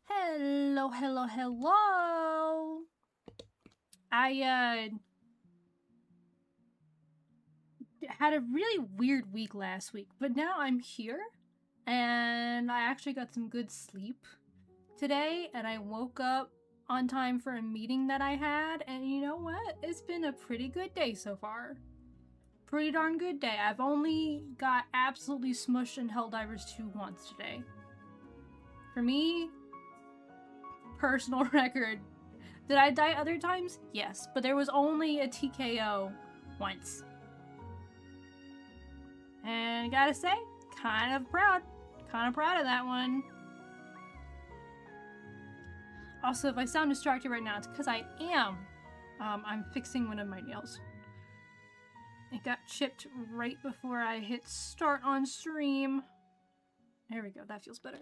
Hello, hello, hello. I had a really weird week last week, but now I'm here and I actually got some good sleep today and I woke up on time for a meeting that I had, and you know what? It's been a pretty good day so far. Pretty darn good day. I've only got absolutely smushed in Helldivers 2 once today. For me, personal record, did I die other times? Yes, but there was only a TKO once. And I gotta say, kind of proud of that one. Also, if I sound distracted right now, it's because I am. I'm fixing one of my nails. It got chipped right before I hit start on stream. There we go, that feels better.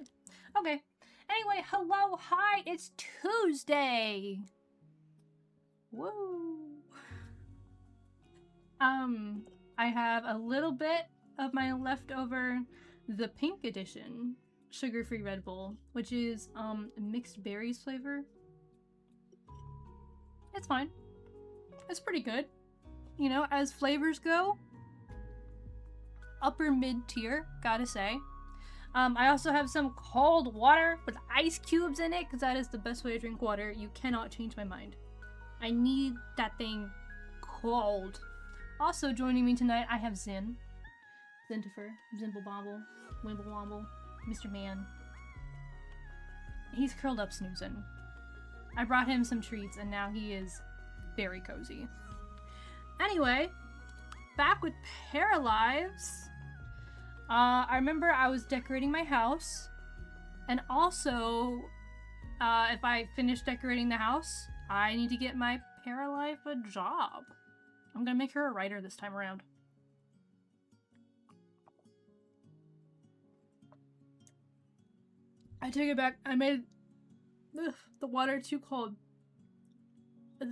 Okay, anyway, hello, hi, it's Tuesday! Woo! I have a little bit of my leftover the pink edition sugar-free Red Bull, which is mixed berries flavor. It's fine. It's pretty good. You know, as flavors go, upper mid-tier, gotta say. I also have some cold water with ice cubes in it, because that is the best way to drink water. You cannot change my mind. I need that thing cold. Also joining me tonight, I have Zin. Zintifer, Zimblebomble, Wimblewomble, Mr. Man. He's curled up snoozing. I brought him some treats and now he is very cozy. Anyway, back with Paralives. I remember I was decorating my house, and also, if I finish decorating the house, I need to get my Paralive a job. I'm gonna make her a writer this time around. I take it back. I made the water too cold. It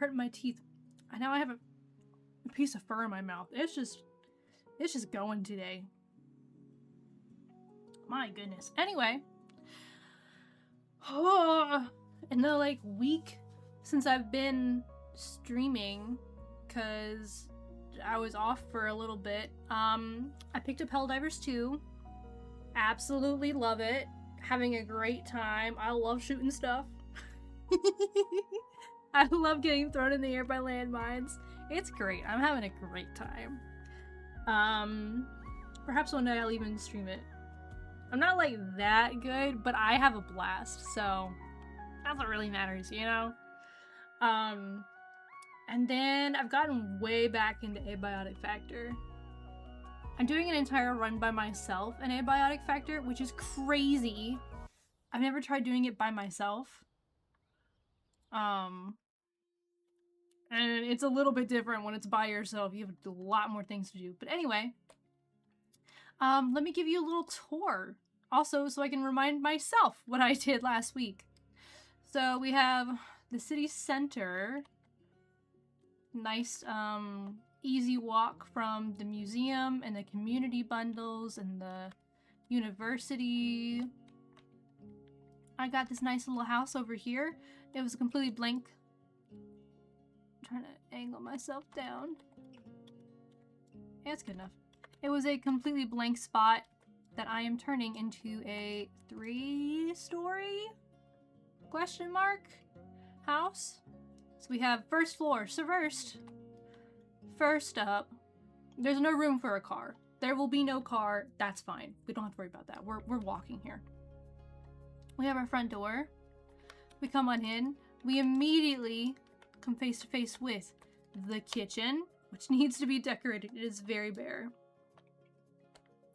hurt my teeth. And now I have a piece of fur in my mouth. It's just going today. My goodness. Anyway. In the week since I've been streaming, because I was off for a little bit, I picked up Helldivers 2. Absolutely love it. Having a great time. I love shooting stuff. I love getting thrown in the air by landmines. It's great. I'm having a great time. Perhaps one day I'll even stream it. I'm not that good, but I have a blast, so that's what really matters, you know? And then I've gotten way back into Abiotic Factor. I'm doing an entire run by myself in Abiotic Factor, which is crazy. I've never tried doing it by myself. And it's a little bit different when it's by yourself. You have a lot more things to do. But anyway, let me give you a little tour. Also, so I can remind myself what I did last week. So we have the city center. Nice, easy walk from the museum and the community bundles and the university. I got this nice little house over here. It was completely blank. I'm trying to angle myself down. Yeah, it's good enough. It was a completely blank spot that I am turning into a 3-story question mark house. So we have first floor. So first up, there's no room for a car. There will be no car. That's fine. We don't have to worry about that. We're walking here. We have our front door. We come on in. We immediately come face to face with the kitchen, which needs to be decorated. It is very bare.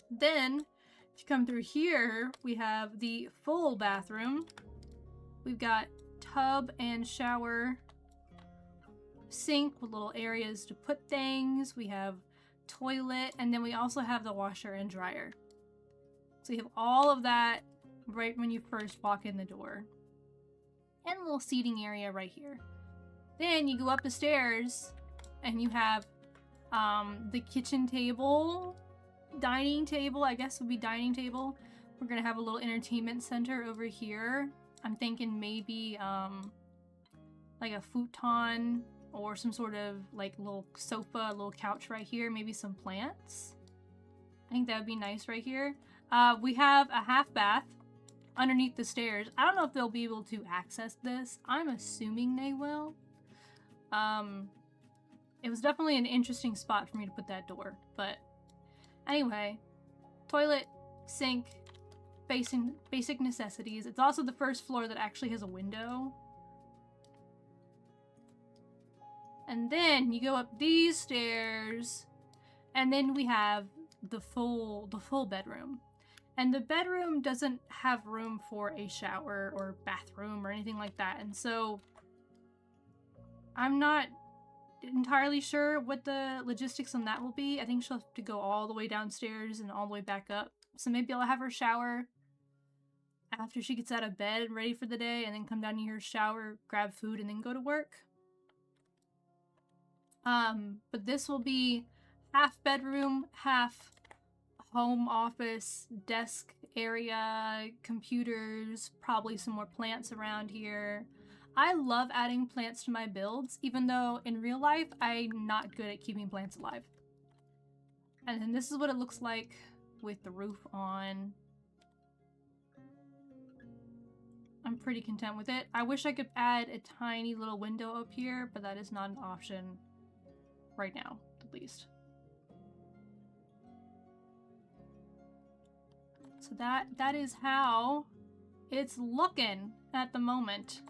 Then, if you come through here, we have the full bathroom. We've got tub and shower, sink with little areas to put things. We have toilet, and then we also have the washer and dryer. So you have all of that right when you first walk in the door. And a little seating area right here. Then you go up the stairs and you have the kitchen table, dining table, I guess would be dining table, We're gonna have a little entertainment center over here. I'm thinking maybe like a futon or some sort of like little sofa, a little couch right here, maybe some plants. I think that would be nice right here. We have a half bath underneath the stairs. I don't know if they'll be able to access this. I'm assuming they will. It was definitely an interesting spot for me to put that door, but anyway, toilet, sink, basic necessities. It's also the first floor that actually has a window. And then you go up these stairs, and then we have the full bedroom. And the bedroom doesn't have room for a shower or bathroom or anything like that. And so I'm not entirely sure what the logistics on that will be. I think she'll have to go all the way downstairs and all the way back up. So maybe I'll have her shower after she gets out of bed and ready for the day, and then come down here, shower, grab food, and then go to work. But this will be half bedroom, half home office, desk area, computers, probably some more plants around here. I love adding plants to my builds, even though in real life, I'm not good at keeping plants alive. And then this is what it looks like with the roof on. I'm pretty content with it. I wish I could add a tiny little window up here, but that is not an option right now, at least. So that is how it's looking at the moment.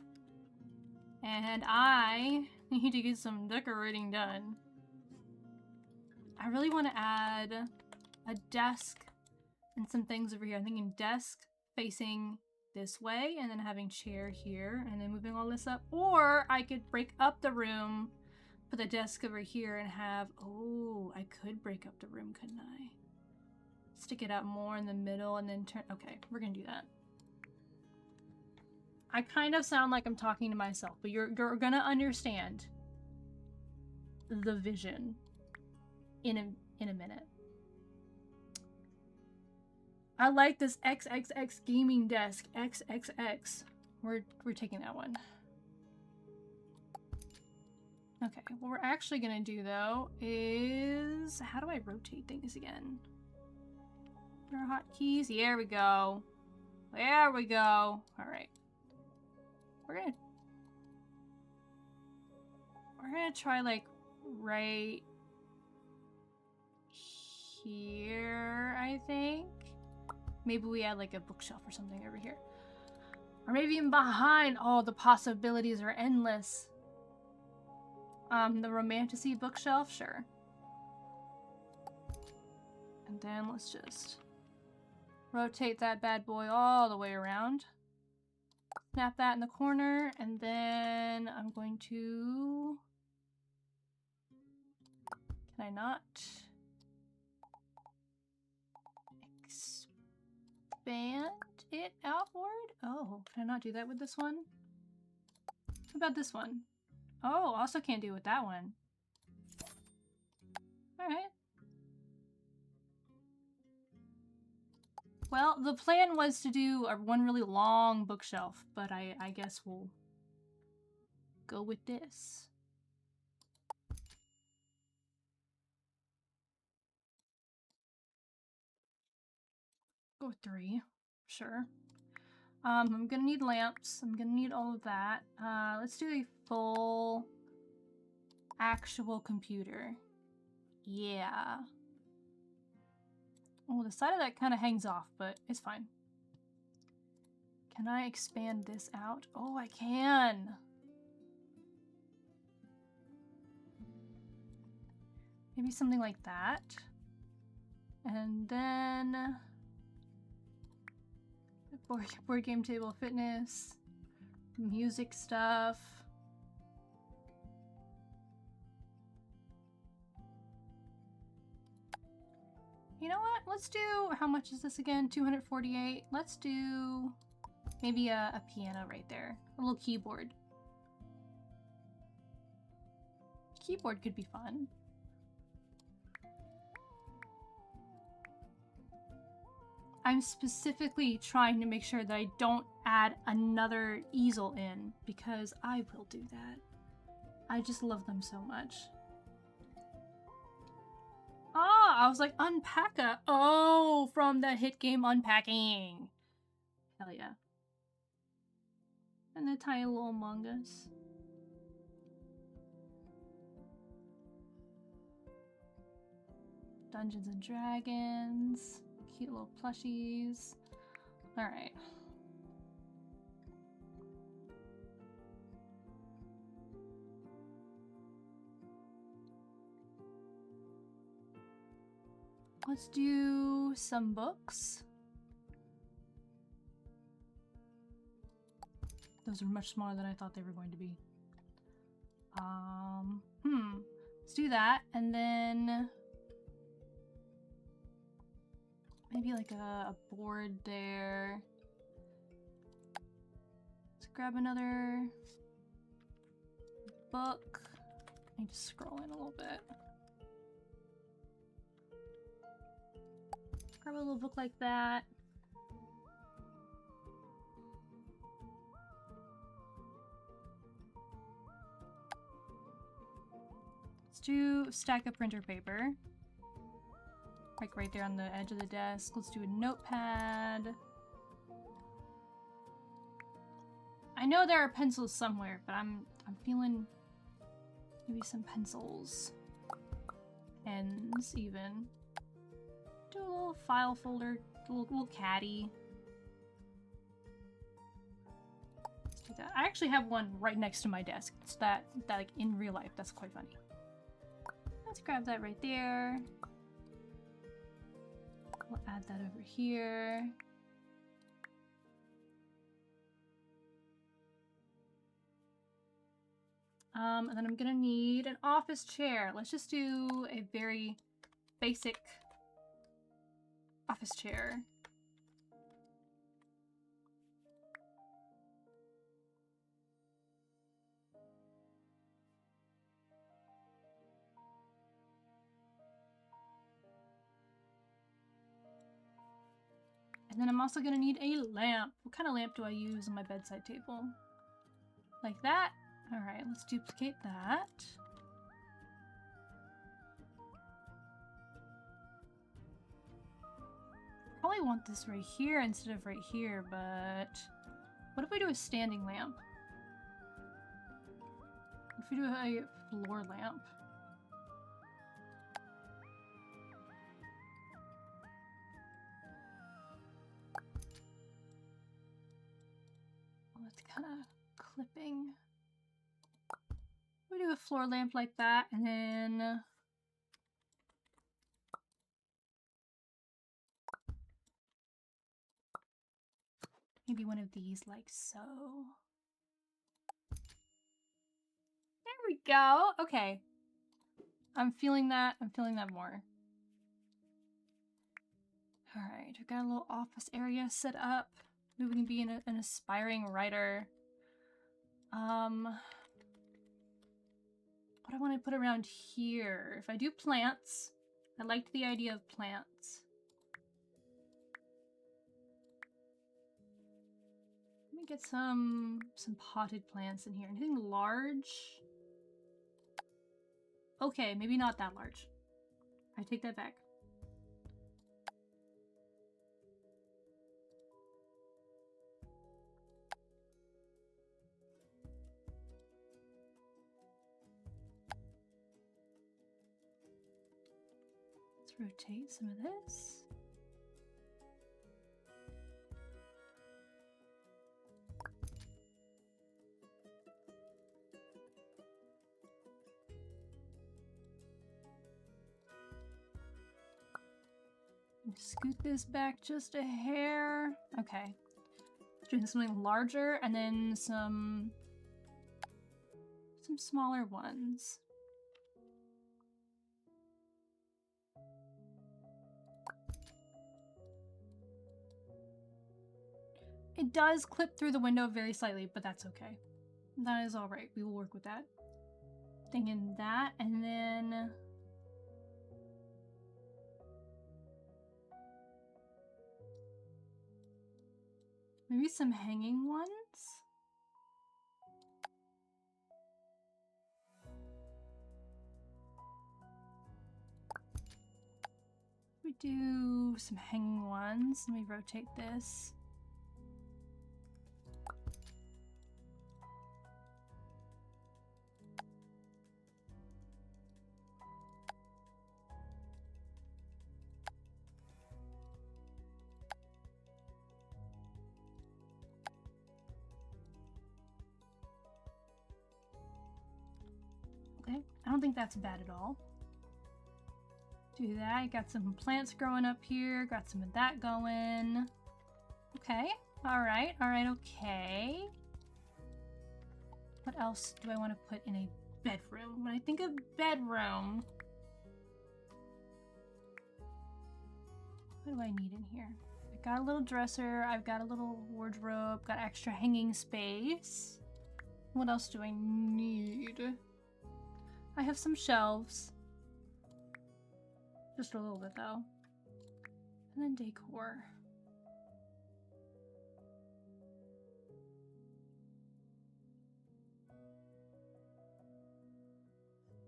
And I need to get some decorating done. I really want to add a desk and some things over here. I'm thinking desk facing this way, and then having chair here, and then moving all this up. Or I could break up the room, put the desk over here, and have... Oh, I could break up the room, couldn't I? Stick it out more in the middle, and then turn... Okay, we're gonna do that. I kind of sound like I'm talking to myself, but you're gonna understand the vision in a minute. I like this XXX gaming desk. XXX. We're taking that one. Okay, what we're actually gonna do though is... How do I rotate things again? What are hotkeys? There we go. There we go. Alright. We're gonna try like right here, I think. Maybe we add like a bookshelf or something over here. Or maybe even behind. Oh, the possibilities are endless. The romantasy bookshelf, sure. And then let's just rotate that bad boy all the way around. Snap that in the corner, and then I'm going to... Can I not? Expand it outward? Oh, can I not do that with this one? How about this one? Oh, also can't do it with that one. Alright. Well, the plan was to do one really long bookshelf, but I guess we'll go with this. Go with 3, sure. I'm gonna need lamps. I'm gonna need all of that. Let's do a full actual computer. Yeah. Oh, the side of that kind of hangs off, but it's fine. Can I expand this out? Oh, I can. Maybe something like that. And then board game table, fitness, music stuff. You know what? Let's do, how much is this again? 248. Let's do maybe a piano right there. A little keyboard. Keyboard could be fun. I'm specifically trying to make sure that I don't add another easel in, because I will do that. I just love them so much. Oh, I was like, Unpacka. Oh, from the hit game Unpacking. Hell yeah. And the tiny little mangas. Dungeons and Dragons. Cute little plushies. Alright. Let's do some books. Those are much smaller than I thought they were going to be. Let's do that, and then maybe like a board there. Let's grab another book. I need to scroll in a little bit. Grab a little book like that. Let's do a stack of printer paper. Like right there on the edge of the desk. Let's do a notepad. I know there are pencils somewhere, but I'm feeling maybe some pencils. Pens even. Do a little file folder, a little caddy. Let's do that. I actually have one right next to my desk. It's that like in real life, that's quite funny. Let's grab that right there. We'll add that over here. And then I'm gonna need an office chair. Let's just do a very basic office chair. And then I'm also gonna need a lamp. What kind of lamp do I use on my bedside table? Like that? Alright, let's duplicate that. Probably want this right here instead of right here, but what if we do a standing lamp? If we do a floor lamp? Oh, that's kind of clipping. We do a floor lamp like that, and then maybe one of these like so. There we go. Okay. I'm feeling that. I'm feeling that more. Alright, I've got a little office area set up. Maybe we can be an aspiring writer. What do I want to put around here? If I do plants, I liked the idea of plants. Let me get some potted plants in here. Anything large? Okay, maybe not that large. I take that back. Rotate some of this. Scoot this back just a hair. Okay. Doing something larger and then some smaller ones. It does clip through the window very slightly, but that's okay. That is alright. We will work with that. Thing in that, and then Maybe some hanging ones? We do some hanging ones. Let me rotate this. Okay, I don't think that's bad at all. Do that. Got some plants growing up here. Got some of that going. Okay. Alright. Alright, okay. What else do I want to put in a bedroom? When I think of bedroom, what do I need in here? I got a little dresser. I've got a little wardrobe. Got extra hanging space. What else do I need? I have some shelves. Just a little bit though. And then decor.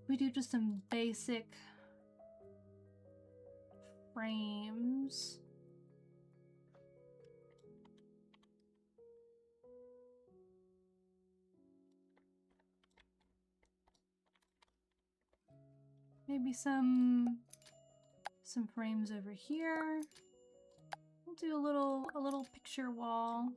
We do just some basic frames. Maybe some frames over here. We'll do a little picture wall.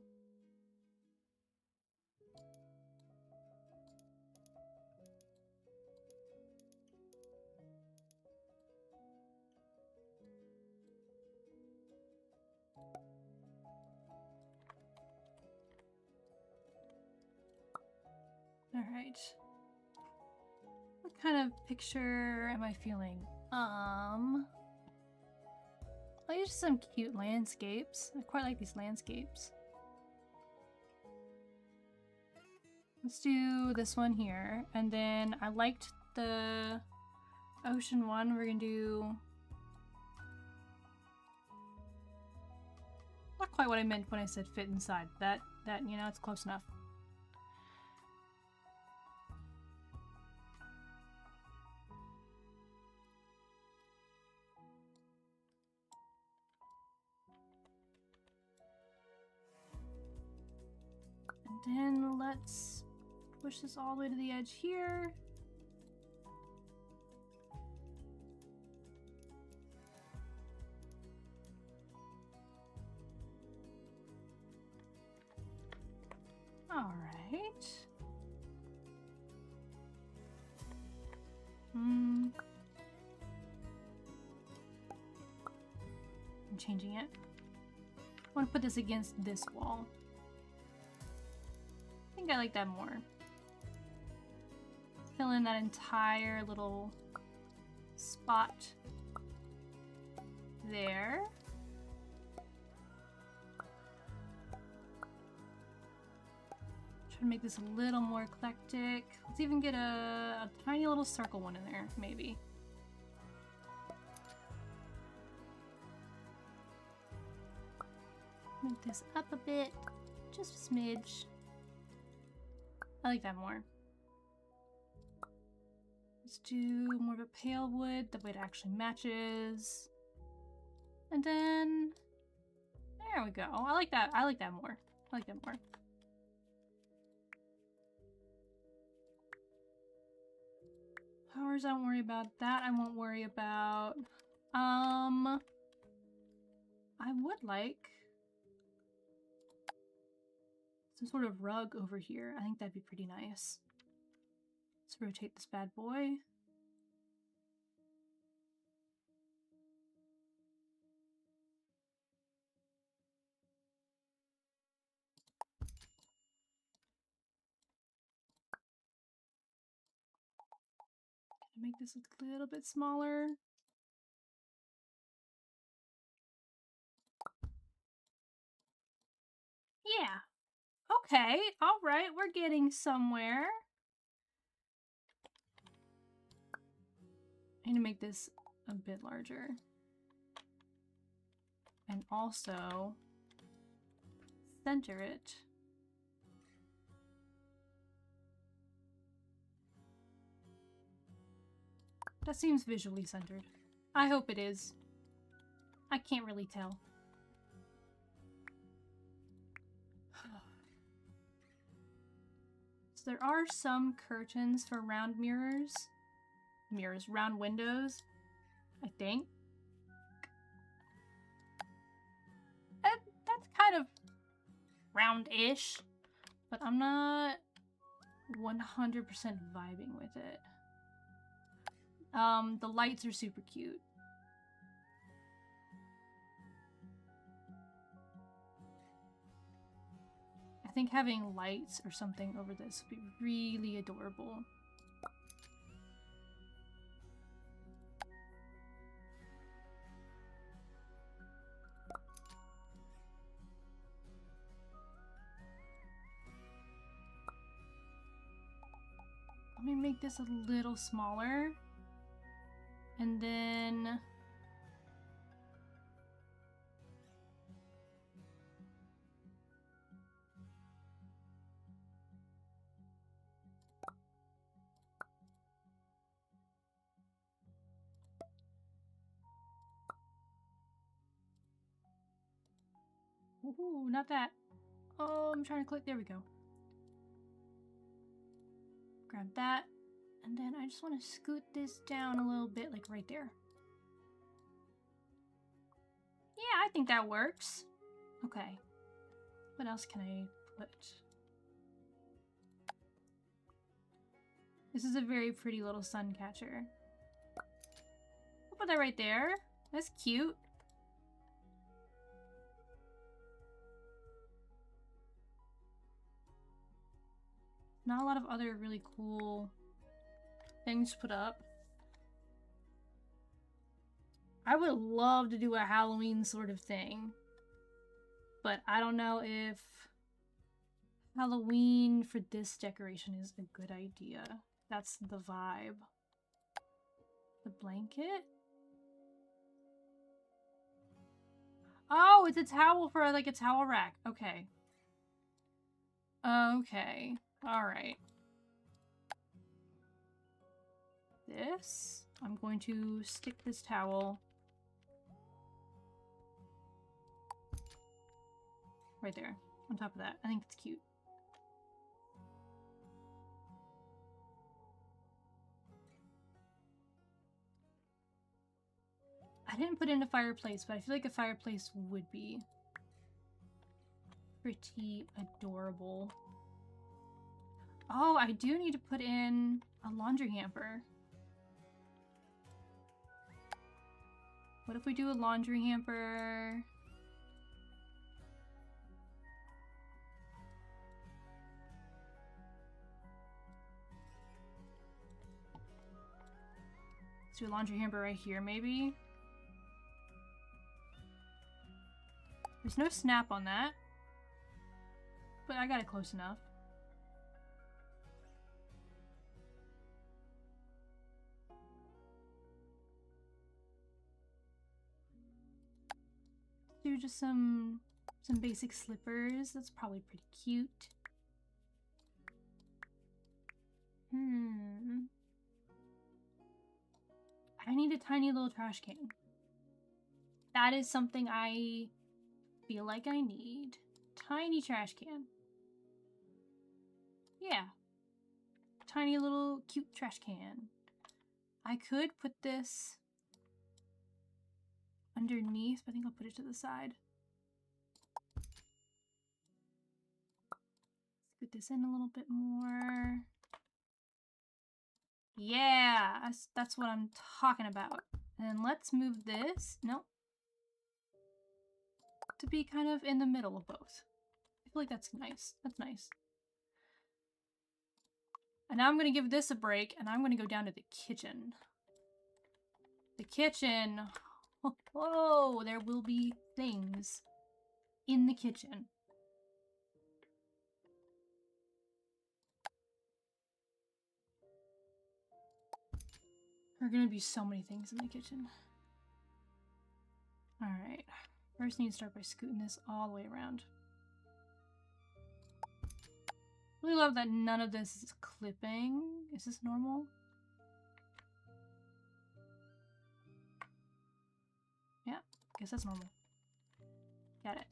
All right. What kind of picture am I feeling? I'll use some cute landscapes. I quite like these landscapes. Let's do this one here. And then I liked the ocean one. We're gonna do... Not quite what I meant when I said fit inside. That, you know, it's close enough. And then let's push this all the way to the edge here. All right. I'm changing it. I want to put this against this wall. I think I like that more. Fill in that entire little spot there. Try to make this a little more eclectic. Let's even get a tiny little circle one in there, maybe. Move this up a bit, just a smidge. I like that more. Let's do more of a pale wood, that way it actually matches. And then, there we go. I like that. I like that more. I like that more. Powers, I don't worry about that. I won't worry about. I would like some sort of rug over here. I think that'd be pretty nice. Let's rotate this bad boy. Make this a little bit smaller. Yeah. Okay. All right. We're getting somewhere. I need to make this a bit larger. And also center it. That seems visually centered. I hope it is. I can't really tell. So there are some curtains for round mirrors. Round windows, I think. That's kind of round-ish, but I'm not 100% vibing with it. The lights are super cute. I think having lights or something over this would be really adorable. Let me make this a little smaller. And then... Ooh, not that. Oh, I'm trying to click. There we go. Grab that. And then I just want to scoot this down a little bit, like right there. Yeah, I think that works. Okay. What else can I put? This is a very pretty little sun catcher. I'll put that right there. That's cute. Not a lot of other really cool things to put up. I would love to do a Halloween sort of thing, but I don't know if Halloween for this decoration is a good idea. That's the vibe. The blanket? Oh, it's a towel for like a towel rack. Okay. Okay. Alright. This, I'm going to stick this towel right there, on top of that. I think it's cute. I didn't put in a fireplace, but I feel like a fireplace would be pretty adorable. Oh, I do need to put in a laundry hamper. What if we do a laundry hamper? Let's do a laundry hamper right here, maybe. There's no snap on that, but I got it close enough. Do just some basic slippers. That's probably pretty cute. I need a tiny little trash can. That is something I feel like I need. Tiny trash can. Yeah. Tiny little cute trash can. I could put this underneath, but I think I'll put it to the side. Scoot this in a little bit more. Yeah, that's what I'm talking about. And let's move this. Nope. To be kind of in the middle of both. I feel like that's nice. That's nice. And now I'm going to give this a break, and I'm going to go down to the kitchen. The kitchen. Oh, there will be things in the kitchen. There are going to be so many things in the kitchen. Alright. First, I need to start by scooting this all the way around. Really love that none of this is clipping. Is this normal? Yeah, guess that's normal. Got it.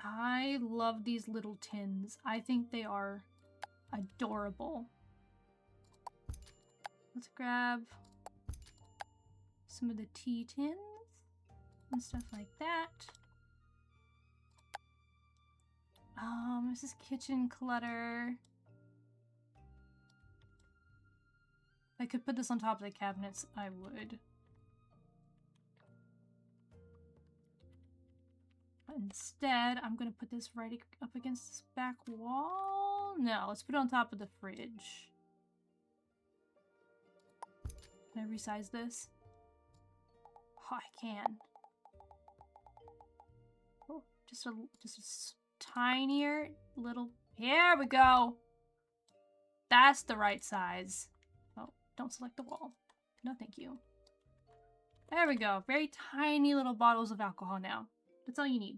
I love these little tins. I think they are adorable. Let's grab some of the tea tins and stuff like that. This is kitchen clutter. If I could put this on top of the cabinets, I would. But instead, I'm gonna put this right up against this back wall. No, let's put it on top of the fridge. Can I resize this? Oh, I can. Oh, just a tinier little. Here we go. That's the right size. Oh, don't select the wall. No, thank you. There we go. Very tiny little bottles of alcohol now. That's all you need.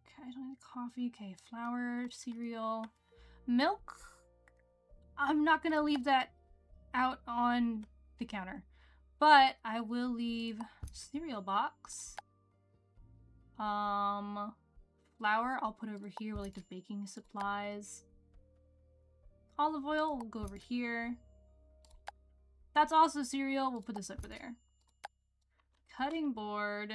Okay, I don't need coffee. Okay, flour, cereal, milk. I'm not gonna leave that out on the counter, but I will leave cereal box. Flour I'll put over here with like the baking supplies. Olive oil will go over here. That's also cereal. We'll put this over there. Cutting board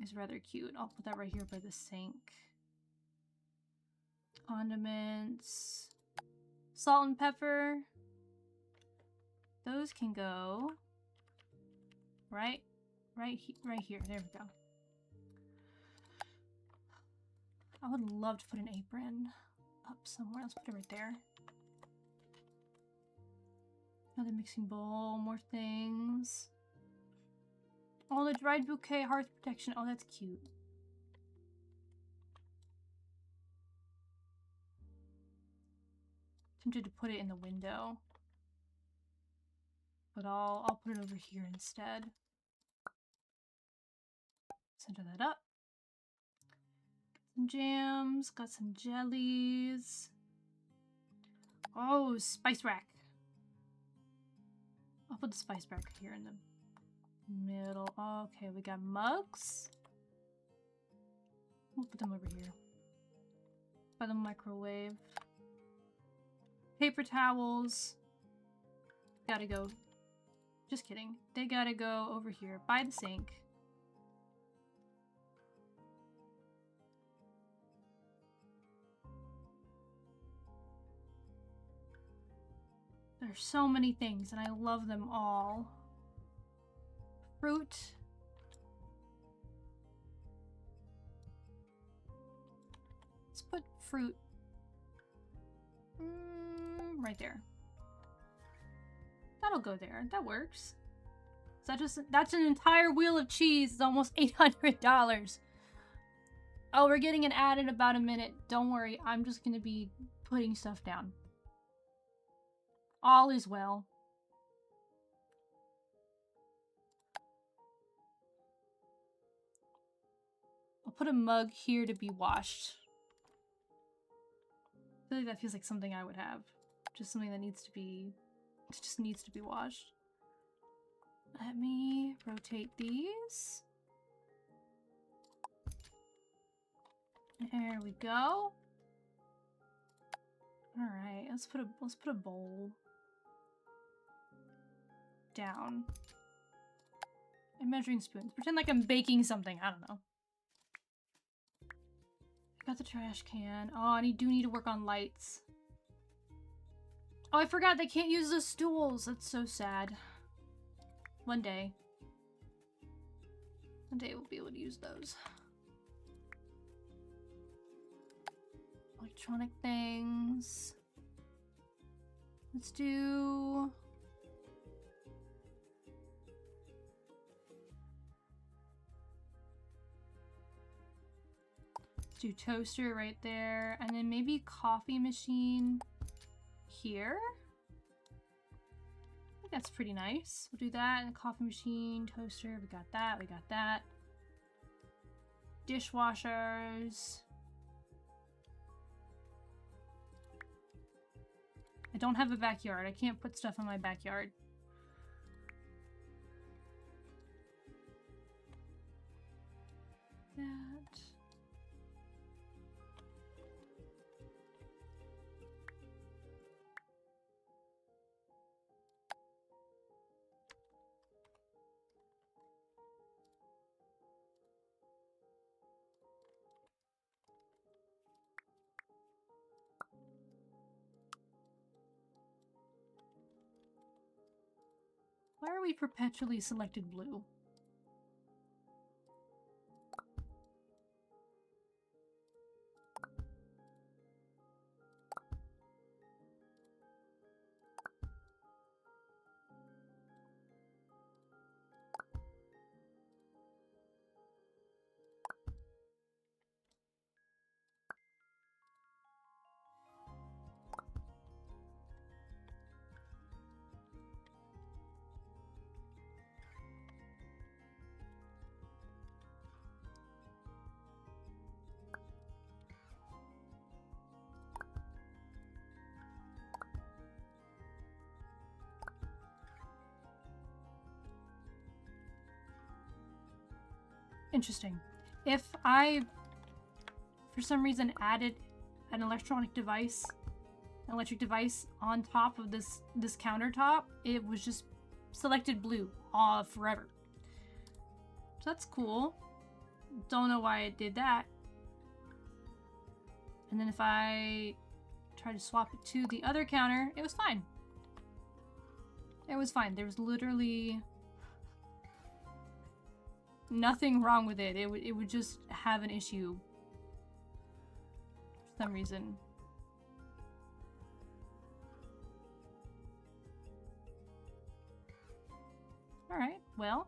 is rather cute. I'll put that right here by the sink. Condiments. Salt and pepper. Those can go right here. There we go. I would love to put an apron up somewhere. Let's put it right there. Another mixing bowl, more things. Oh, the dried bouquet hearth protection. Oh, that's cute. Tempted to put it in the window, but I'll put it over here instead. Center that up. Some jams, got some jellies. Oh, spice rack. I'll put the spice rack here in the middle. Okay, we got mugs. We'll put them over here by the microwave. Paper towels. Gotta go. Just kidding. They gotta go over here by the sink. There's so many things, and I love them all. Fruit. Let's put fruit right there. That'll go there. That works. That's an entire wheel of cheese. It's almost $800. Oh, we're getting an ad in about a minute. Don't worry. I'm just gonna be putting stuff down. All is well. I'll put a mug here to be washed. I feel like that feels like something I would have. Just something that needs to be... It just needs to be washed. Let me rotate these. There we go. Alright, let's put a bowl down. And measuring spoons. Pretend like I'm baking something. I don't know. Got the trash can. Oh, and I do need to work on lights. Oh, I forgot they can't use the stools. That's so sad. One day. One day we'll be able to use those. Electronic things. Let's do... do toaster right there, and then maybe coffee machine here. think that's pretty nice. We'll do that. And a coffee machine, toaster. We got that. We got that. Dishwashers. I don't have a backyard. I can't put stuff in my backyard. That. Why are we perpetually selected blue? Interesting. If I, for some reason, added an electric device on top of this countertop, it was just selected blue forever. So that's cool. Don't know why it did that. And then if I try to swap it to the other counter, it was fine. It was fine. There was literally nothing wrong with it. It would just have an issue for some reason. Alright, well.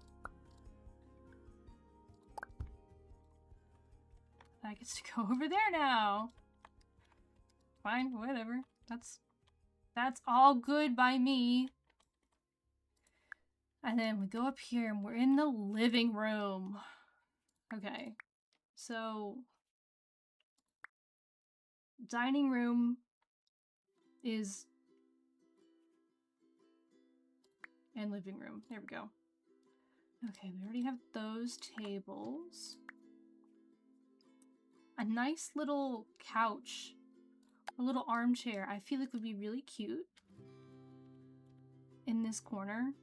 I get to go over there now. Fine, whatever. That's all good by me. And then we go up here and we're in the living room. Okay. So dining room is and living room. There we go. Okay, we already have those tables. A nice little couch, a little armchair, I feel like would be really cute in this corner.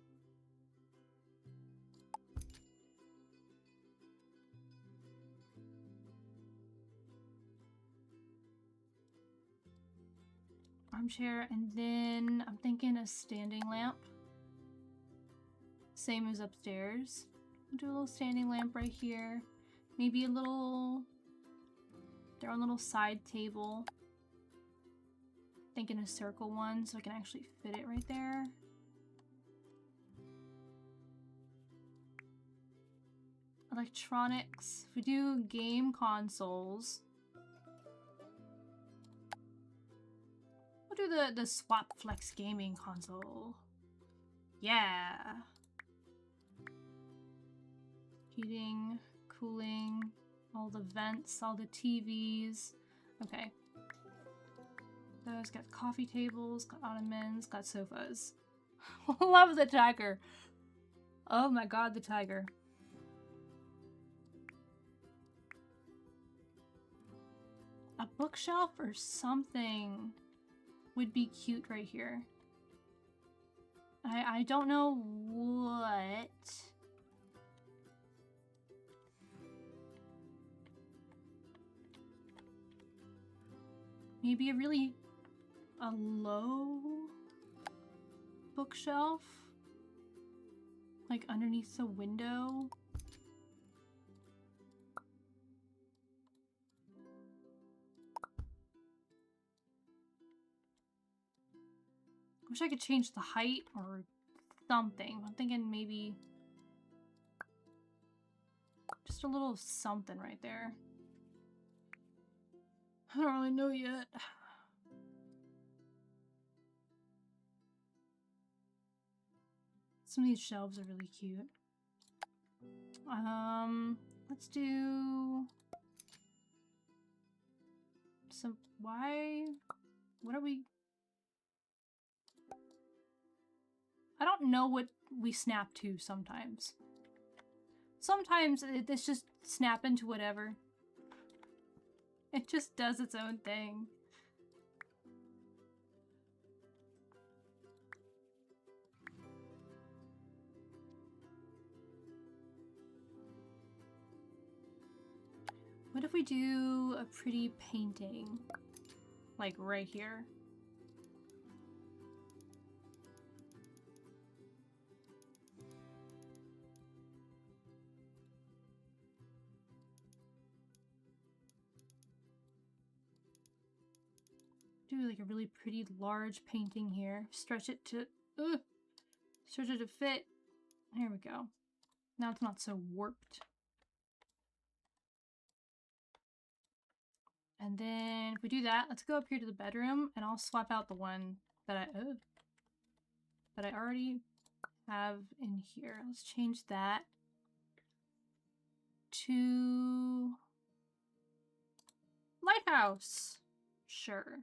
Armchair, and then I'm thinking a standing lamp. Same as upstairs. Do a little standing lamp right here. Maybe their own little side table. Thinking a circle one so I can actually fit it right there. Electronics. If we do game consoles, we'll do the Swap Flex gaming console. Yeah. Heating, cooling, all the vents, all the TVs. Okay. Those got coffee tables, got ottomans, got sofas. Love the tiger. Oh my god, the tiger. A bookshelf or something would be cute right here. I don't know what. Maybe a low bookshelf? Like underneath the window? Wish I could change the height or something. I'm thinking maybe just a little something right there. I don't really know yet. Some of these shelves are really cute. Let's do some, what are we? I don't know what we snap to sometimes. Sometimes it's just snap into whatever. It just does its own thing. What if we do a pretty painting? Like right here. Do like a really pretty large painting here. Stretch it to fit. There we go. Now it's not so warped. And then if we do that, let's go up here to the bedroom and I'll swap out the one that I already have in here. Let's change that to lighthouse. Sure.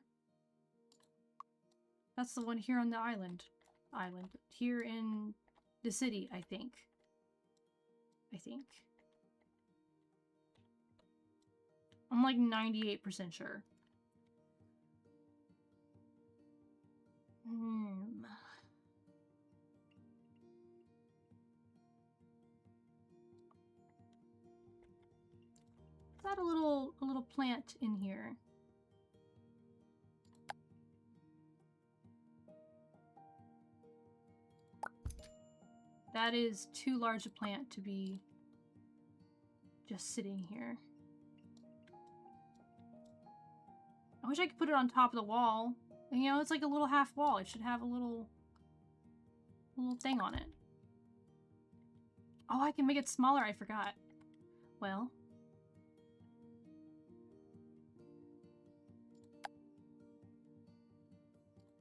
That's the one here on the island. Here in the city, I think. I'm like 98% sure. Let's add a little plant in here. That is too large a plant to be just sitting here. I wish I could put it on top of the wall. And, you know, it's like a little half wall. It should have a little thing on it. Oh, I can make it smaller. I forgot. Well.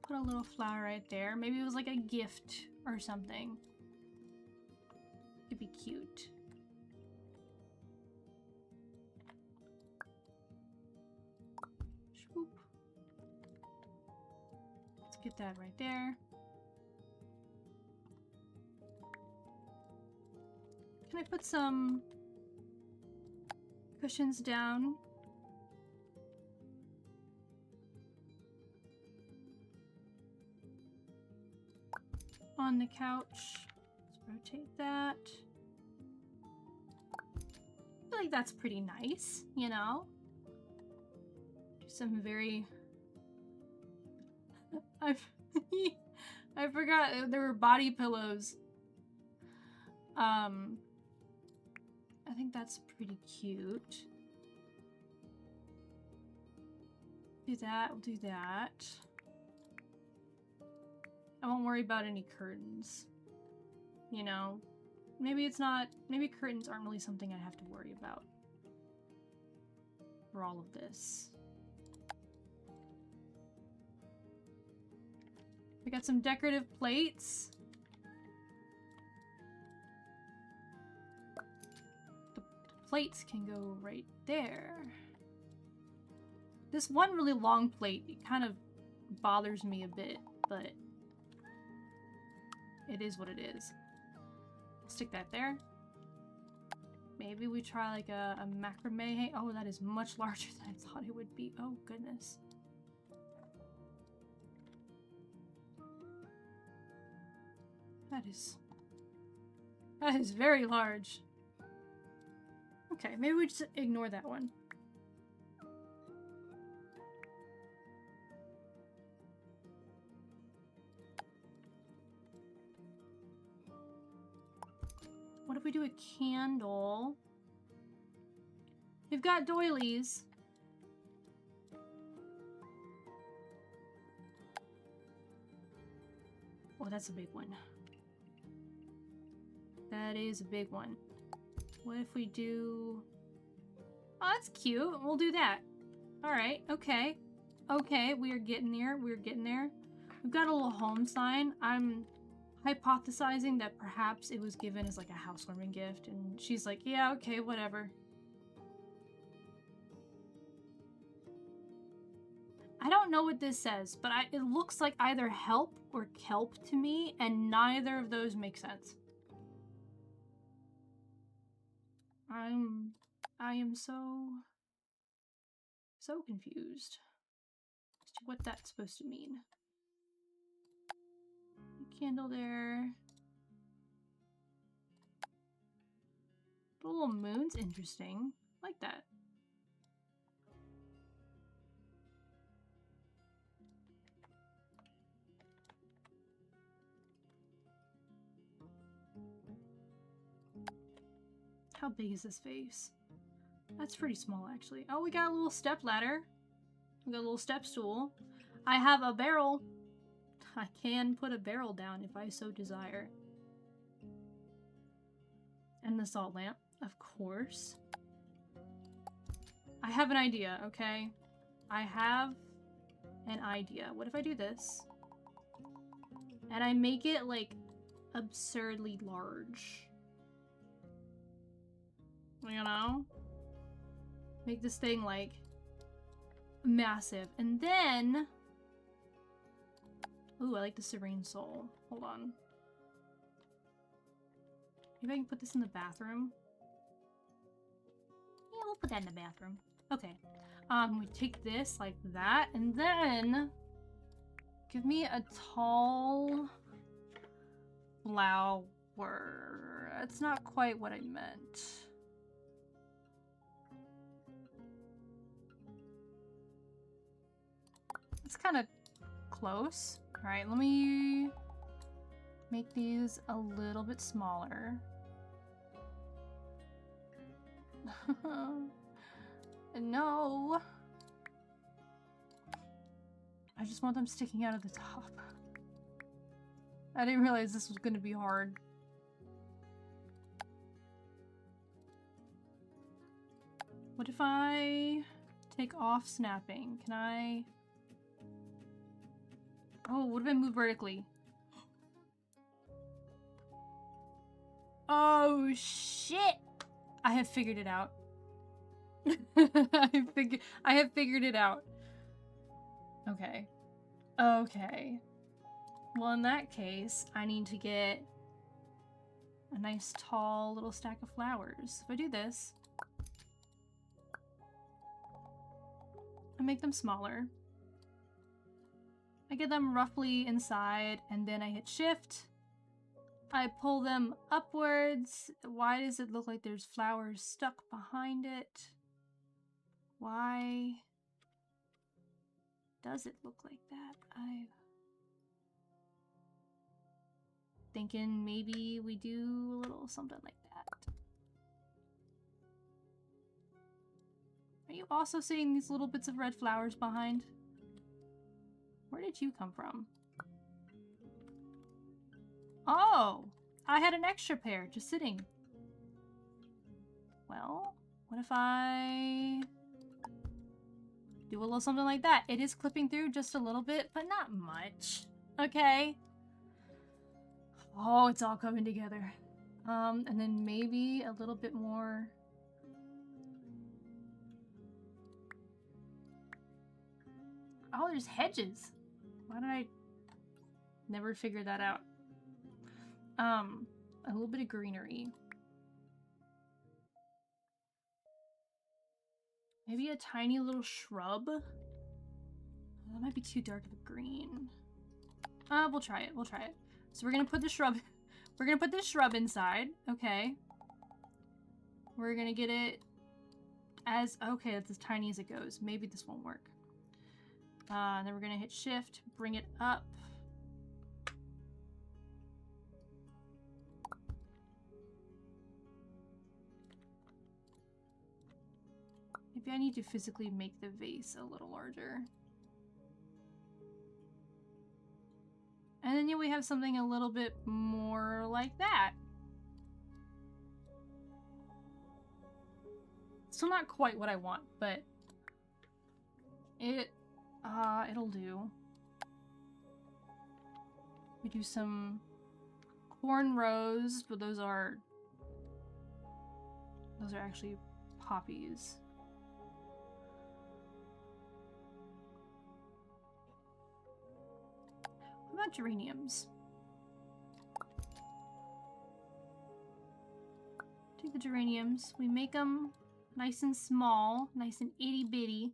Put a little flower right there. Maybe it was like a gift or something. It'd be cute. Swoop. Let's get that right there. Can I put some cushions down? On the couch. Let's rotate that. I feel like that's pretty nice, you know? Do some very... I forgot there were body pillows. I think that's pretty cute. Do that, we'll do that. I won't worry about any curtains. You know, maybe curtains aren't really something I have to worry about for all of this. We got some decorative plates. The plates can go right there. This one really long plate, it kind of bothers me a bit, but it is what it is. Stick that there. Maybe we try like a macrame. Oh, that is much larger than I thought it would be. Oh, goodness. That is very large. Okay, maybe we just ignore that one. What if we do a candle? We've got doilies. Oh, that's a big one. That is a big one. What if we do... Oh, that's cute. We'll do that. Alright, okay. Okay, we are getting there. We're getting there. We've got a little home sign. I'm hypothesizing that perhaps it was given as like a housewarming gift, and she's like, yeah, okay, whatever. I don't know what this says, but it looks like either help or kelp to me, and neither of those make sense. I am so confused as to what that's supposed to mean. Candle there. The little moon's interesting. I like that. How big is this vase? That's pretty small, actually. Oh, we got a little step ladder. We got a little step stool. I have a barrel. I can put a barrel down if I so desire. And the salt lamp, of course. I have an idea, okay? I have an idea. What if I do this? And I make it, like, absurdly large. You know? Make this thing, like, massive. And then... Ooh, I like the Serene Soul. Hold on. Maybe I can put this in the bathroom. Yeah, we'll put that in the bathroom. Okay. We take this like that, and then... Give me a tall... flower. That's not quite what I meant. It's kind of close. Alright, let me make these a little bit smaller. No. I just want them sticking out of the top. I didn't realize this was going to be hard. What if I take off snapping? Can I... Oh, what if I move vertically? Oh, shit! I have figured it out. I have figured it out. Okay. Okay. Well, in that case, I need to get a nice tall little stack of flowers. If I do this, I make them smaller. I get them roughly inside, and then I hit shift. I pull them upwards. Why does it look like there's flowers stuck behind it? Why does it look like that? I'm thinking maybe we do a little something like that. Are you also seeing these little bits of red flowers behind? Where did you come from? Oh! I had an extra pair just sitting. Well, what if I do a little something like that? It is clipping through just a little bit, but not much. Okay. Oh, it's all coming together. And then maybe a little bit more. Oh, there's hedges. Why did I never figure that out? A little bit of greenery. Maybe a tiny little shrub. That might be too dark of a green. We'll try it. We'll try it. So we're gonna put the shrub. We're gonna put this shrub inside. Okay. We're gonna get it as okay. That's as tiny as it goes. Maybe this won't work. And then we're gonna hit shift, bring it up. Maybe I need to physically make the vase a little larger. And then yeah, we have something a little bit more like that. Still not quite what I want, but it'll do. We do some cornrows, but those are actually poppies. What about geraniums? Take the geraniums. We make them nice and small, nice and itty bitty.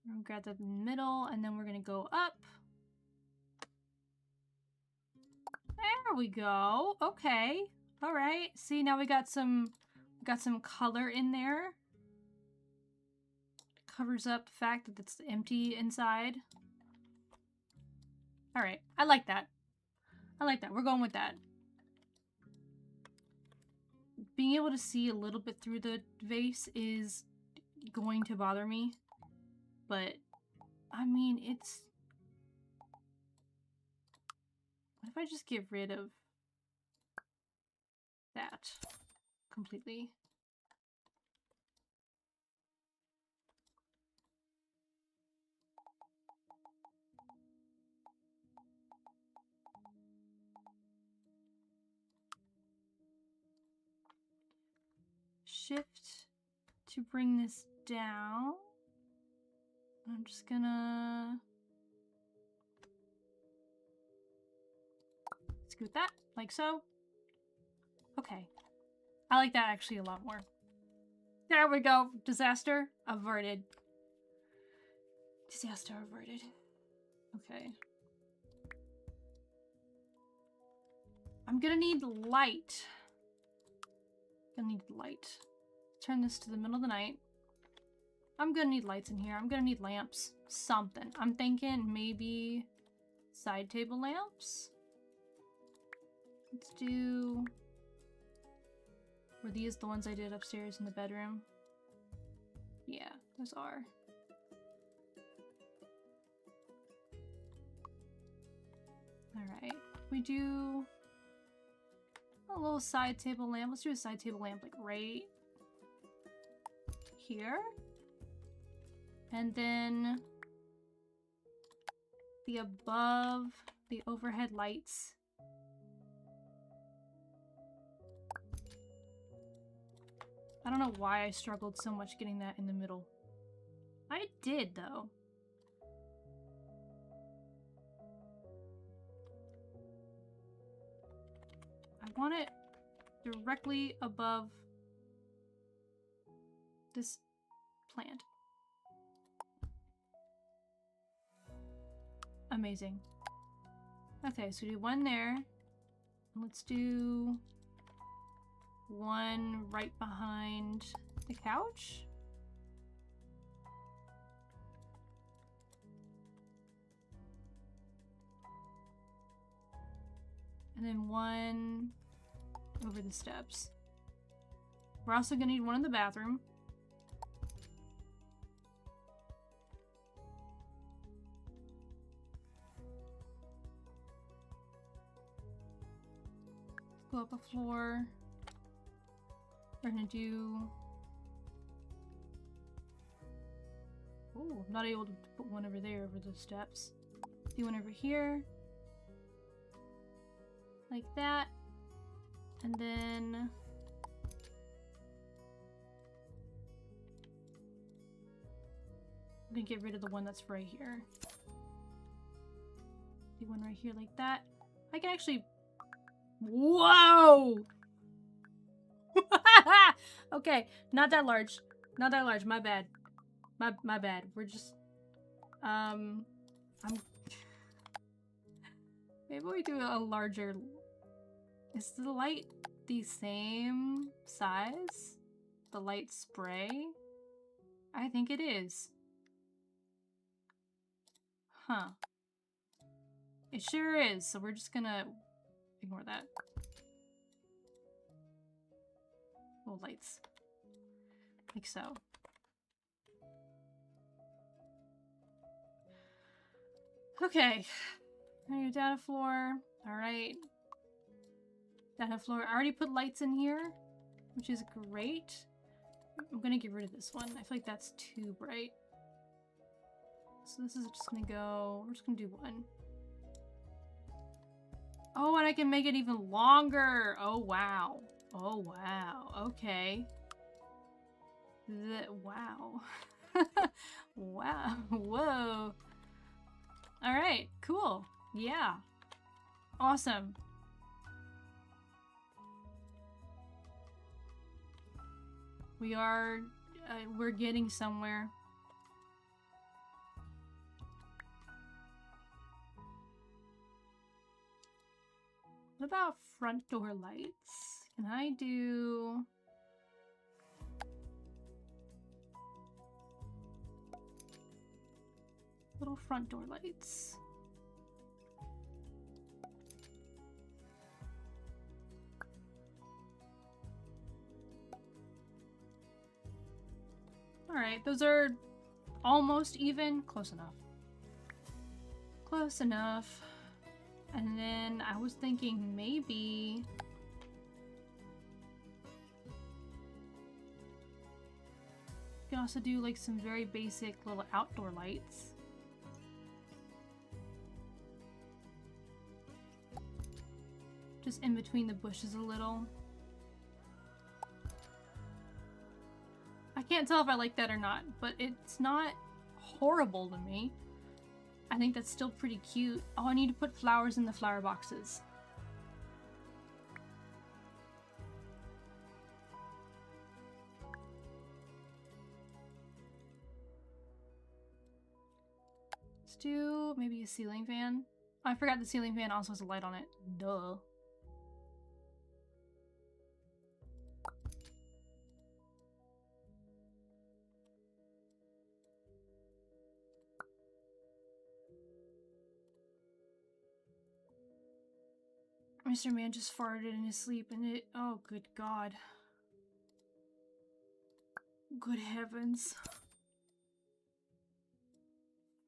We're gonna grab that in the middle, and then we're gonna go up. There we go. Okay. All right. See, now we got some color in there. Covers up the fact that it's empty inside. All right. I like that. I like that. We're going with that. Being able to see a little bit through the vase is going to bother me. But, I mean, it's... What if I just get rid of that completely? Shift to bring this down. I'm just gonna scoot that, like so. Okay. I like that actually a lot more. There we go. Disaster averted. Disaster averted. Okay. I'm gonna need light. Gonna need light. Turn this to the middle of the night. I'm gonna need lights in here. I'm gonna need lamps. Something. I'm thinking maybe side table lamps. Let's do... Were these the ones I did upstairs in the bedroom? Yeah, those are. Alright. We do a little side table lamp. Let's do a side table lamp like right here. And then the overhead lights. I don't know why I struggled so much getting that in the middle. I did, though. I want it directly above this plant. Amazing. Okay, so we do one there. Let's do one right behind the couch. And then one over the steps. We're also gonna need one in the bathroom. Go up a floor. We're gonna do... Oh, I'm not able to put one over there over the steps. Do one over here. Like that. And then... I'm gonna get rid of the one that's right here. Do one right here like that. I can actually... Whoa! Okay, not that large. Not that large, my bad. My bad. We're just... Maybe we do a larger... Is the light the same size? The light spray? I think it is. Huh. It sure is, so we're just gonna ignore that. Little lights. Like so. Okay. Now you're down a floor. Alright. Down a floor. I already put lights in here, which is great. I'm gonna get rid of this one. I feel like that's too bright. So this is just gonna go... We're just gonna do one. Oh, and I can make it even longer. Oh, wow. Oh, wow. Okay. Wow. Wow. Whoa. All right. Cool. Yeah. Awesome. We're getting somewhere. What about front door lights? Can I do... little front door lights? Alright, those are almost even. Close enough. Close enough. And then I was thinking maybe... you can also do like some very basic little outdoor lights. Just in between the bushes a little. I can't tell if I like that or not, but it's not horrible to me. I think that's still pretty cute. Oh, I need to put flowers in the flower boxes. Let's do maybe a ceiling fan. Oh, I forgot the ceiling fan also has a light on it. Duh. Mr. Man just farted in his sleep and it... oh, good God. Good heavens.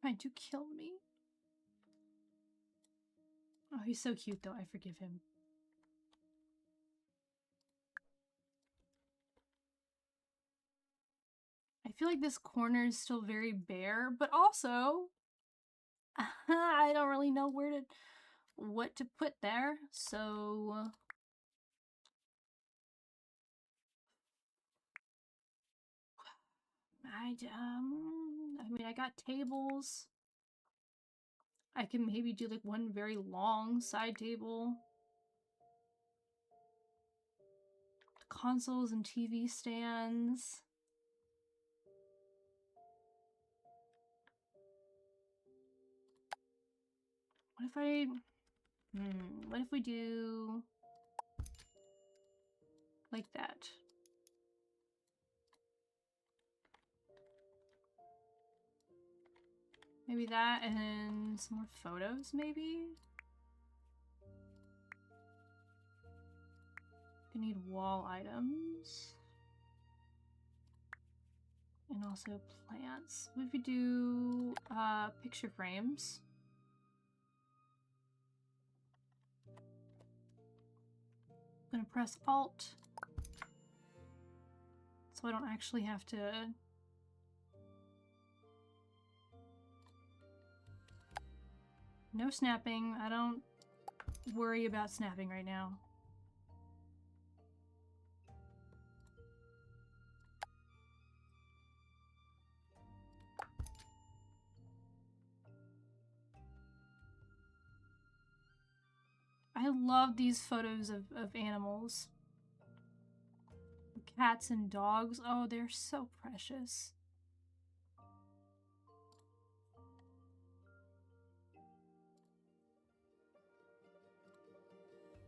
Trying to kill me. Oh, he's so cute though. I forgive him. I feel like this corner is still very bare, but also... I don't really know what to put there, so... I mean, I got tables. I can maybe do like one very long side table. Consoles and TV stands. What if we do like that? Maybe that and some more photos, maybe? We need wall items. And also plants. What if we do picture frames? I'm gonna press Alt so I don't actually have to... no snapping. I don't worry about snapping right now. I love these photos of animals. Cats and dogs. Oh, they're so precious.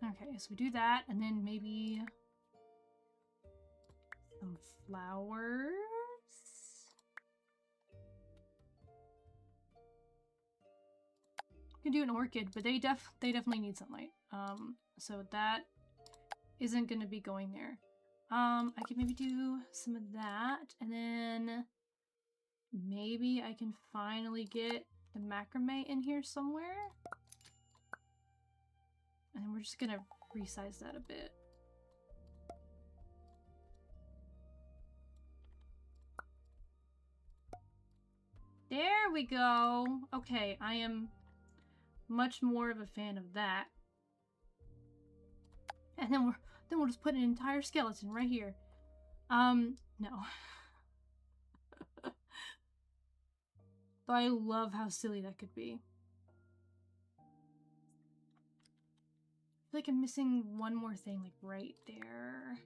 Okay, so we do that, and then maybe some flowers. You can do an orchid, but they definitely need sunlight. So that isn't gonna be going there. I can maybe do some of that, and then maybe I can finally get the macrame in here somewhere. And then we're just gonna resize that a bit. There we go! Okay, I am much more of a fan of that. And then we'll just put an entire skeleton right here. No. But I love how silly that could be. I feel like I'm missing one more thing, like right there.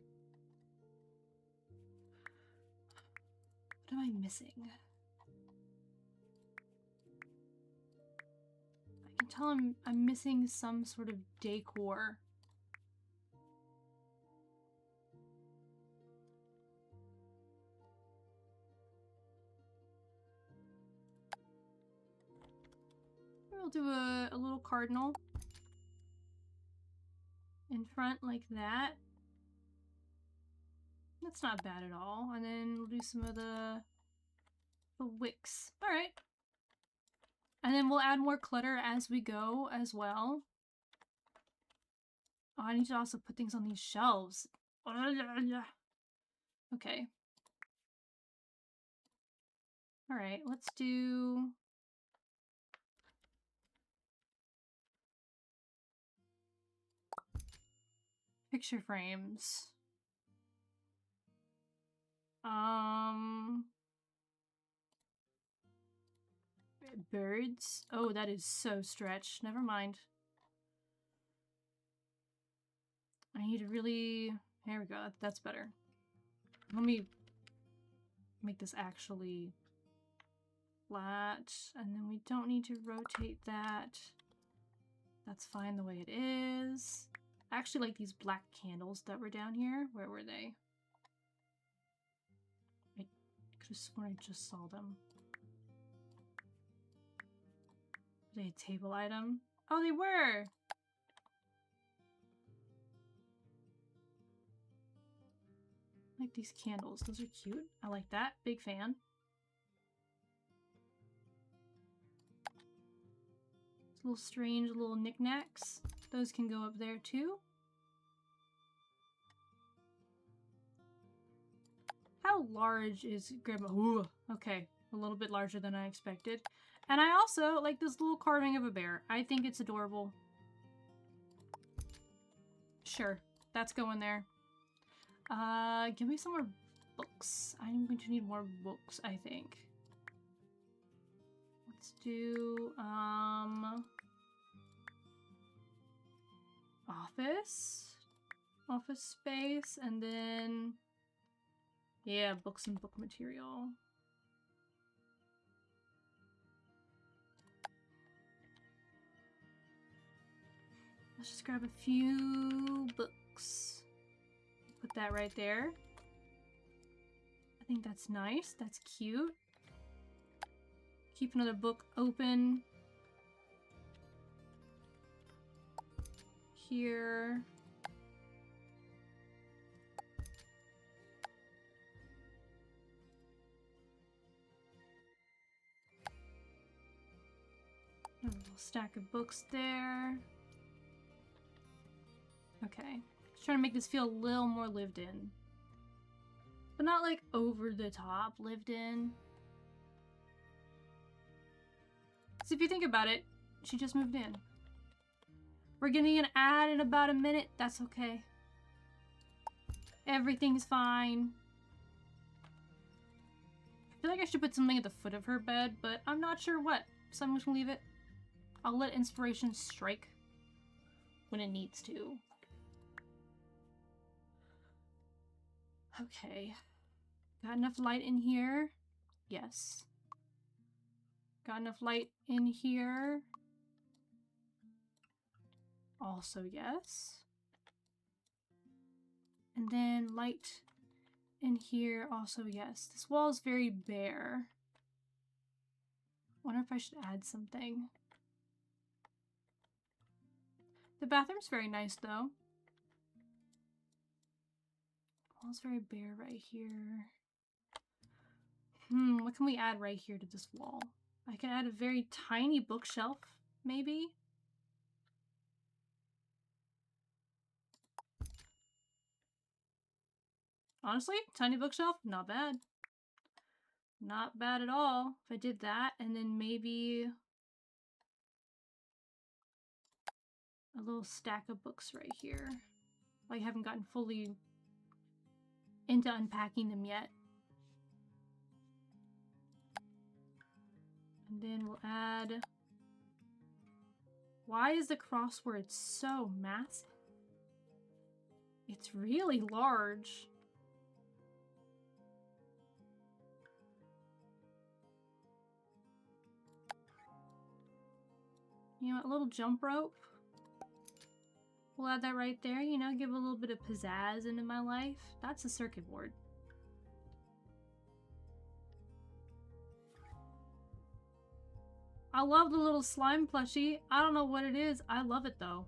What am I missing? I can tell I'm missing some sort of decor. We'll do a little cardinal in front like that. That's not bad at all. And then we'll do some of the wicks. All right. And then we'll add more clutter as we go as well. Oh, I need to also put things on these shelves. Okay. All right, let's do... picture frames. Birds? Oh, that is so stretched. Never mind. I need to really... There we go. That's better. Let me make this actually flat. And then we don't need to rotate that. That's fine the way it is. I actually like these black candles that were down here. Where were they? I could have sworn I just saw them. Were they a table item? Oh, they were! I like these candles. Those are cute. I like that. Big fan. Little strange little knickknacks. Those can go up there too. How large is Grandma? Ooh, okay, a little bit larger than I expected. And I also like this little carving of a bear. I think it's adorable. Sure, that's going there. Give me some more books. I'm going to need more books, I think. Let's do, office space, and then, yeah, books and book material. Let's just grab a few books. Put that right there. I think that's nice. That's cute. Keep another book open. Here. A little stack of books there. Okay. Just trying to make this feel a little more lived in. But not like over the top lived in. So if you think about it, she just moved in. We're getting an ad in about a minute. That's okay. Everything's fine. I feel like I should put something at the foot of her bed, but I'm not sure what. So I'm just gonna leave it. I'll let inspiration strike when it needs to. Okay. Got enough light in here? Yes. Got enough light in here? Also yes. And then light in here, also yes. This wall is very bare. Wonder if I should add something. The bathroom's very nice though. Wall's very bare right here. What can we add right here to this wall? I can add a very tiny bookshelf, maybe? Honestly, tiny bookshelf, not bad. Not bad at all. If I did that, and then maybe a little stack of books right here. I haven't gotten fully into unpacking them yet. And then we'll add... Why is the crossword so massive? It's really large. You know, a little jump rope. We'll add that right there, you know, give a little bit of pizzazz into my life. That's a circuit board. I love the little slime plushie. I don't know what it is. I love it though.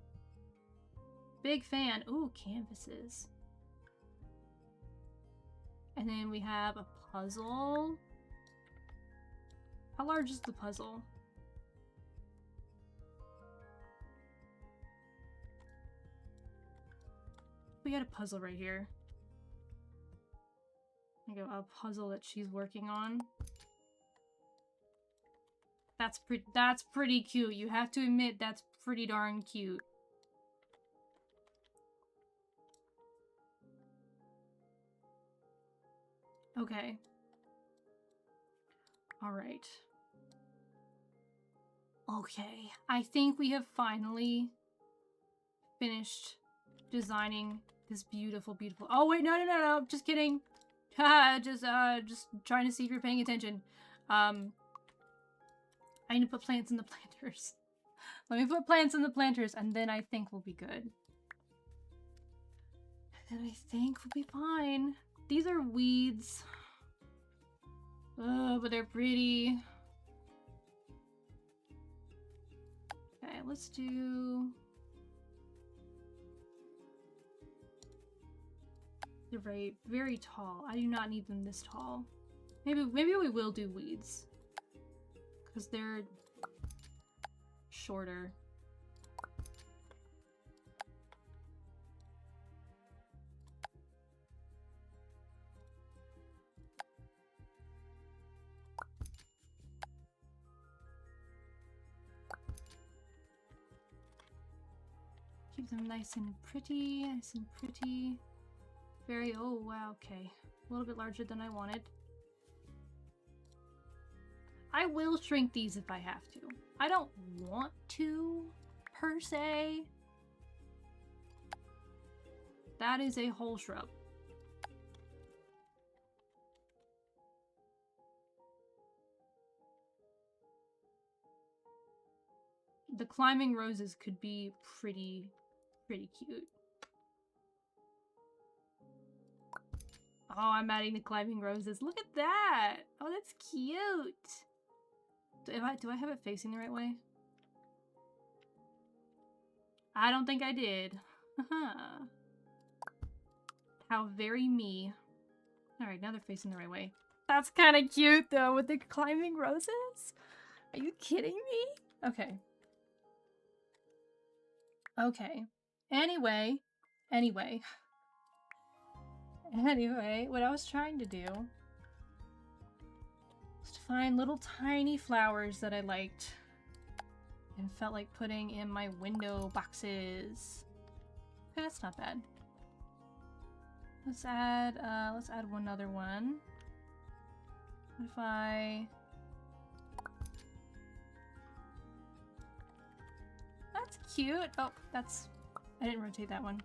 Big fan. Ooh, canvases. And then we have a puzzle. How large is the puzzle? We got a puzzle right here. I go a puzzle that she's working on. That's pretty cute. You have to admit that's pretty darn cute. Okay. All right. Okay. I think we have finally finished designing this beautiful, beautiful... Oh, wait, no. Just kidding. just trying to see if you're paying attention. I need to put plants in the planters. Let me put plants in the planters, and then I think we'll be good. And I think we'll be fine. These are weeds. Oh, but they're pretty. Okay, let's do... They're very tall. I do not need them this tall. Maybe we will do weeds. Because they're shorter. Keep them nice and pretty, nice and pretty. Very, oh wow, okay. A little bit larger than I wanted. I will shrink these if I have to. I don't want to, per se. That is a whole shrub. The climbing roses could be pretty cute. Oh, I'm adding the climbing roses. Look at that! Oh, that's cute! Do I have it facing the right way? I don't think I did. How very me. Alright, now they're facing the right way. That's kind of cute, though, with the climbing roses? Are you kidding me? Okay. Okay. Anyway, what I was trying to do was to find little tiny flowers that I liked and felt like putting in my window boxes. Okay, that's not bad. Let's add one other one. What if I... That's cute. Oh, I didn't rotate that one.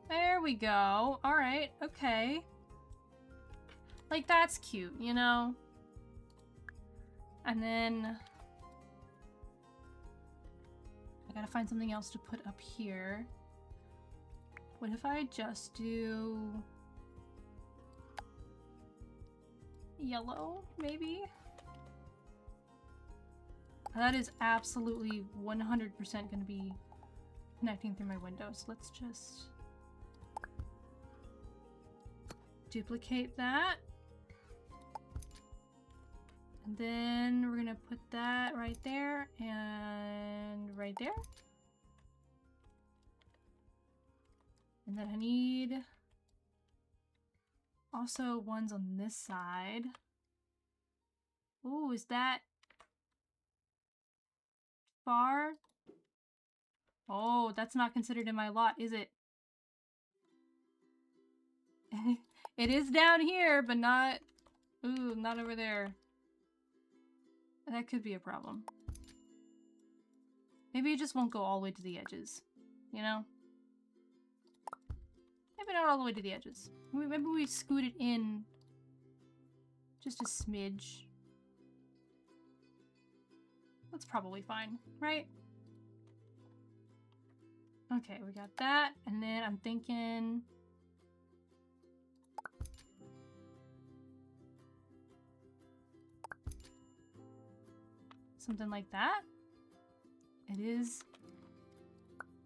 There we go. Alright, okay. Like, that's cute, you know? And then... I gotta find something else to put up here. What if I just do... yellow, maybe? That is absolutely 100% gonna be connecting through my windows. Let's just duplicate that. And then we're gonna put that right there and right there. And then I need also ones on this side. Ooh, is that far? Oh, that's not considered in my lot, is it? It is down here, but not... Ooh, not over there. That could be a problem. Maybe it just won't go all the way to the edges. You know? Maybe not all the way to the edges. Maybe we scoot it in just a smidge. That's probably fine, right? Okay, we got that. And then I'm thinking... something like that. It is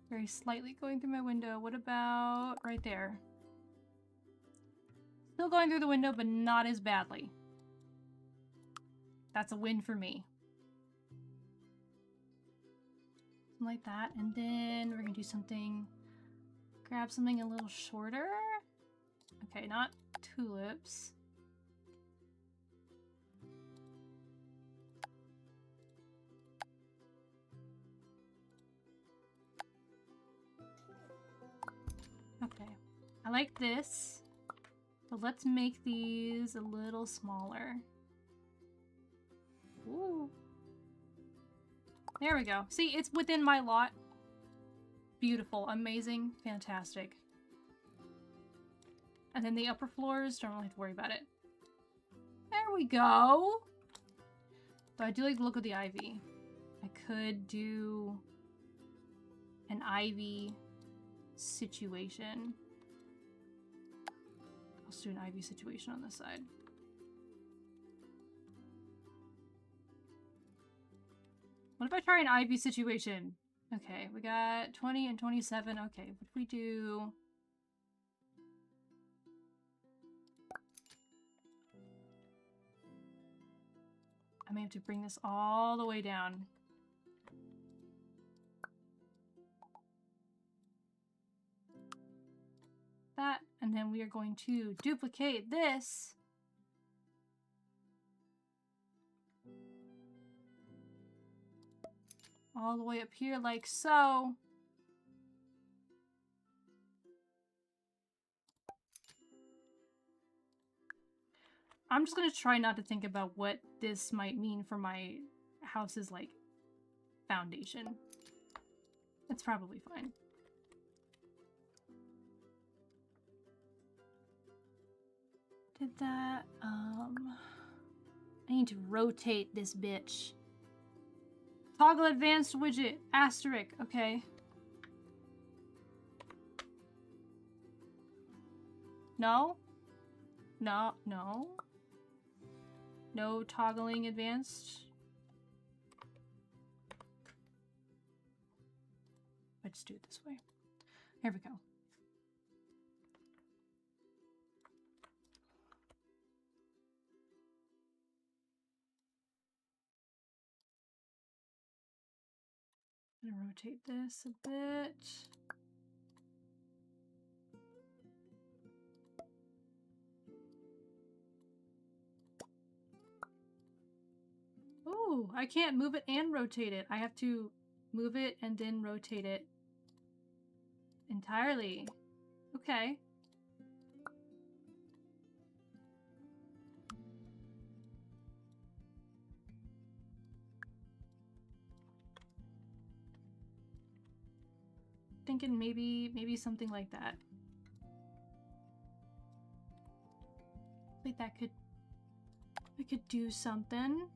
very slightly going through my window. What about right there? Still going through the window, but not as badly. That's a win for me. Something like that. And then we're gonna do something... grab something a little shorter. Okay, not tulips. Okay, I like this, but let's make these a little smaller. Ooh. There we go. See, it's within my lot. Beautiful, amazing, fantastic. And then the upper floors, don't really have to worry about it. There we go! Though I do like the look of the ivy. I could do an ivy situation. Let's do an ivy situation on this side. What if I try an ivy situation? Okay, we got 20 and 27. Okay, what if we do... I may have to bring this all the way down. That, and then we are going to duplicate this. All the way up here like so. I'm just gonna try not to think about what this might mean for my house's, like, foundation. It's probably fine. Did that, I need to rotate this bitch. Toggle advanced widget, asterisk, okay. No? No, no. No toggling advanced. Let's do it this way. Here we go. I'm gonna rotate this a bit. Ooh, I can't move it and rotate it. I have to move it and then rotate it entirely. Okay. Thinking maybe something like that. Like that could, I could do something.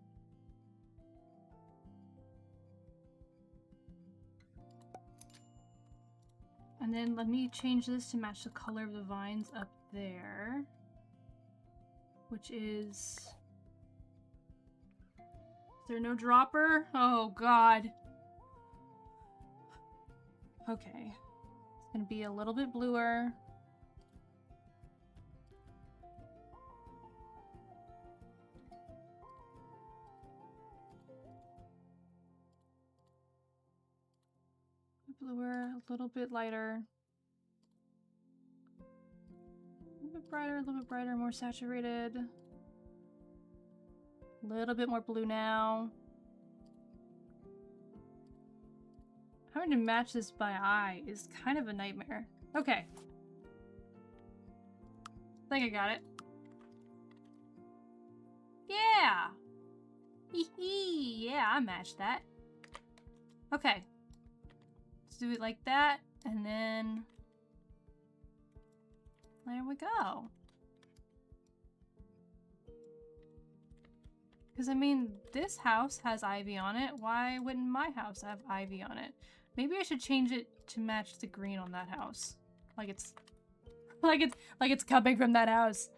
And then let me change this to match the color of the vines up there, which is there no dropper? Oh god. Okay, it's gonna be a little bit bluer. Bluer, a little bit lighter. A little bit brighter, more saturated. A little bit more blue now. Having to match this by eye is kind of a nightmare. Okay. I think I got it. Yeah! Hee hee! Yeah, I matched that. Okay. Let's do it like that, and then... there we go. Because, I mean, this house has ivy on it. Why wouldn't my house have ivy on it? Maybe I should change it to match the green on that house. Like it's... like it's coming from that house.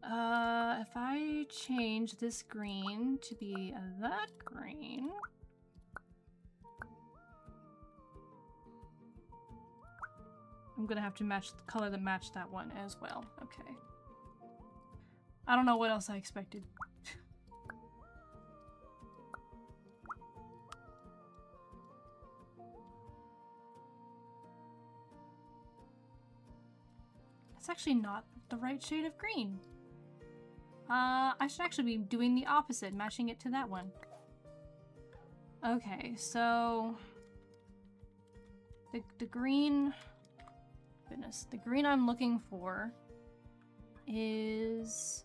If I change this green to be that green... I'm gonna have to match the color that matched that one as well. Okay. I don't know what else I expected. It's actually not the right shade of green. I should actually be doing the opposite, matching it to that one. Okay, so... The green... Goodness, the green I'm looking for is...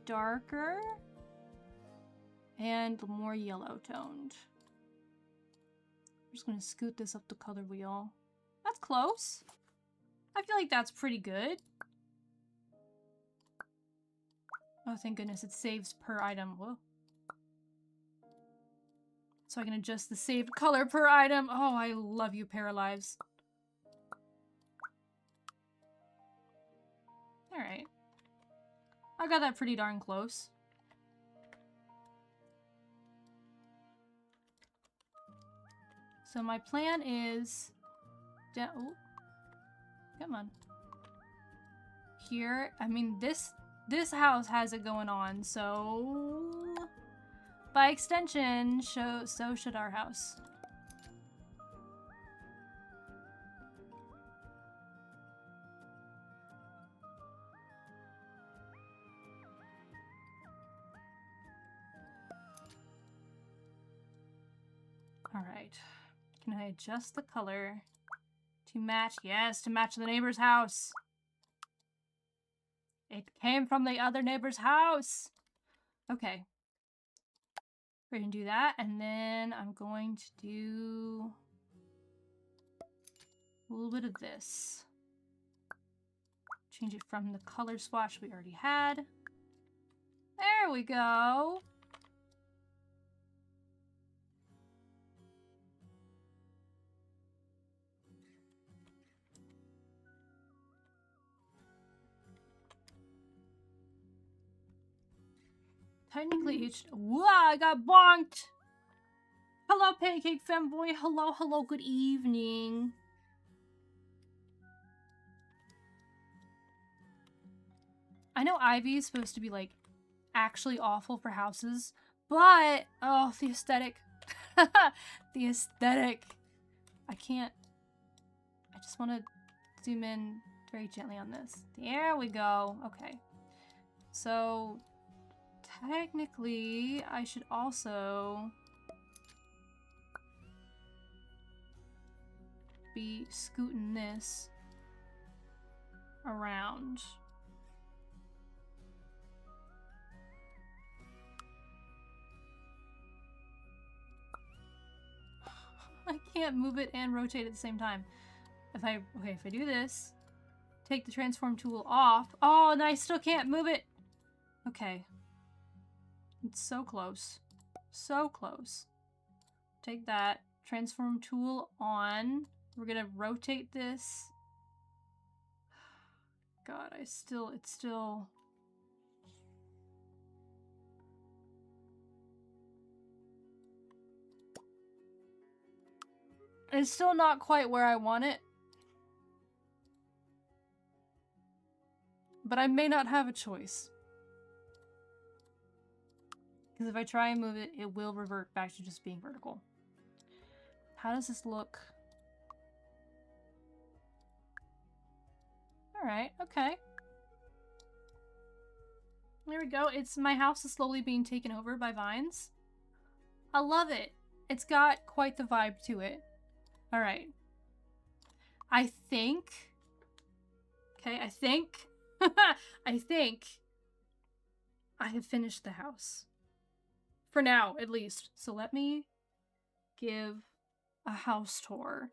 darker and more yellow toned. I'm just gonna scoot this up the color wheel. That's close. I feel like that's pretty good. Oh, thank goodness, it saves per item. Whoa. So I can adjust the saved color per item. Oh, I love you, Paralives. Alright. I got that pretty darn close. So my plan is... oh, come on. Here, I mean, this house has it going on, so... by extension, so should our house. Alright. Can I adjust the color to match? Yes, to match the neighbor's house. It came from the other neighbor's house. Okay. We're gonna do that, and then I'm going to do a little bit of this. Change it from the color swatch we already had. There we go. Technically, each... wow, I got bonked! Hello, Pancake Femboy. Hello, hello, good evening. I know ivy is supposed to be, like, actually awful for houses, but... oh, the aesthetic. The aesthetic. I can't... I just want to zoom in very gently on this. There we go. Okay. So... technically, I should also be scooting this around. I can't move it and rotate at the same time. If I do this, take the transform tool off. Oh, and I still can't move it. Okay. It's so close. So close. Take that. Transform tool on. We're gonna rotate this. God, it's still... it's still not quite where I want it. But I may not have a choice. Because if I try and move it, it will revert back to just being vertical. How does this look? Alright, okay. There we go. My house is slowly being taken over by vines. I love it. It's got quite the vibe to it. All right. I think... Okay, I think... I think I have finished the house. For now, at least. So let me give a house tour.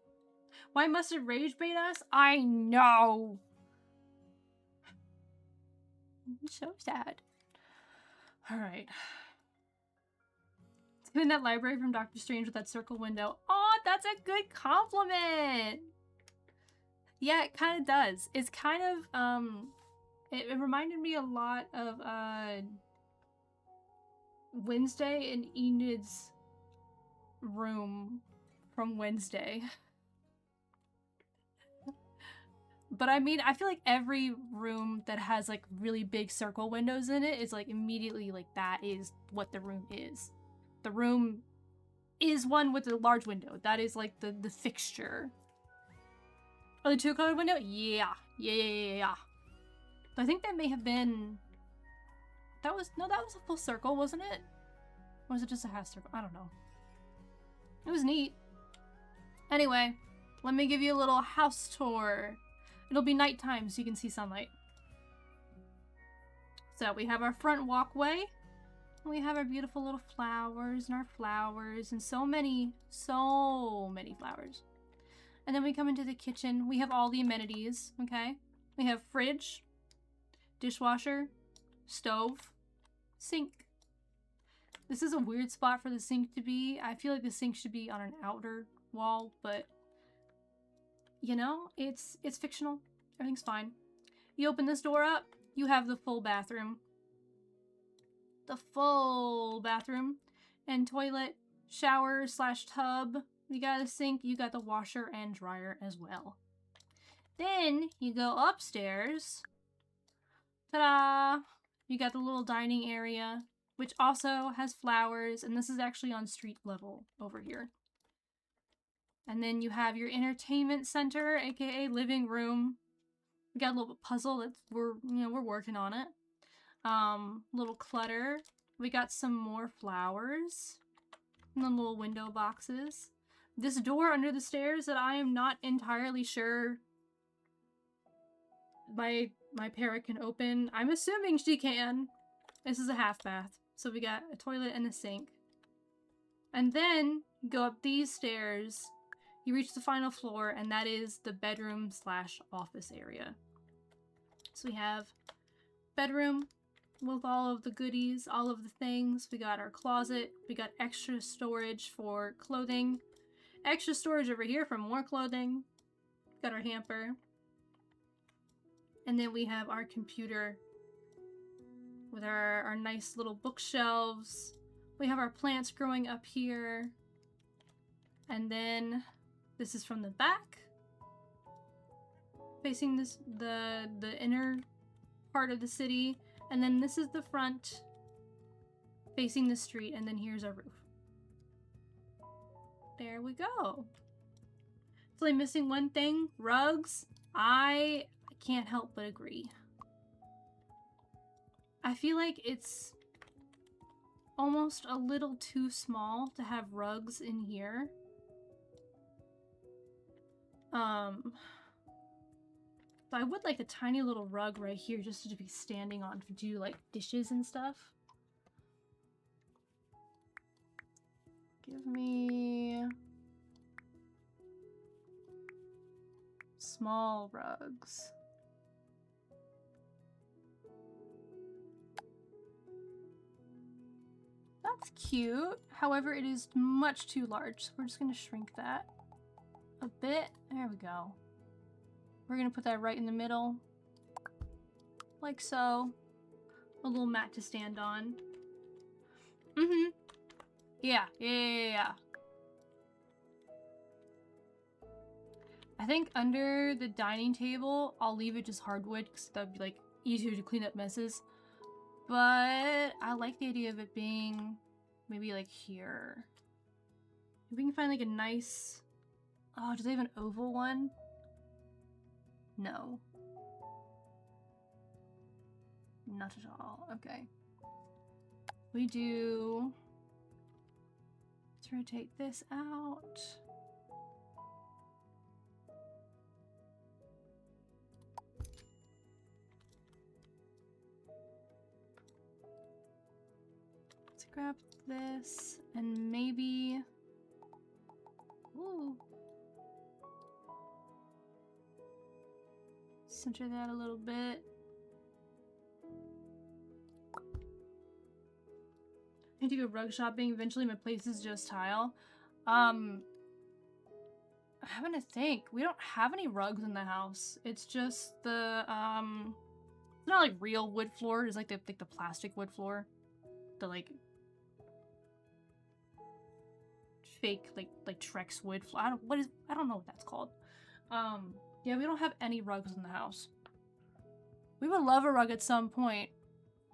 Why must it rage bait us? I know! I'm so sad. Alright. It's in that library from Doctor Strange with that circle window. Oh, that's a good compliment! Yeah, it kind of does. It's kind of, it reminded me a lot of, Wednesday in Enid's room from Wednesday. But I mean, I feel like every room that has like really big circle windows in it is like immediately like that is what the room is. The room is one with a large window. That is like the fixture. Oh, the two-colored window? Yeah. Yeah. I think that may have been... That was a full circle, wasn't it? Or was it just a half circle? I don't know. It was neat. Anyway, let me give you a little house tour. It'll be nighttime so you can see sunlight. So we have our front walkway. We have our beautiful little flowers and our flowers and so many flowers. And then we come into the kitchen. We have all the amenities, okay? We have fridge, dishwasher, stove, sink. This is a weird spot for the sink to be. I feel like the sink should be on an outer wall, but you know, it's fictional. Everything's fine. You open this door up, you have the full bathroom. The full bathroom and toilet, shower / tub. You got a sink, you got the washer and dryer as well. Then you go upstairs. Ta-da! You got the little dining area, which also has flowers, and this is actually on street level over here. And then you have your entertainment center, aka living room. We got a little puzzle that we're working on it. Little clutter. We got some more flowers. And then little window boxes. This door under the stairs that I am not entirely sure my parrot can open. I'm assuming she can. This is a half bath. So we got a toilet and a sink. And then go up these stairs. You reach the final floor, and that is the bedroom / office area. So we have bedroom with all of the goodies, all of the things. We got our closet. We got extra storage for clothing. Extra storage over here for more clothing. Got our hamper. And then we have our computer with our nice little bookshelves. We have our plants growing up here. And then this is from the back. Facing this the inner part of the city. And then this is the front facing the street, and then here's our roof. There we go. It's only missing one thing, rugs. I can't help but agree. I feel like it's almost a little too small to have rugs in here. But I would like a tiny little rug right here just to be standing on to do like dishes and stuff. Give me small rugs. That's cute. However, it is much too large, so we're just gonna shrink that a bit. There we go. We're gonna put that right in the middle, like so. A little mat to stand on. Yeah. I think under the dining table, I'll leave it just hardwood because that'd be like easier to clean up messes. But I like the idea of it being maybe like here. If we can find like a nice... Oh, do they have an oval one? No. Not at all. Okay. We do... Let's rotate this out. Let's grab this and maybe... Ooh. Center that a little bit. I need to go rug shopping eventually. My place is just tile. I'm having to think. We don't have any rugs in the house. It's just the it's not like real wood floor. It's like the plastic wood floor. The like fake like Trex wood floor. I don't know what that's called. Yeah, we don't have any rugs in the house. We would love a rug at some point.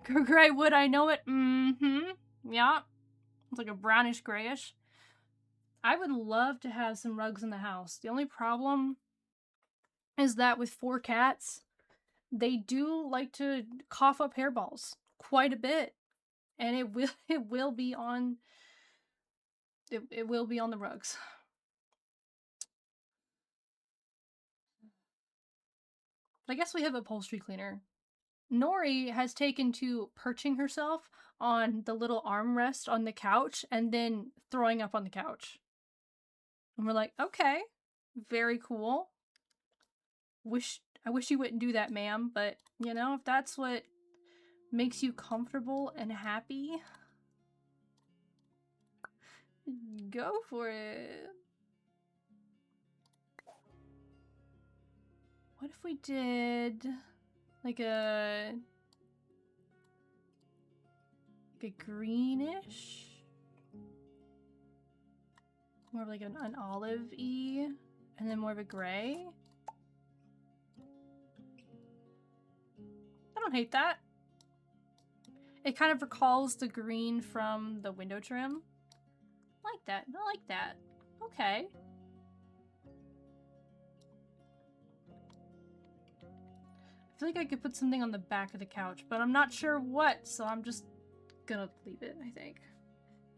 Gray wood, I know it. Yeah. It's like a brownish grayish. I would love to have some rugs in the house. The only problem is that with 4 cats, they do like to cough up hairballs quite a bit. And it will be on the rugs. But I guess we have a upholstery cleaner. Nori has taken to perching herself on the little armrest on the couch and then throwing up on the couch. And we're like, okay, very cool. I wish you wouldn't do that, ma'am, but you know, if that's what makes you comfortable and happy, go for it. What if we did like a greenish? More of like an olive-y, and then more of a gray. I don't hate that. It kind of recalls the green from the window trim. I like that. I like that. Okay. I feel like I could put something on the back of the couch, but I'm not sure what, so I'm just gonna leave it, I think.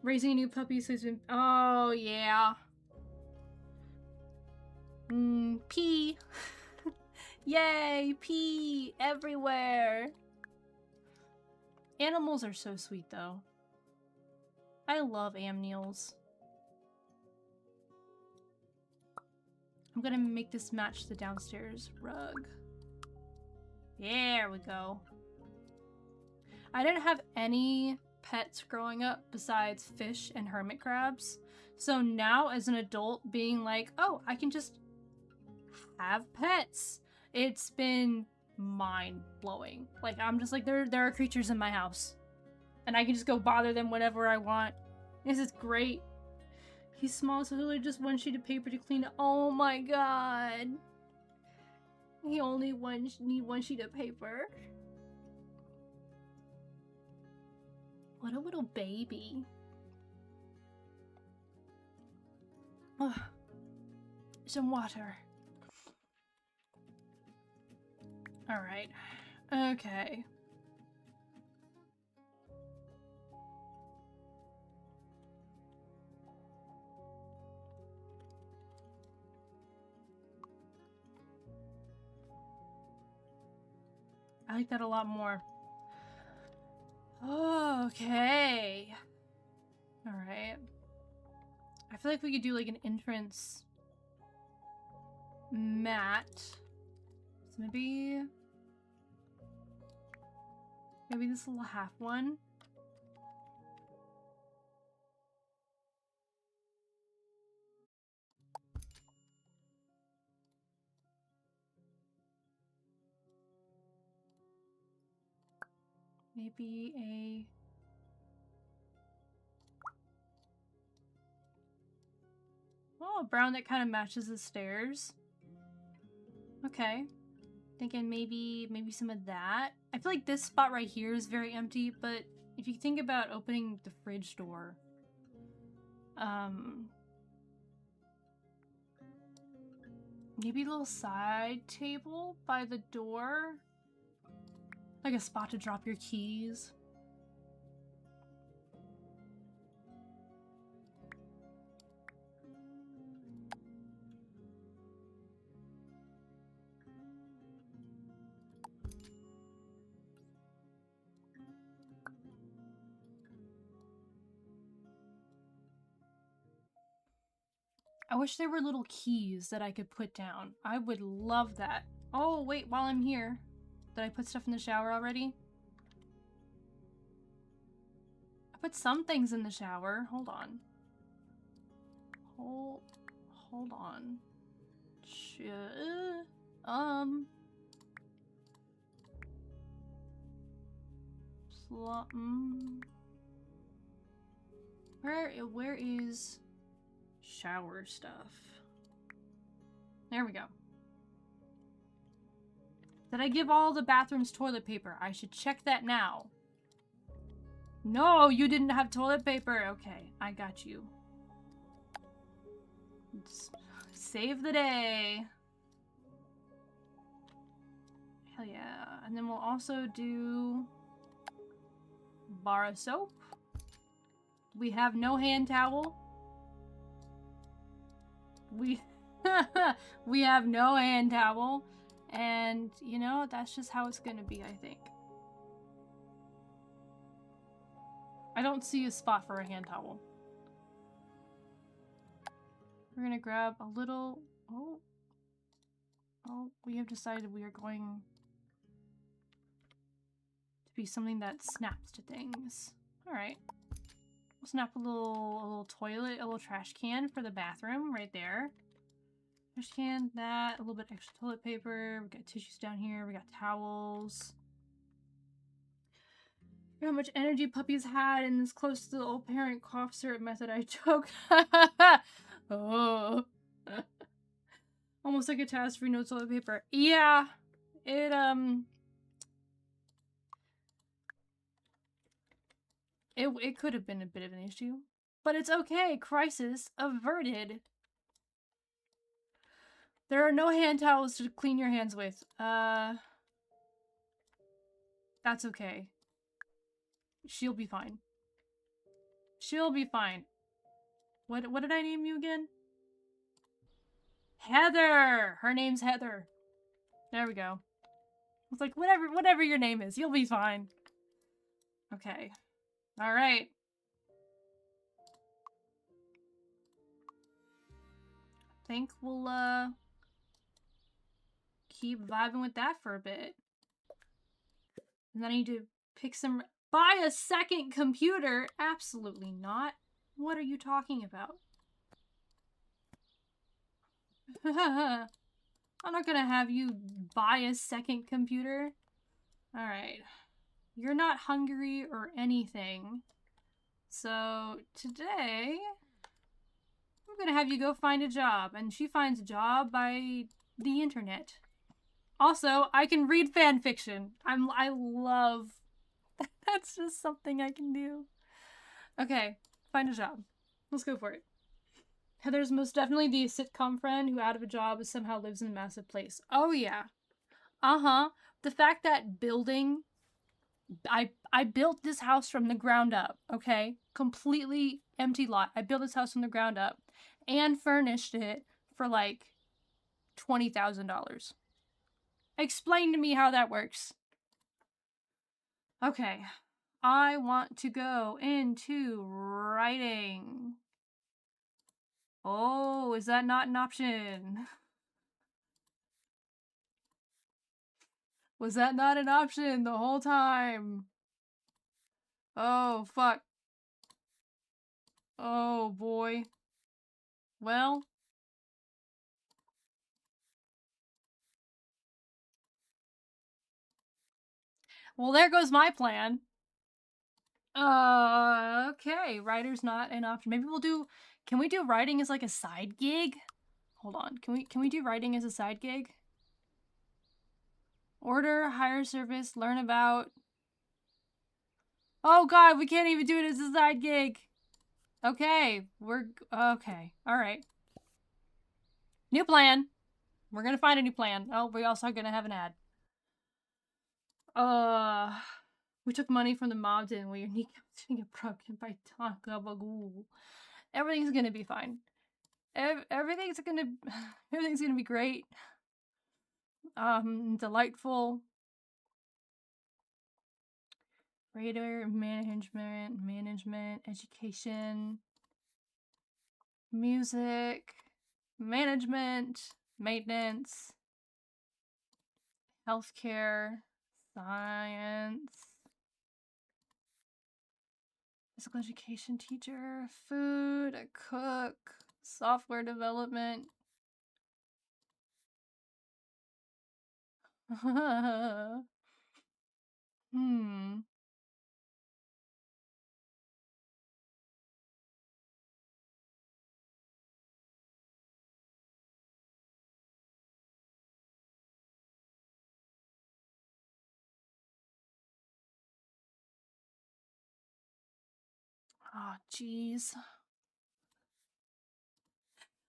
Raising a new puppy, so he's been... Oh, yeah. Pee. Yay, pee everywhere. Animals are so sweet, though. I love amnials. I'm gonna make this match the downstairs rug. There we go. I didn't have any pets growing up besides fish and hermit crabs. So now as an adult being like, oh, I can just have pets. It's been mind-blowing. Like, I'm just like, there are creatures in my house. And I can just go bother them whenever I want. This is great. He's small, so he'll just 1 sheet of paper to clean it. Oh my god. He only need 1 sheet of paper. What a little baby. Oh, some water. Alright. Okay. I like that a lot more. Okay. Alright. I feel like we could do like an entrance mat. So maybe this little half one. Maybe a... Oh, a brown that kind of matches the stairs. Okay. Thinking maybe some of that. I feel like this spot right here is very empty, but if you think about opening the fridge door, maybe a little side table by the door? Like a spot to drop your keys. I wish there were little keys that I could put down. I would love that. Oh, wait, while I'm here. Did I put stuff in the shower already? I put some things in the shower. Hold on. Hold on. Where is shower stuff? There we go. Did I give all the bathrooms toilet paper? I should check that now. No, you didn't have toilet paper. Okay, I got you. Save the day. Hell yeah. And then we'll also do bar of soap. We have no hand towel. We have no hand towel. And, you know, that's just how it's gonna be, I think. I don't see a spot for a hand towel. We're gonna grab a little... Oh, we have decided we are going to be something that snaps to things. Alright. We'll snap a little toilet, a little trash can for the bathroom right there. Trash can, that, a little bit extra toilet paper. We got tissues down here. We got towels. How much energy puppies had in this close to the old parent cough syrup method I took. Oh. Almost like a catastrophe, no toilet paper. Yeah. It could have been a bit of an issue. But it's okay. Crisis averted. There are no hand towels to clean your hands with. That's okay. She'll be fine. She'll be fine. What did I name you again? Heather! Her name's Heather. There we go. It's like, whatever your name is, you'll be fine. Okay. Alright. I think we'll, keep vibing with that for a bit. And then I need to pick some... Buy a second computer? Absolutely not. What are you talking about? I'm not gonna have you buy a second computer. Alright. You're not hungry or anything. So, today... I'm gonna have you go find a job. And she finds a job by the internet. Also, I can read fan fiction. I love... That's just something I can do. Okay, find a job. Let's go for it. Heather's most definitely the sitcom friend who out of a job somehow lives in a massive place. Oh yeah. Uh-huh. The fact that building... I built this house from the ground up, okay? Completely empty lot. I built this house from the ground up and furnished it for like $20,000. Explain to me how that works. Okay. I want to go into writing. Oh, is that not an option? Was that not an option the whole time? Oh, fuck. Oh, boy. Well. Well, there goes my plan. Okay. Writer's not an option. Maybe we'll do... Can we do writing as like a side gig? Hold on. Can we do writing as a side gig? Order, hire service, learn about... Oh god, we can't even do it as a side gig. Okay, okay. Alright. New plan. We're gonna find a new plan. Oh, we also are gonna have an ad. We took money from the mob, didn't we? Your kneecap's gonna get broken by Takabagoo. Everything's gonna be fine. Everything's gonna be great. Delightful. Radar, management, education, music. management, maintenance, healthcare, science, physical education teacher, food, a cook, software development. Hmm. Oh, jeez.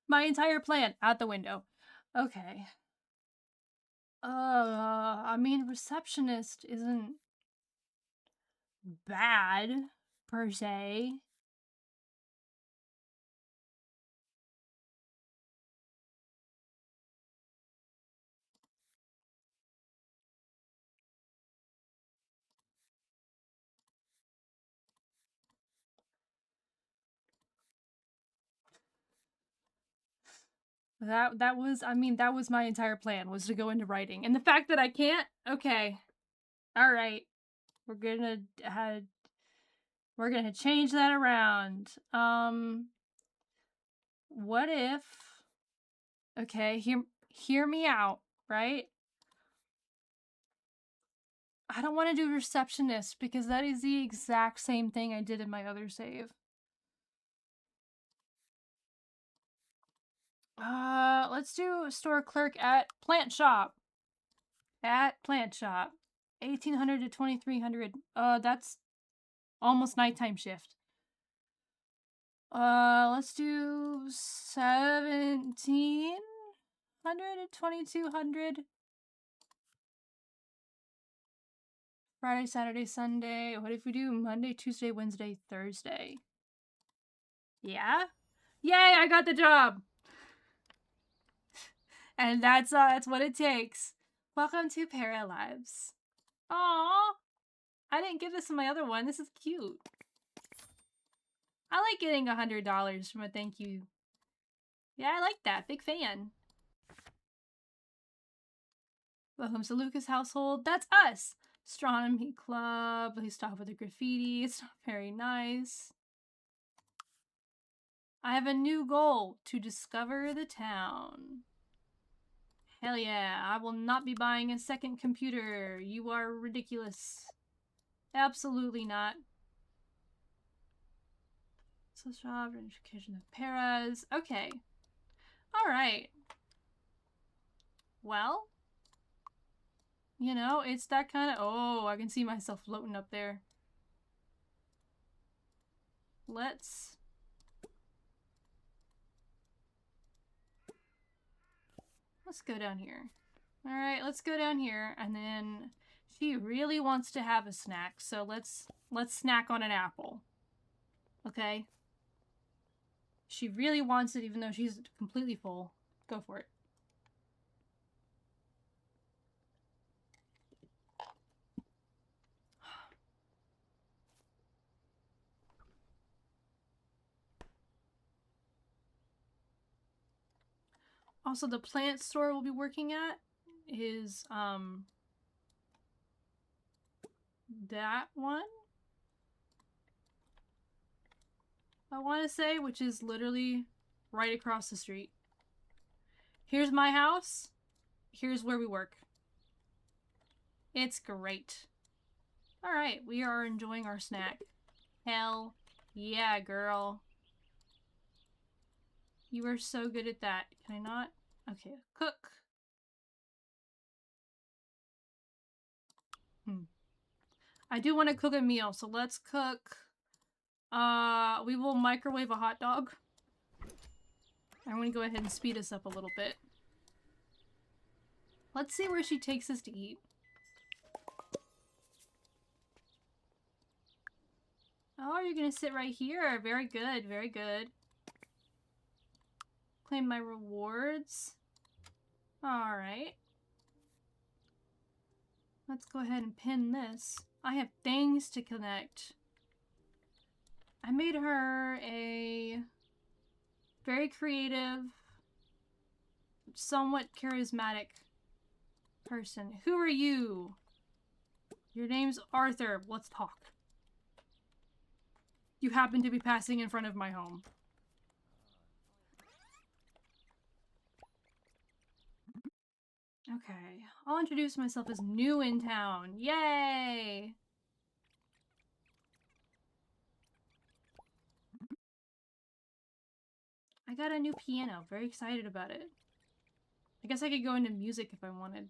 My entire plan out the window. Okay. I mean, receptionist isn't bad, per se. That was, I mean, that was my entire plan, was to go into writing. And the fact that I can't, okay. All right. We're gonna we're gonna change that around. What if, okay, hear me out, right? I don't want to do receptionist because that is the exact same thing I did in my other save. Let's do store clerk at plant shop. At plant shop. 1800 to 2300. That's almost nighttime shift. Let's do 1700 to 2200. Friday, Saturday, Sunday. What if we do Monday, Tuesday, Wednesday, Thursday? Yeah? Yay, I got the job! And that's what it takes. Welcome to Paralives. Aww! I didn't get this in my other one. This is cute. I like getting $100 from a thank you. Yeah, I like that. Big fan. Welcome to Lucas' household. That's us! Astronomy club. Please stop with the graffiti. It's not very nice. I have a new goal. To discover the town. Hell yeah. I will not be buying a second computer. You are ridiculous. Absolutely not. Social job, education of paras. Okay. Alright. Well, you know, it's that kind of... Oh, I can see myself floating up there. Let's go down here. Alright, let's go down here, and then she really wants to have a snack, so let's snack on an apple. Okay? She really wants it even though she's completely full. Go for it. Also, the plant store we'll be working at is, that one? I want to say, which is literally right across the street. Here's my house. Here's where we work. It's great. Alright, we are enjoying our snack. Hell yeah, girl. You are so good at that. Can I not? Okay, cook. I do want to cook a meal, so let's cook. We will microwave a hot dog. I'm gonna go ahead and speed us up a little bit. Let's see where she takes us to eat. Oh, you're gonna sit right here. Very good, very good. Claim my rewards. Alright. Let's go ahead and pin this. I have things to connect. I made her a very creative somewhat charismatic person. Who are you? Your name's Arthur. Let's talk. You happen to be passing in front of my home. Okay, I'll introduce myself as new in town. Yay! I got a new piano. Very excited about it. I guess I could go into music if I wanted.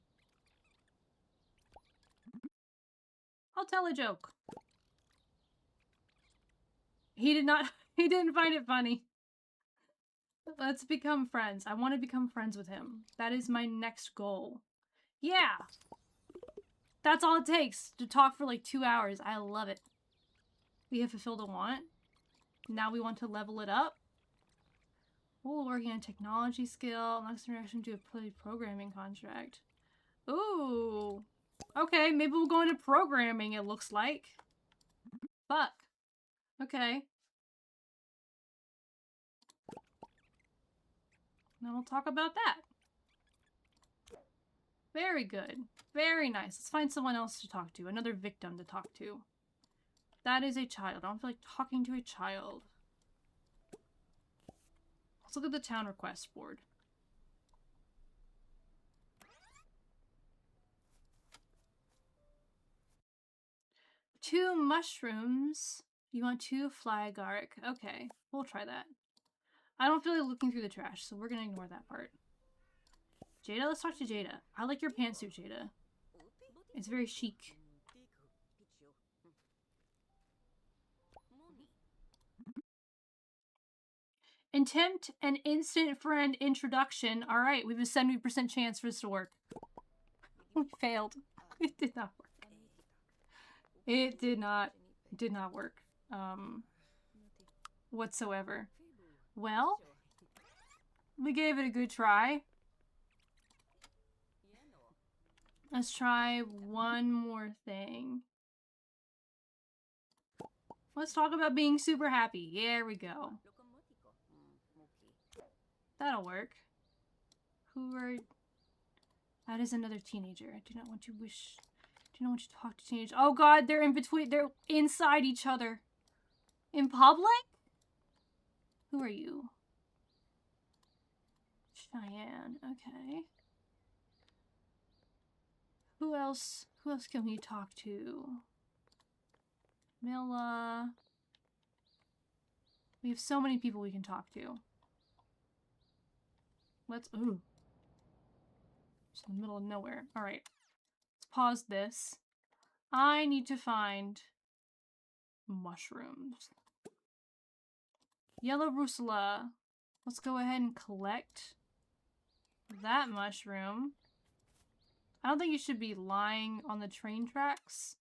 I'll tell a joke. He did not. He didn't find it funny. Let's become friends. I want to become friends with him. That is my next goal. Yeah! That's all it takes to talk for like 2 hours. I love it. We have fulfilled a want. Now we want to level it up. Oh, working on technology skill. Next interaction to a programming contract. Ooh. Okay, maybe we'll go into programming, it looks like. Fuck. Okay. Now we'll talk about that. Very good. Very nice. Let's find someone else to talk to. Another victim to talk to. That is a child. I don't feel like talking to a child. Let's look at the town request board. Two mushrooms. You want 2 fly agaric. Okay, we'll try that. I don't feel like looking through the trash, so we're gonna ignore that part. Jada, let's talk to Jada. I like your pantsuit, Jada. It's very chic. Attempt an instant friend introduction. Alright, we have a 70% chance for this to work. We failed. It did not work. It did not work. Whatsoever. Well, we gave it a good try. Let's try one more thing. Let's talk about being super happy. There we go. That'll work. Who are... That is another teenager. I do not want to wish... Do not want to talk to teenagers. Oh god, they're in between. They're inside each other. In public? Who are you? Cheyenne. Okay. Who else? Who else can we talk to? Mila. We have so many people we can talk to. Let's... Ooh. It's in the middle of nowhere. Alright. Let's pause this. I need to find mushrooms. Yellow Rusula. Let's go ahead and collect that mushroom. I don't think you should be lying on the train tracks,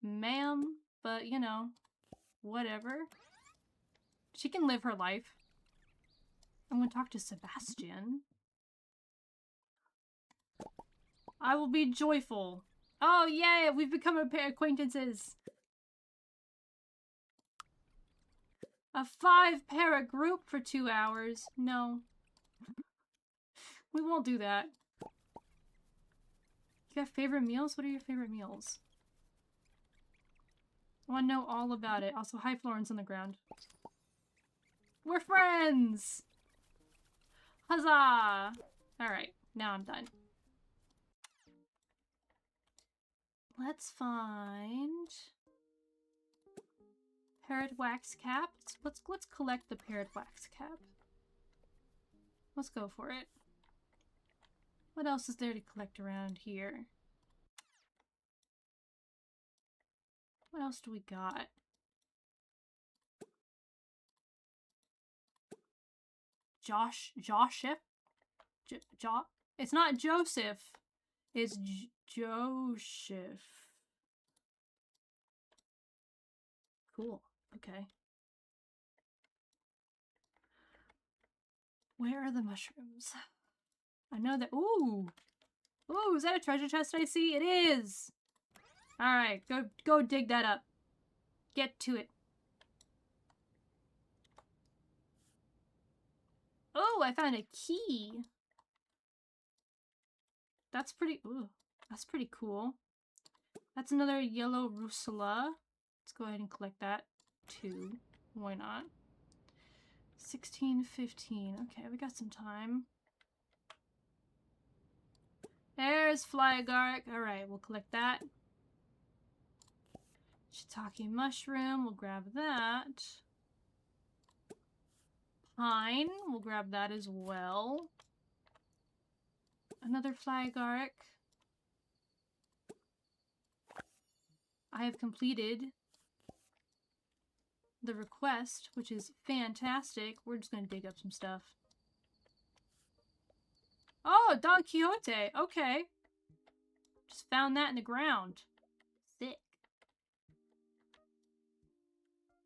ma'am, but you know, whatever. She can live her life. I'm gonna talk to Sebastian. I will be joyful. Oh, yay! We've become acquaintances. A 5-para group for 2 hours. No. We won't do that. You got favorite meals? What are your favorite meals? I want to know all about it. Also, hi Florence on the ground. We're friends! Huzzah! Alright, now I'm done. Let's find... Parrot wax cap. Let's collect the parrot wax cap. Let's go for it. What else is there to collect around here? What else do we got? Joshef? It's not Joseph. It's Joseph. Cool. Okay. Where are the mushrooms? I know that. Ooh! Ooh, is that a treasure chest I see? It is! Alright, go dig that up. Get to it. Oh, I found a key. That's pretty, ooh, that's pretty cool. That's another yellow Rusula. Let's go ahead and collect that too. Why not? 16:15. Okay, we got some time. There's fly agaric. Alright, we'll collect that. Shiitake mushroom. We'll grab that. Pine. We'll grab that as well. Another fly agaric. I have completed the request, which is fantastic. We're just going to dig up some stuff. Oh, Don Quixote. Okay. Just found that in the ground. Sick.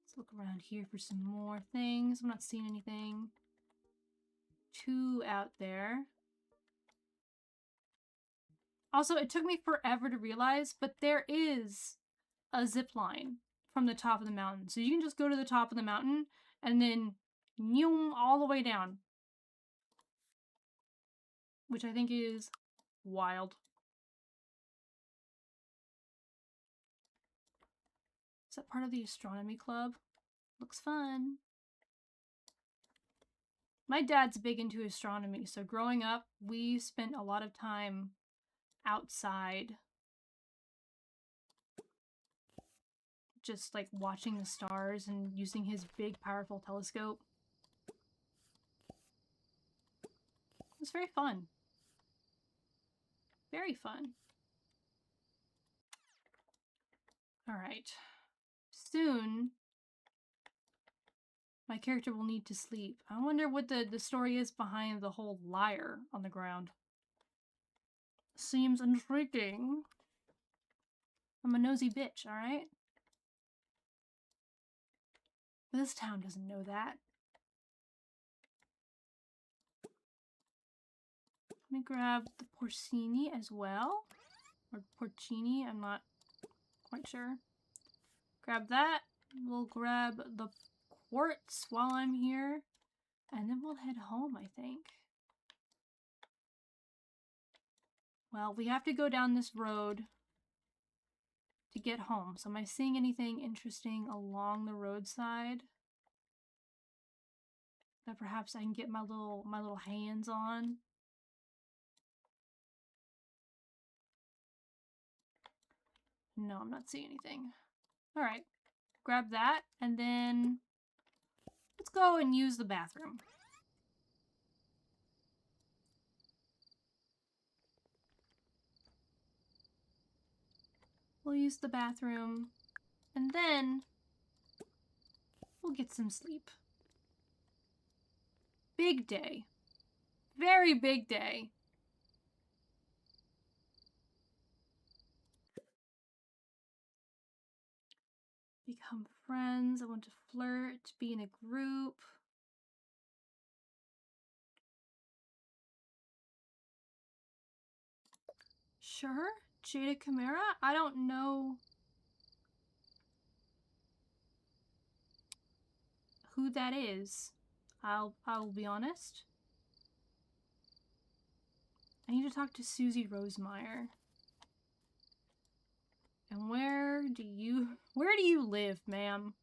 Let's look around here for some more things. I'm not seeing anything too out there. Also, it took me forever to realize, but there is a zip line from the top of the mountain. So you can just go to the top of the mountain and then noom, all the way down. Which I think is wild. Is that part of the astronomy club? Looks fun. My dad's big into astronomy, so growing up, we spent a lot of time outside. Just like watching the stars and using his big, powerful telescope. It was very fun. Very fun. Alright. Soon, my character will need to sleep. I wonder what the story is behind the whole lyre on the ground. Seems intriguing. I'm a nosy bitch, alright? This town doesn't know that. Let me grab the porcini as well. Or porcini, I'm not quite sure. Grab that. We'll grab the quartz while I'm here. And then we'll head home, I think. Well, we have to go down this road to get home. So am I seeing anything interesting along the roadside that perhaps I can get my little hands on? No, I'm not seeing anything. All right, grab that, and then let's go and use the bathroom. We'll use the bathroom, and then we'll get some sleep. Big day. Very big day. Become friends. I want to flirt, be in a group. Sure, Jada Chimera? I don't know who that is. I'll be honest. I need to talk to Susie Rosemeyer. And where do you live, ma'am?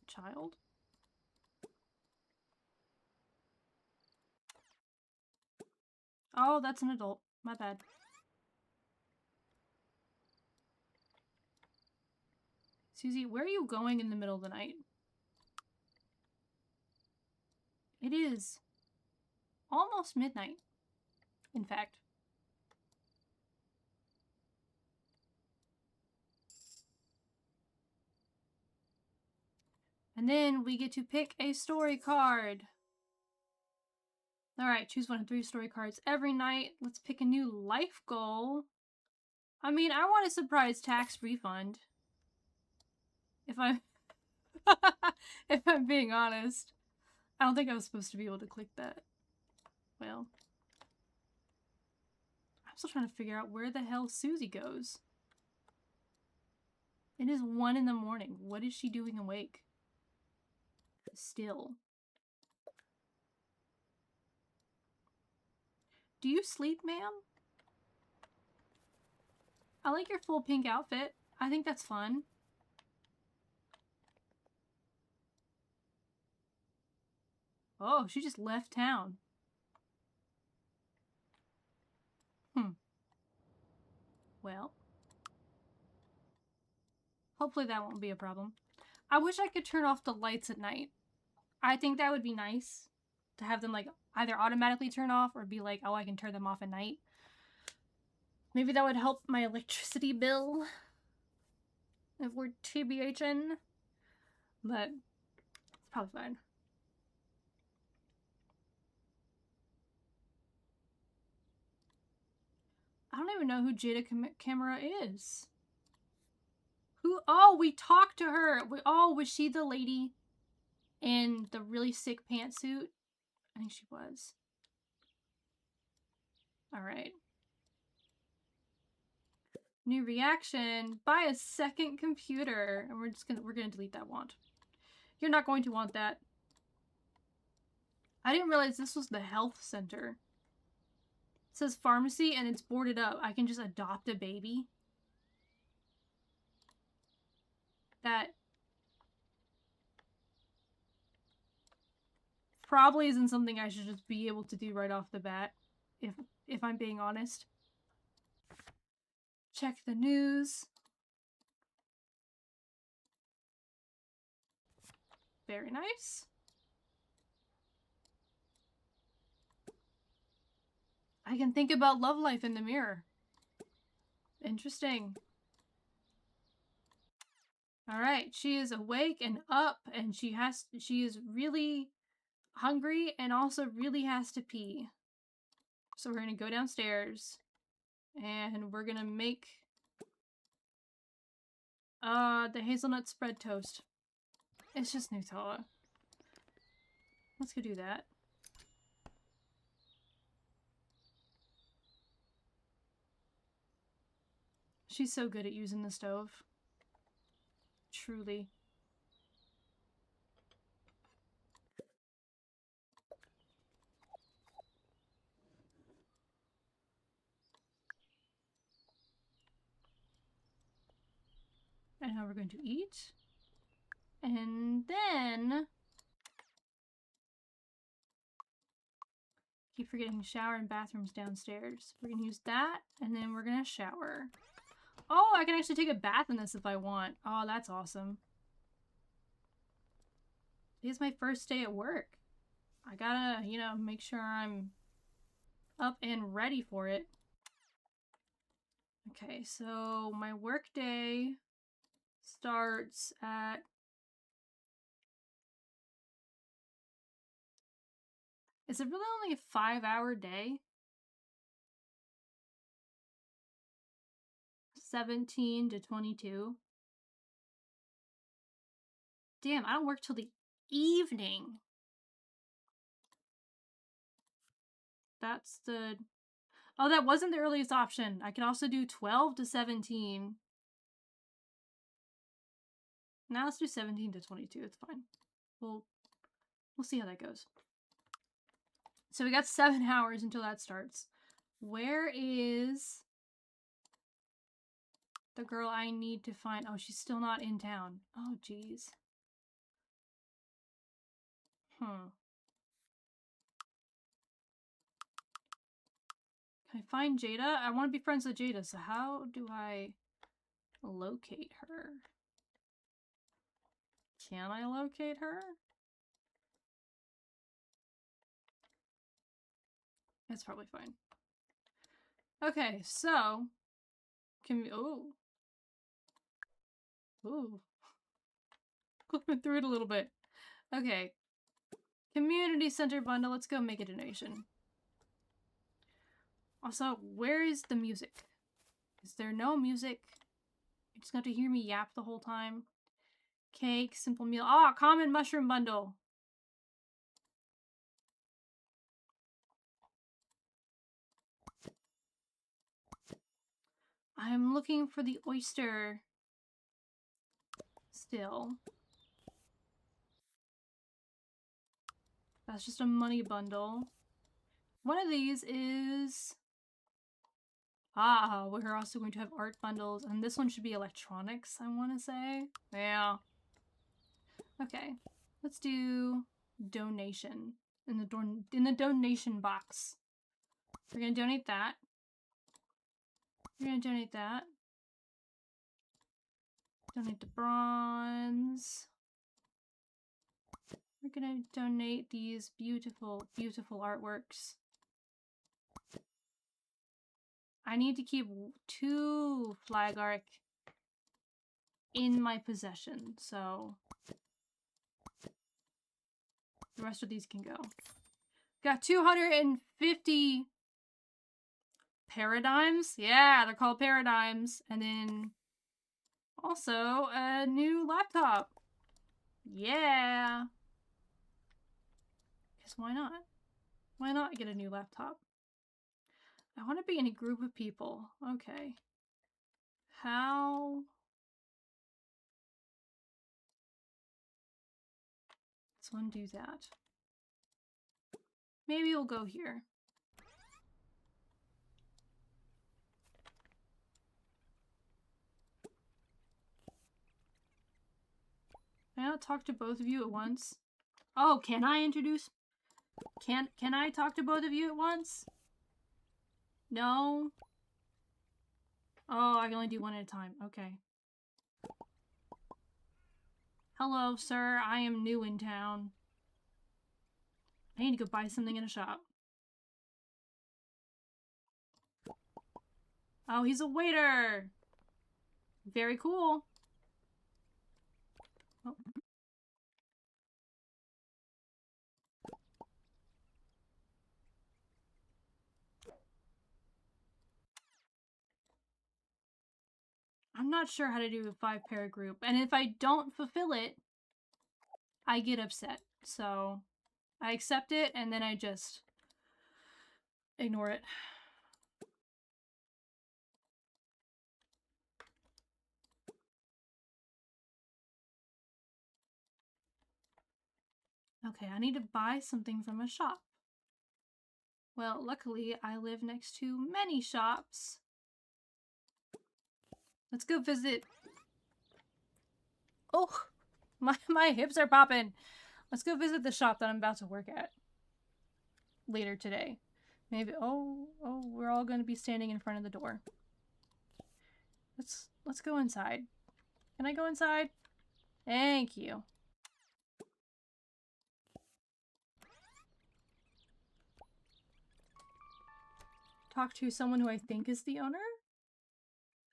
Child? Oh, that's an adult. My bad. Susie, where are you going in the middle of the night? It is almost midnight, in fact. And then we get to pick a story card. Alright, choose one of 3 story cards every night. Let's pick a new life goal. I mean, I want a surprise tax refund. If I'm if I'm being honest. I don't think I was supposed to be able to click that. Well. I'm still trying to figure out where the hell Susie goes. It is 1 in the morning. What is she doing awake? Still. Do you sleep, ma'am? I like your full pink outfit. I think that's fun. Oh, she just left town. Well. Hopefully that won't be a problem. I wish I could turn off the lights at night. I think that would be nice. To have them like either automatically turn off or be like, oh, I can turn them off at night. Maybe that would help my electricity bill. If we're TBHN. But it's probably fine. I don't even know who Jada Camera is. Who? Oh, we talked to her. Oh, was she the lady in the really sick pantsuit? I think she was. All right. New reaction. Buy a second computer. And we're gonna delete that want. You're not going to want that. I didn't realize this was the health center. It says pharmacy and it's boarded up. I can just adopt a baby. That probably isn't something I should just be able to do right off the bat, if I'm being honest. Check the news. Very nice. I can think about love life in the mirror. Interesting. All right, she is awake and up, and she is really hungry and also really has to pee. So we're gonna go downstairs and we're gonna make the hazelnut spread toast. It's just Nutella. Let's go do that. She's so good at using the stove. Truly. And now we're going to eat. And then... keep forgetting shower and bathrooms downstairs. We're gonna use that, and then we're gonna shower. Oh, I can actually take a bath in this if I want. Oh, that's awesome. It's my first day at work. I gotta, you know, make sure I'm up and ready for it. Okay, so my work day starts at... is it really only a 5-hour day? 17 to 22. Damn, I don't work till the evening. That's the... oh, that wasn't the earliest option. I can also do 12 to 17. Now let's do 17 to 22. It's fine. We'll see how that goes. So we got 7 hours until that starts. Where is the girl I need to find? Oh, she's still not in town. Oh, geez. Can I find Jada? I want to be friends with Jada, so how do I locate her? Can I locate her? That's probably fine. Okay, so... can we... oh. Ooh. Clipping through it a little bit. Okay. Community center bundle. Let's go make a donation. Also, where is the music? Is there no music? You just got to hear me yap the whole time. Cake, simple meal. Ah, common mushroom bundle. I'm looking for the oyster. still. That's just a money bundle. One of these is... Ah, we're also going to have art bundles, and this one should be electronics, I want to say. Yeah. Okay, let's do donation in the donation box. We're gonna donate that. We're gonna donate that. Donate the bronze. We're gonna donate these beautiful, beautiful artworks. I need to keep 2 flag arc in my possession, so the rest of these can go. Got 250 paradigms. Yeah, they're called paradigms. And then also a new laptop. Yeah. Guess why not? Why not get a new laptop? I want to be in a group of people. Okay. How? Let's undo that. Maybe we'll go here. Can I not talk to both of you at once? Oh, can I introduce? Can I talk to both of you at once? No? Oh, I can only do one at a time. Okay. Hello, sir. I am new in town. I need to go buy something in a shop. Oh, he's a waiter! Very cool. Oh. I'm not sure how to do a 5-pair group, and if I don't fulfill it, I get upset. So I accept it, and then I just ignore it. Okay, I need to buy something from a shop. Well, luckily, I live next to many shops. Let's go visit... Oh, my hips are popping. Let's go visit the shop that I'm about to work at later today. Maybe... Oh, we're all going to be standing in front of the door. Let's go inside. Can I go inside? Thank you. Talk to someone who I think is the owner?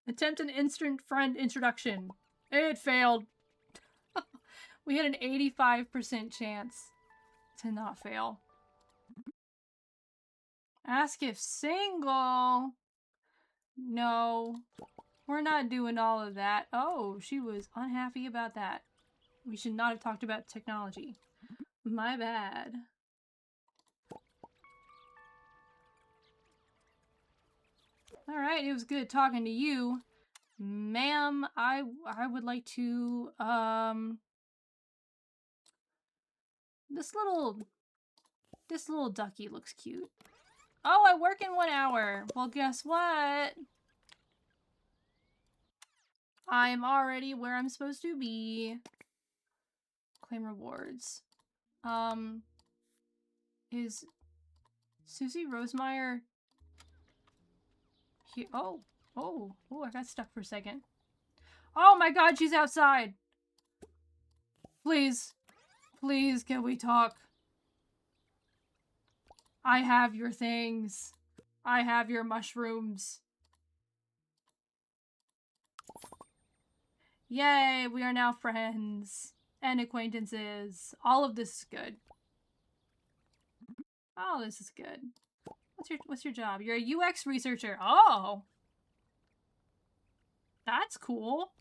Attempt an instant friend introduction. It failed. We had an 85% chance to not fail. Ask if single. No, we're not doing all of that. Oh, she was unhappy about that. We should not have talked about technology. My bad. Alright, it was good talking to you. Ma'am, I would like to, This little ducky looks cute. Oh, I work in 1 hour. Well, guess what? I'm already where I'm supposed to be. Claim rewards. Is Susie Rosemeyer here? Oh, I got stuck for a second. Oh my god, she's outside. Please, can we talk? I have your things. I have your mushrooms. Yay, we are now friends and acquaintances. All of this is good. Oh, this is good. What's your job? You're a UX researcher. Oh. That's cool.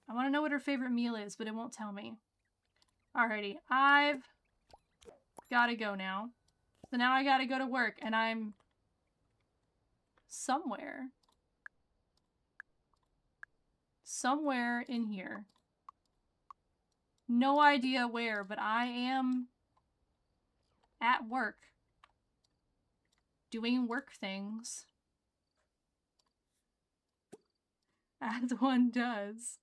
I want to know what her favorite meal is, but it won't tell me. Alrighty, I've gotta go now. So now I gotta go to work, and I'm somewhere. somewhere in here. No idea where, but I am at work. Doing work things. As one does.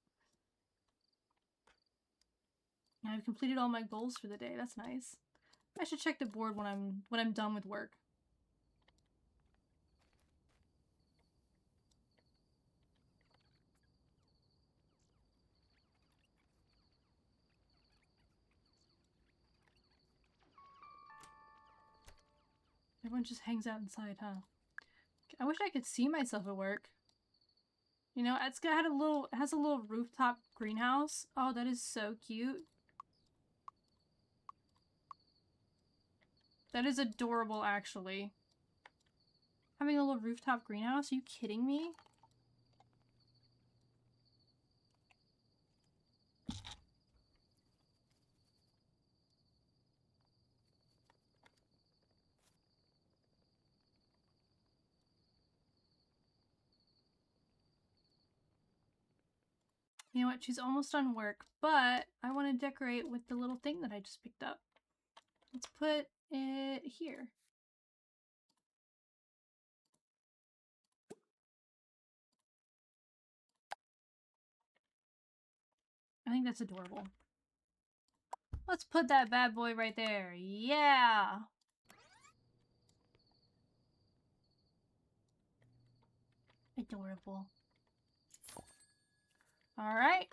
I've completed all my goals for the day. That's nice. I should check the board when I'm done with work. Everyone just hangs out inside, huh? I wish I could see myself at work. You know, it has a little rooftop greenhouse. Oh, that is so cute. That is adorable, actually. Having a little rooftop greenhouse? Are you kidding me? You know what? She's almost done work, but I want to decorate with the little thing that I just picked up. Let's put it here. I think that's adorable. Let's put that bad boy right there. Yeah! Adorable. Alright.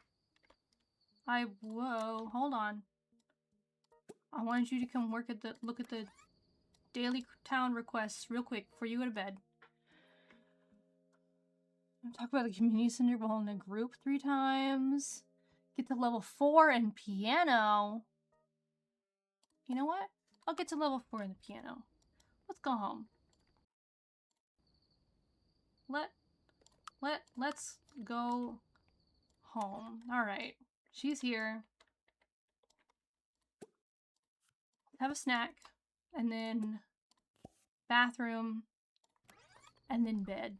Whoa, hold on. I wanted you to come look at the daily town requests real quick before you go to bed. Talk about the community center while in a group 3 times. Get to level 4 in piano. You know what? I'll get to level 4 in the piano. Let's go home. Let's go home. Alright. She's here. Have a snack. And then bathroom. And then bed.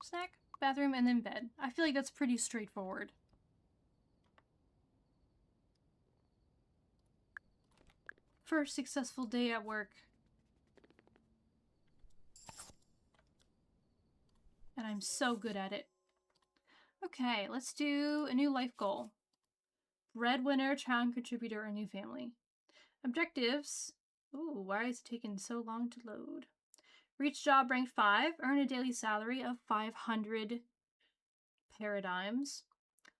Snack, bathroom, and then bed. I feel like that's pretty straightforward. First successful day at work. And I'm so good at it. Okay, let's do a new life goal. Breadwinner, town contributor, a new family. Objectives. Ooh, why is it taking so long to load? Reach job rank 5. Earn a daily salary of 500 paradigms.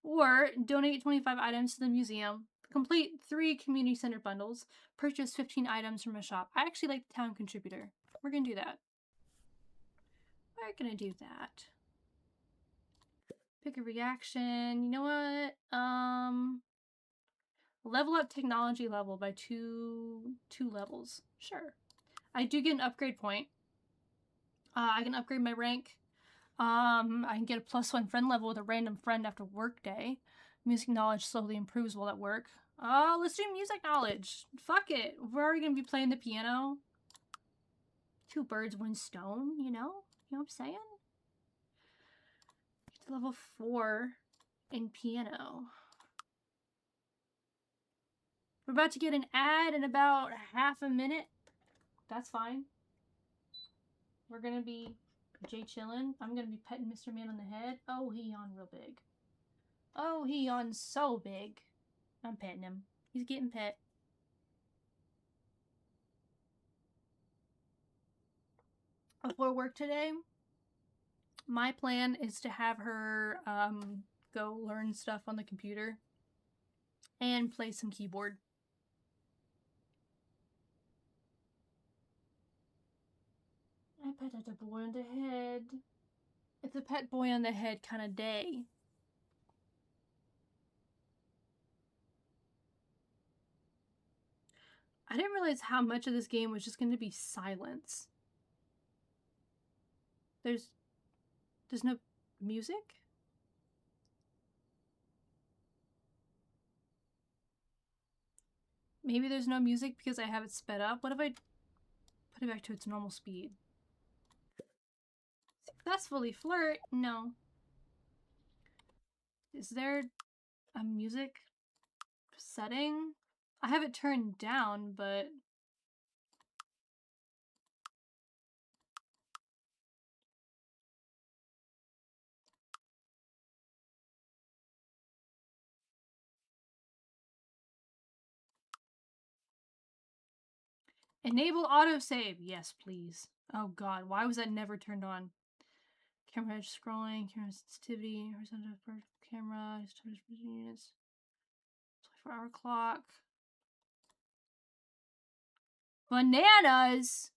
Or donate 25 items to the museum. Complete 3 community center bundles. Purchase 15 items from a shop. I actually like the town contributor. We're gonna do that. We're gonna do that. Pick a reaction. You know what? Level up technology level by two levels. Sure. I do get an upgrade point. I can upgrade my rank. I can get a +1 friend level with a random friend after work day. Music knowledge slowly improves while at work. Let's do music knowledge. Fuck it. We're already gonna be playing the piano. 2 birds, 1 stone, you know? You know what I'm saying? Get to level 4 in piano. We're about to get an ad in about half a minute. That's fine. We're gonna be Jay chillin'. I'm gonna be petting Mr. Man on the head. Oh, he yawned real big. Oh, he yawned so big. I'm petting him. He's getting pet. Before work today, my plan is to have her go learn stuff on the computer and play some keyboard. I petted a boy on the head. It's a pet boy on the head kind of day. I didn't realize how much of this game was just going to be silence. There's no music? Maybe there's no music because I have it sped up. What if I put it back to its normal speed? Successfully flirt? No. Is there a music setting? I have it turned down, but... Enable autosave. Yes, please. Oh god, why was that never turned on? Camera edge scrolling, camera sensitivity, horizontal vertical camera, units, 24-hour clock. Bananas!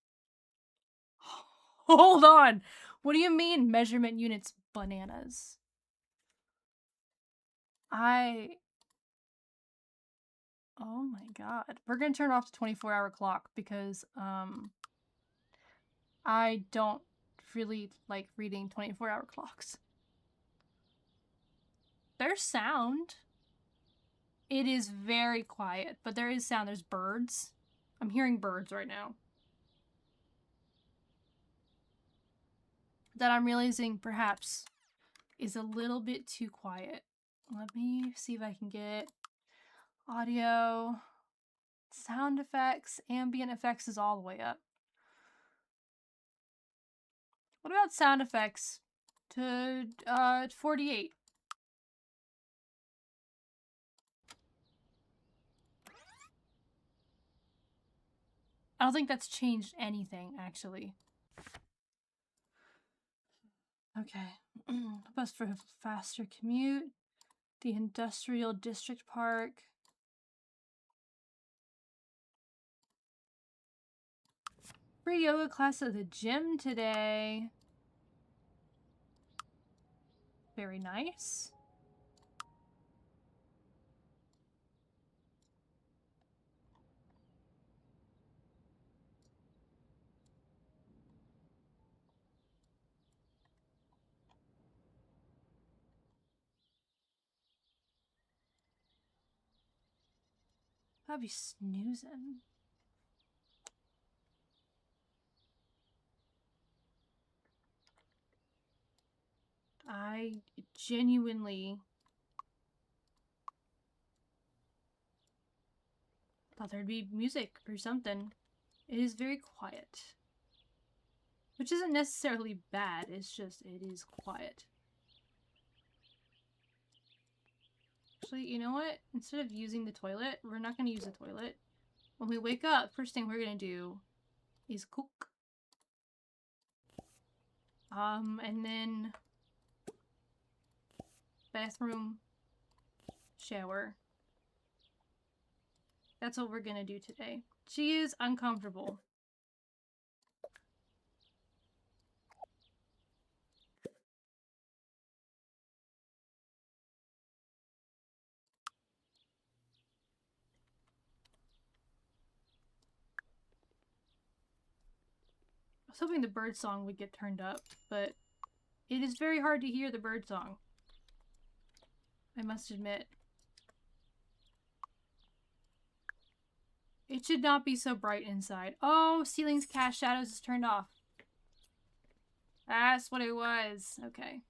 Hold on! What do you mean measurement units bananas? Oh my god. We're gonna turn off the 24-hour clock because, I don't really like reading 24-hour clocks. There's sound. It is very quiet, but there is sound. There's birds. I'm hearing birds right now. That I'm realizing perhaps is a little bit too quiet. Let me see if I can get audio, sound effects, ambient effects is all the way up. What about sound effects to 48? I don't think that's changed anything, actually. Okay. Bus for a faster commute. The Industrial District Park. Free yoga class at the gym today. Very nice. I'll be snoozing. I genuinely thought there'd be music or something. It is very quiet. Which isn't necessarily bad, it's just, it is quiet. Actually, you know what? Instead of using the toilet, we're not going to use the toilet. When we wake up, first thing we're going to do is cook. And then bathroom, shower. That's what we're gonna do today. She is uncomfortable. I was hoping the bird song would get turned up, but it is very hard to hear the bird song. I must admit. It should not be so bright inside. Oh, ceilings cast shadows is turned off. That's what it was. Okay.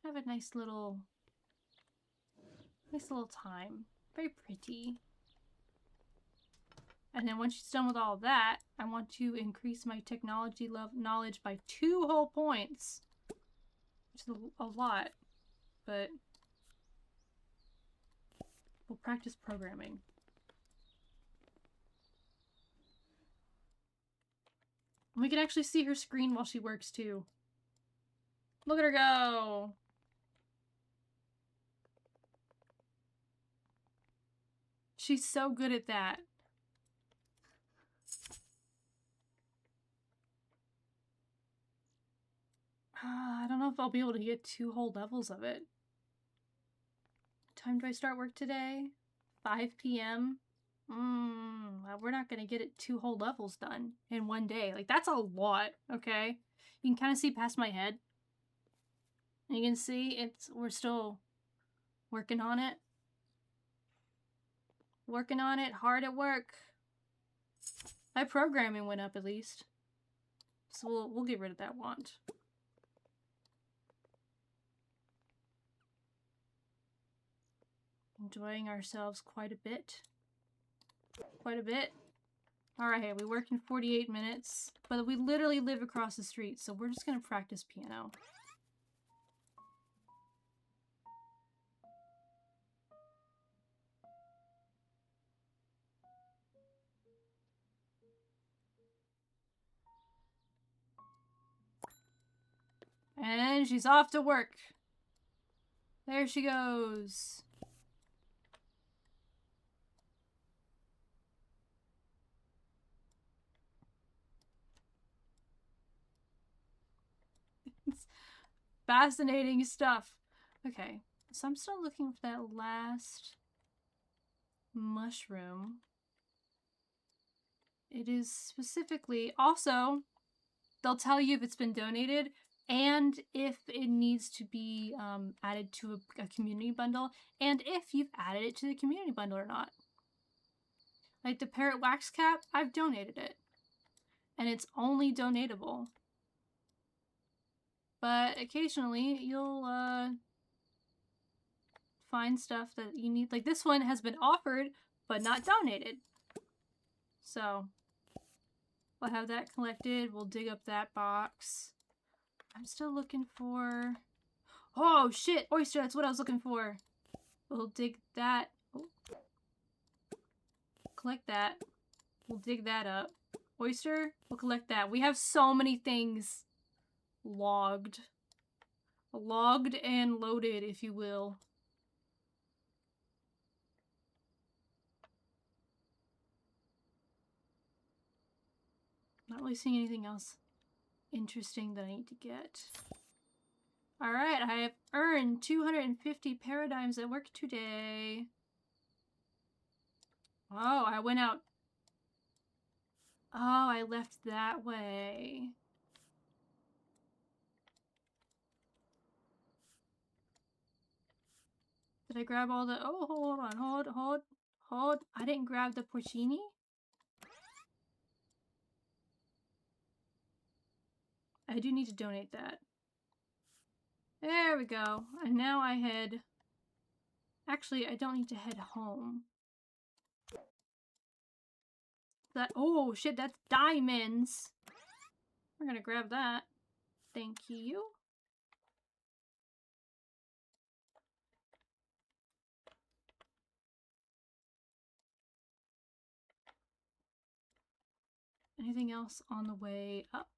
Have a nice little time. Very pretty. And then once she's done with all of that, I want to increase my technology knowledge by 2 whole points. Which is a lot, but we'll practice programming. And we can actually see her screen while she works too. Look at her go! She's so good at that. I don't know if I'll be able to get 2 whole levels of it. What time do I start work today? 5 p.m.? We're not gonna get it 2 whole levels done in one day. Like, that's a lot, okay? You can kind of see past my head. And you can see we're still working on it. Working on it, hard at work. My programming went up at least. So we'll get rid of that want. Enjoying ourselves quite a bit. Quite a bit. Alright, we work in 48 minutes, but we literally live across the street, so we're just gonna practice piano. And she's off to work. There she goes. Fascinating stuff. Okay, so I'm still looking for that last mushroom. It is specifically, also, they'll tell you if it's been donated and if it needs to be added to a community bundle, and if you've added it to the community bundle or not. Like the parrot wax cap, I've donated it. And it's only donatable. But occasionally, you'll find stuff that you need. Like this one has been offered, but not donated. So, we'll have that collected. We'll dig up that box. I'm still looking for... Oh, shit! Oyster, that's what I was looking for. We'll dig that. Oh. Collect that. We'll dig that up. Oyster, we'll collect that. We have so many things logged. Logged and loaded, if you will. Not really seeing anything else interesting that I need to get. Alright, I have earned 250 paradigms at work today. Oh, I went out. Oh, I left that way. Did I grab all the... Oh, hold on, hold. I didn't grab the porcini? I do need to donate that. There we go. And now I head... Actually, I don't need to head home. That... Oh, shit, that's diamonds! We're gonna grab that. Thank you. Anything else on the way up?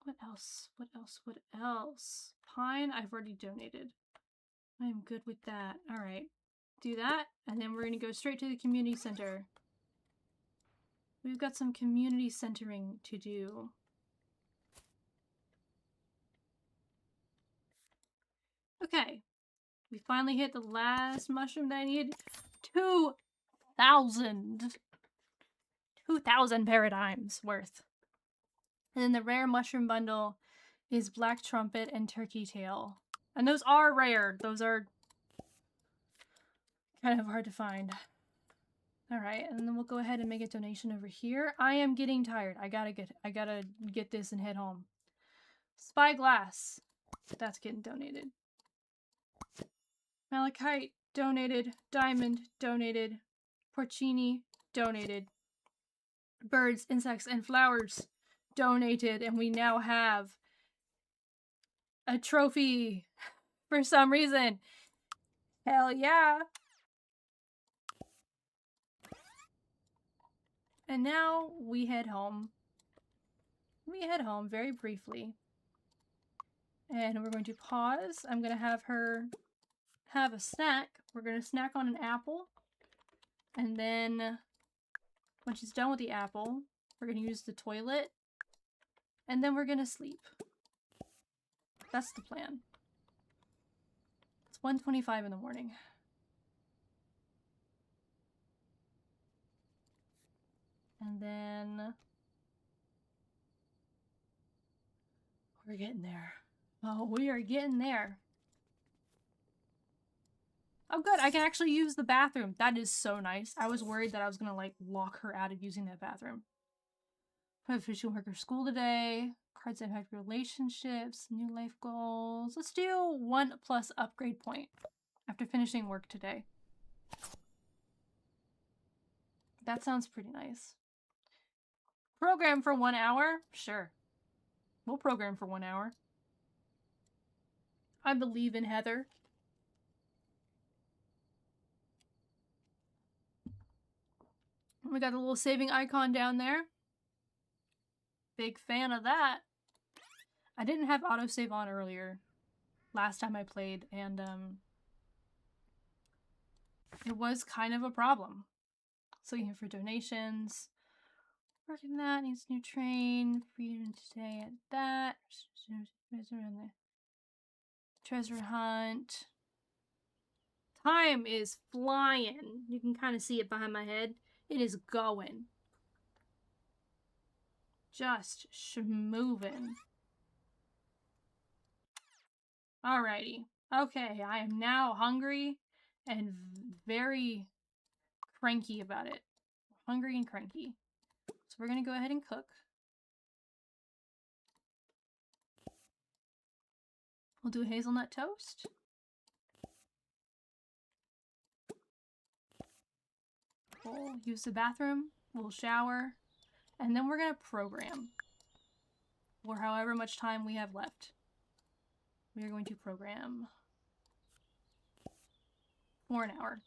What else? What else? What else? Pine, I've already donated. I'm good with that. Alright. Do that, and then we're gonna go straight to the community center. We've got some community centering to do. Okay. We finally hit the last mushroom that I need. 2,000! 2,000 paradigms worth. And then the rare mushroom bundle is black trumpet and turkey tail. And those are rare. Those are kind of hard to find. Alright, and then we'll go ahead and make a donation over here. I am getting tired. I gotta get this and head home. Spyglass. That's getting donated. Malachite, donated. Diamond, donated. Porcini, donated. Birds, insects, and flowers, donated. And we now have a trophy for some reason. Hell yeah! And now we head home. We head home very briefly. And we're going to pause. I'm going to have her have a snack. We're going to snack on an apple. And then when she's done with the apple, we're going to use the toilet. And then we're going to sleep. That's the plan. It's 1:25 in the morning. And then we're getting there. Oh, we are getting there. Oh, good. I can actually use the bathroom. That is so nice. I was worried that I was gonna, like, lock her out of using that bathroom. Finishing work or school today. Cards that impact relationships. New life goals. Let's do 1+ upgrade point after finishing work today. That sounds pretty nice. Program for 1 hour? Sure. We'll program for 1 hour. I believe in Heather. We got the little saving icon down there. Big fan of that. I didn't have autosave on earlier. Last time I played, and it was kind of a problem. So here for donations. Working that, needs new train. Freedom today at that. Treasure hunt. Time is flying. You can kind of see it behind my head. It is going. Just moving. Alrighty. Okay, I am now hungry and very cranky about it. Hungry and cranky. So we're gonna go ahead and cook. We'll do hazelnut toast. We'll use the bathroom. We'll shower. And then we're gonna program. For however much time we have left. We are going to program for an hour.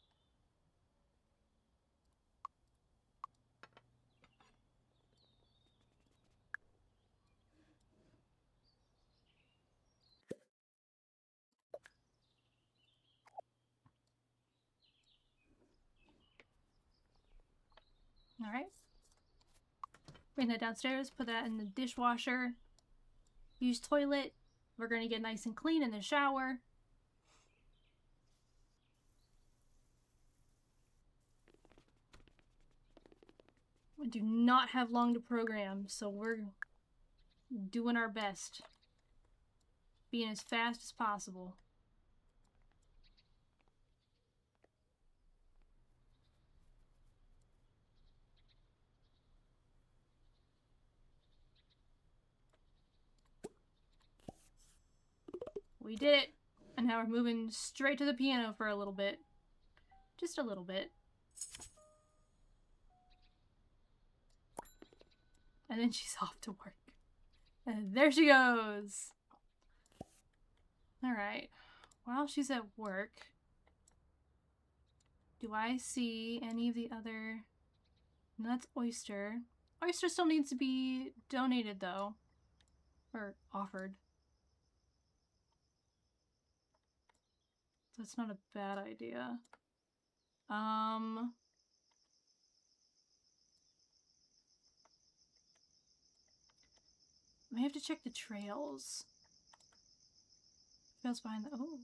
Alright. Bring that downstairs, put that in the dishwasher. Use toilet. We're going to get nice and clean in the shower. We do not have long to program, so we're doing our best. Being as fast as possible. We did it! And now we're moving straight to the piano for a little bit. Just a little bit. And then she's off to work. And there she goes! Alright. While she's at work, do I see any of the other... No, that's oyster. Oyster still needs to be donated, though. Or offered. That's not a bad idea. I may have to check the trails. Trails behind the... Oh.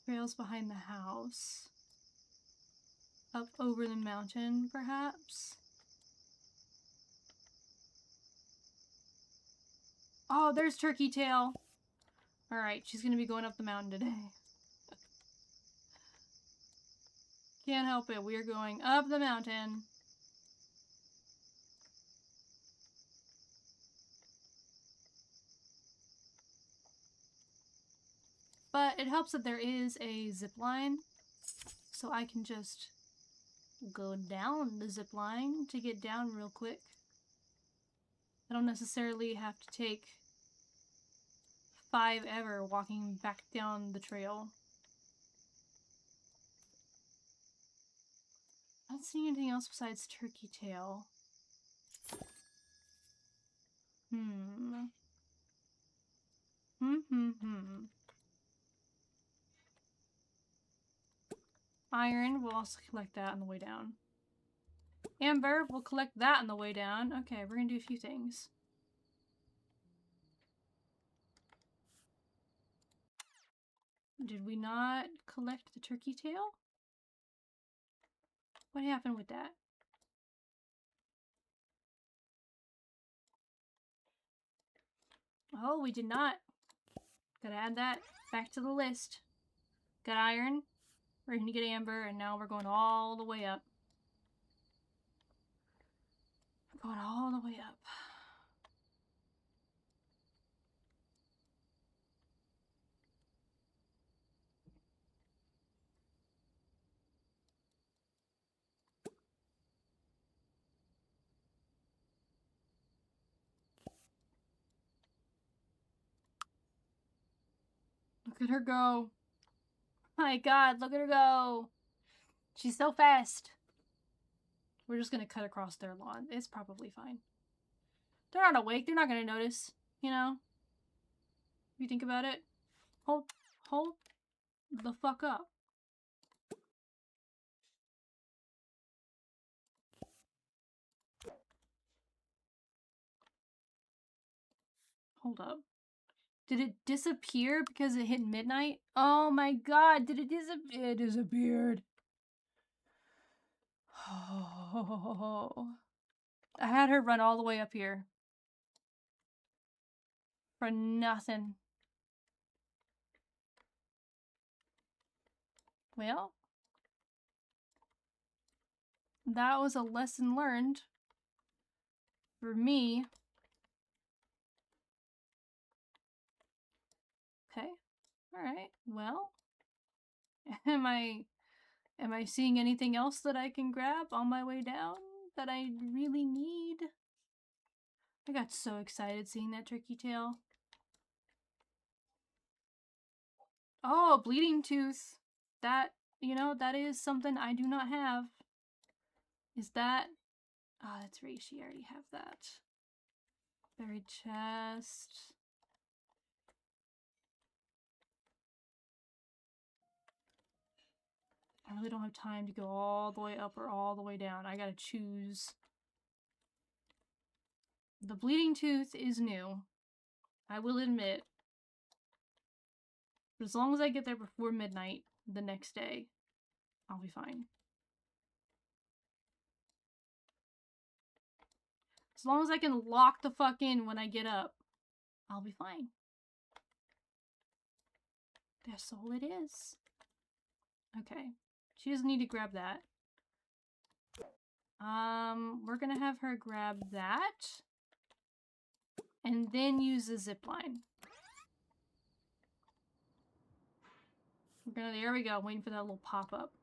Trails behind the house. Up over the mountain, perhaps? Oh, there's Turkey Tail! Alright, she's gonna be going up the mountain today. Can't help it, we are going up the mountain. But it helps that there is a zip line, so I can just go down the zip line to get down real quick. I don't necessarily have to take 5 ever walking back down the trail. I don't see anything else besides Turkey Tail. Iron, we'll also collect that on the way down. Amber, we'll collect that on the way down. Okay, we're gonna do a few things. Did we not collect the Turkey Tail? What happened with that? Oh, we did not. Gotta add that back to the list. Got iron. We're gonna get amber, and now we're going all the way up. We're going all the way up. Look at her go. My god, look at her go. She's so fast. We're just gonna cut across their lawn. It's probably fine. They're not awake. They're not gonna notice, you know? If you think about it. Hold the fuck up. Hold up. Did it disappear because it hit midnight? Oh my god, did it disappear? It disappeared. Oh. I had her run all the way up here. For nothing. Well, that was a lesson learned for me. Okay. Alright. Well, am I seeing anything else that I can grab on my way down that I really need? I got so excited seeing that turkey tail. Oh, bleeding tooth. That, you know, that is something I do not have. Is that... Oh, that's Reishi. I already have that. Buried chest. I really don't have time to go all the way up or all the way down. I gotta choose. The bleeding tooth is new. I will admit. But as long as I get there before midnight the next day, I'll be fine. As long as I can lock the fuck in when I get up, I'll be fine. That's all it is. Okay. She doesn't need to grab that. We're gonna have her grab that. And then use the zip line. There we go. I'm waiting for that little pop-up.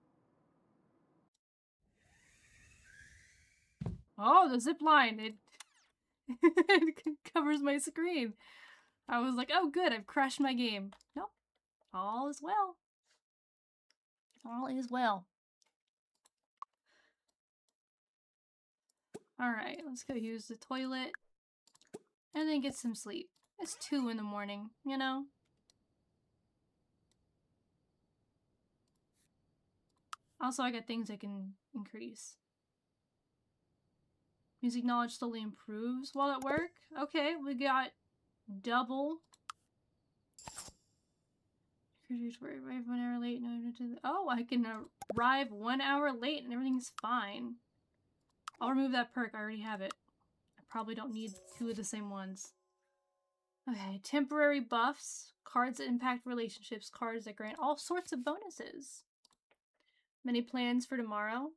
Oh, the zip line! It covers my screen. I was like, oh good, I've crashed my game. Nope. All is well. All is well. Alright, let's go use the toilet. And then get some sleep. It's 2 in the morning, you know? Also, I got things I can increase. Music knowledge slowly improves while at work. Okay, we got double. Arrive 1 hour late. Oh, I can arrive 1 hour late and everything's fine. I'll remove that perk. I already have it. I probably don't need 2 of the same ones. Okay, temporary buffs. Cards that impact relationships. Cards that grant all sorts of bonuses. Many plans for tomorrow.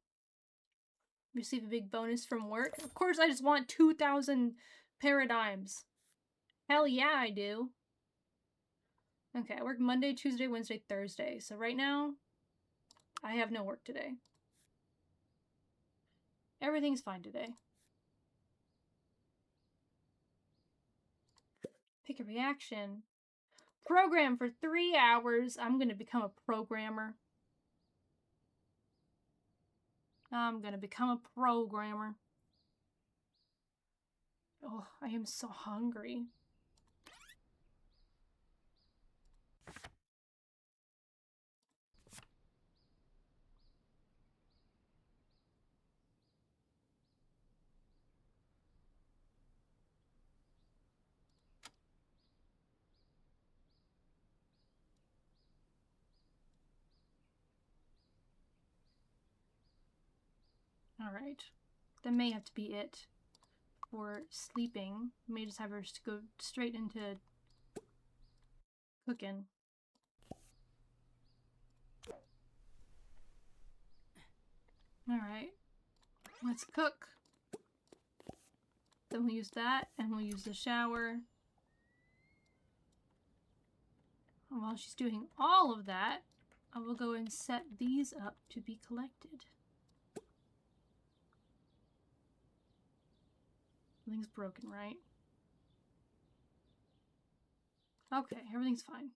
Receive a big bonus from work. Of course, I just want 2,000 paradigms. Hell yeah, I do. Okay, I work Monday, Tuesday, Wednesday, Thursday. So right now, I have no work today. Everything's fine today. Pick a reaction. Program for 3 hours. I'm gonna become a programmer. I'm gonna become a programmer. Oh, I am so hungry. Alright. That may have to be it for sleeping. May just have her go straight into cooking. Alright. Let's cook. Then we'll use that, and we'll use the shower. And while she's doing all of that, I will go and set these up to be collected. Everything's broken, right? Okay, everything's fine.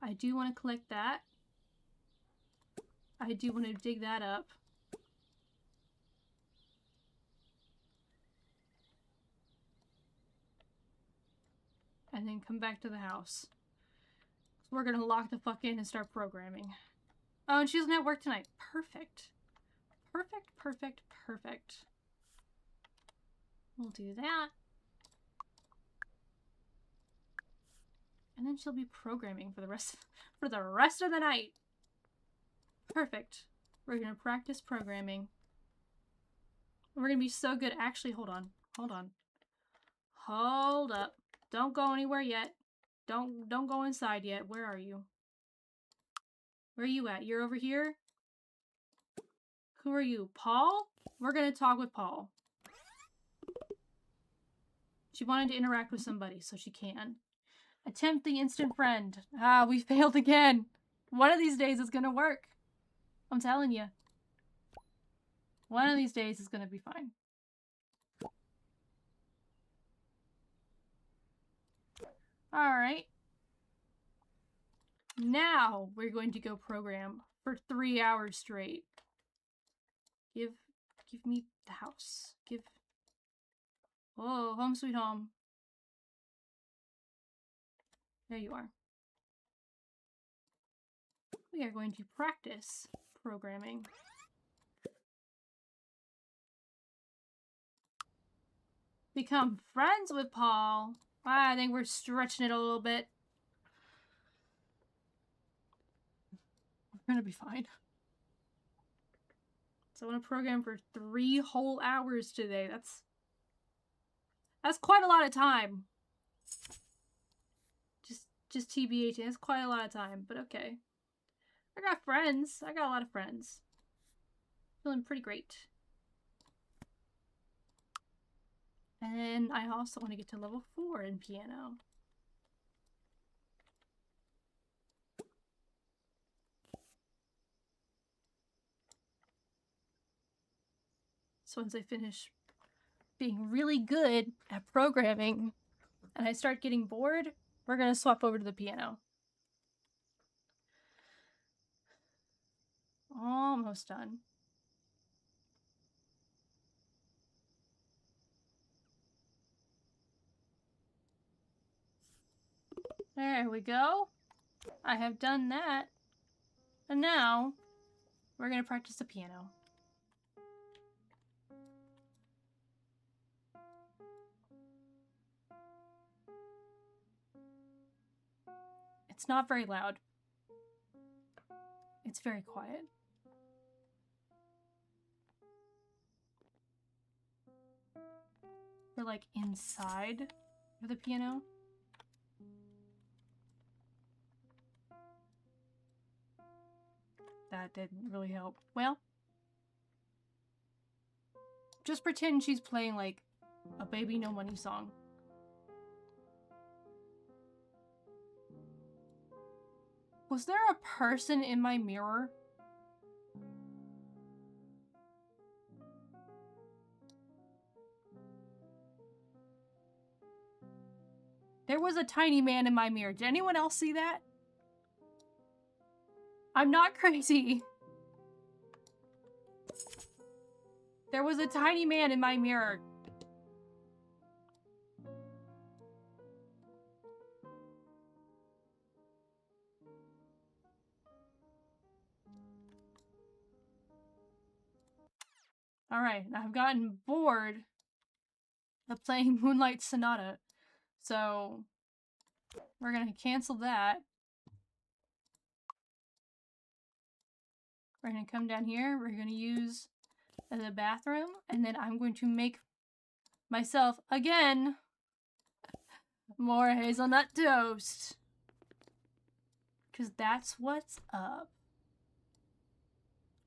I do want to collect that. I do want to dig that up. And then come back to the house. So we're gonna lock the fuck in and start programming. Oh, and she doesn't have work tonight. Perfect. Perfect, perfect, perfect. We'll do that. And then she'll be programming for the rest of the night. Perfect. We're gonna practice programming. We're gonna be so good. Actually, hold on. Hold on. Hold up. Don't go anywhere yet. Don't go inside yet. Where are you? Where are you at? You're over here? Who are you? Paul? We're gonna talk with Paul. She wanted to interact with somebody, so she can. Attempt the instant friend. Ah, we failed again. One of these days it's gonna work. I'm telling you. One of these days it's gonna be fine. Alright. Now we're going to go program for 3 hours straight. Give me the house. Oh, home sweet home. There you are. We are going to practice programming. Become friends with Paul. I think we're stretching it a little bit. We're gonna be fine. So I want to program for 3 whole hours today. That's quite a lot of time. Just TBH, that's quite a lot of time, but okay. I got friends. I got a lot of friends. Feeling pretty great. And I also want to get to level 4 in piano. So once I finish being really good at programming and I start getting bored, we're going to swap over to the piano. Almost done. There we go. I have done that. And now we're going to practice the piano. It's not very loud. It's very quiet. We're like inside of the piano. That didn't really help. Well, just pretend she's playing like a Baby No Money song. Was there a person in my mirror? There was a tiny man in my mirror. Did anyone else see that? I'm not crazy. There was a tiny man in my mirror. Alright, I've gotten bored of playing Moonlight Sonata. So, we're gonna cancel that. We're gonna come down here. We're gonna use the bathroom. And then I'm going to make myself, again, more hazelnut toast. Because that's what's up.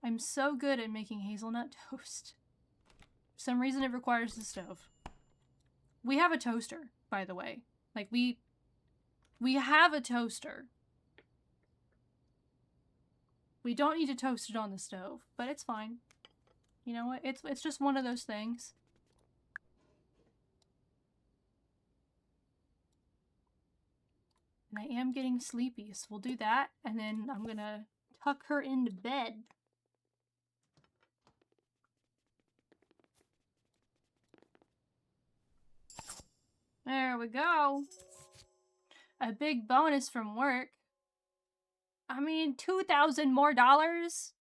I'm so good at making hazelnut toast. For some reason it requires the stove. We have a toaster, by the way. Like, we have a toaster. We don't need to toast it on the stove, but it's fine. You know what? It's just one of those things. And I am getting sleepy, so we'll do that, and then I'm gonna tuck her into bed. There we go. A big bonus from work. I mean, $2,000 more dollars?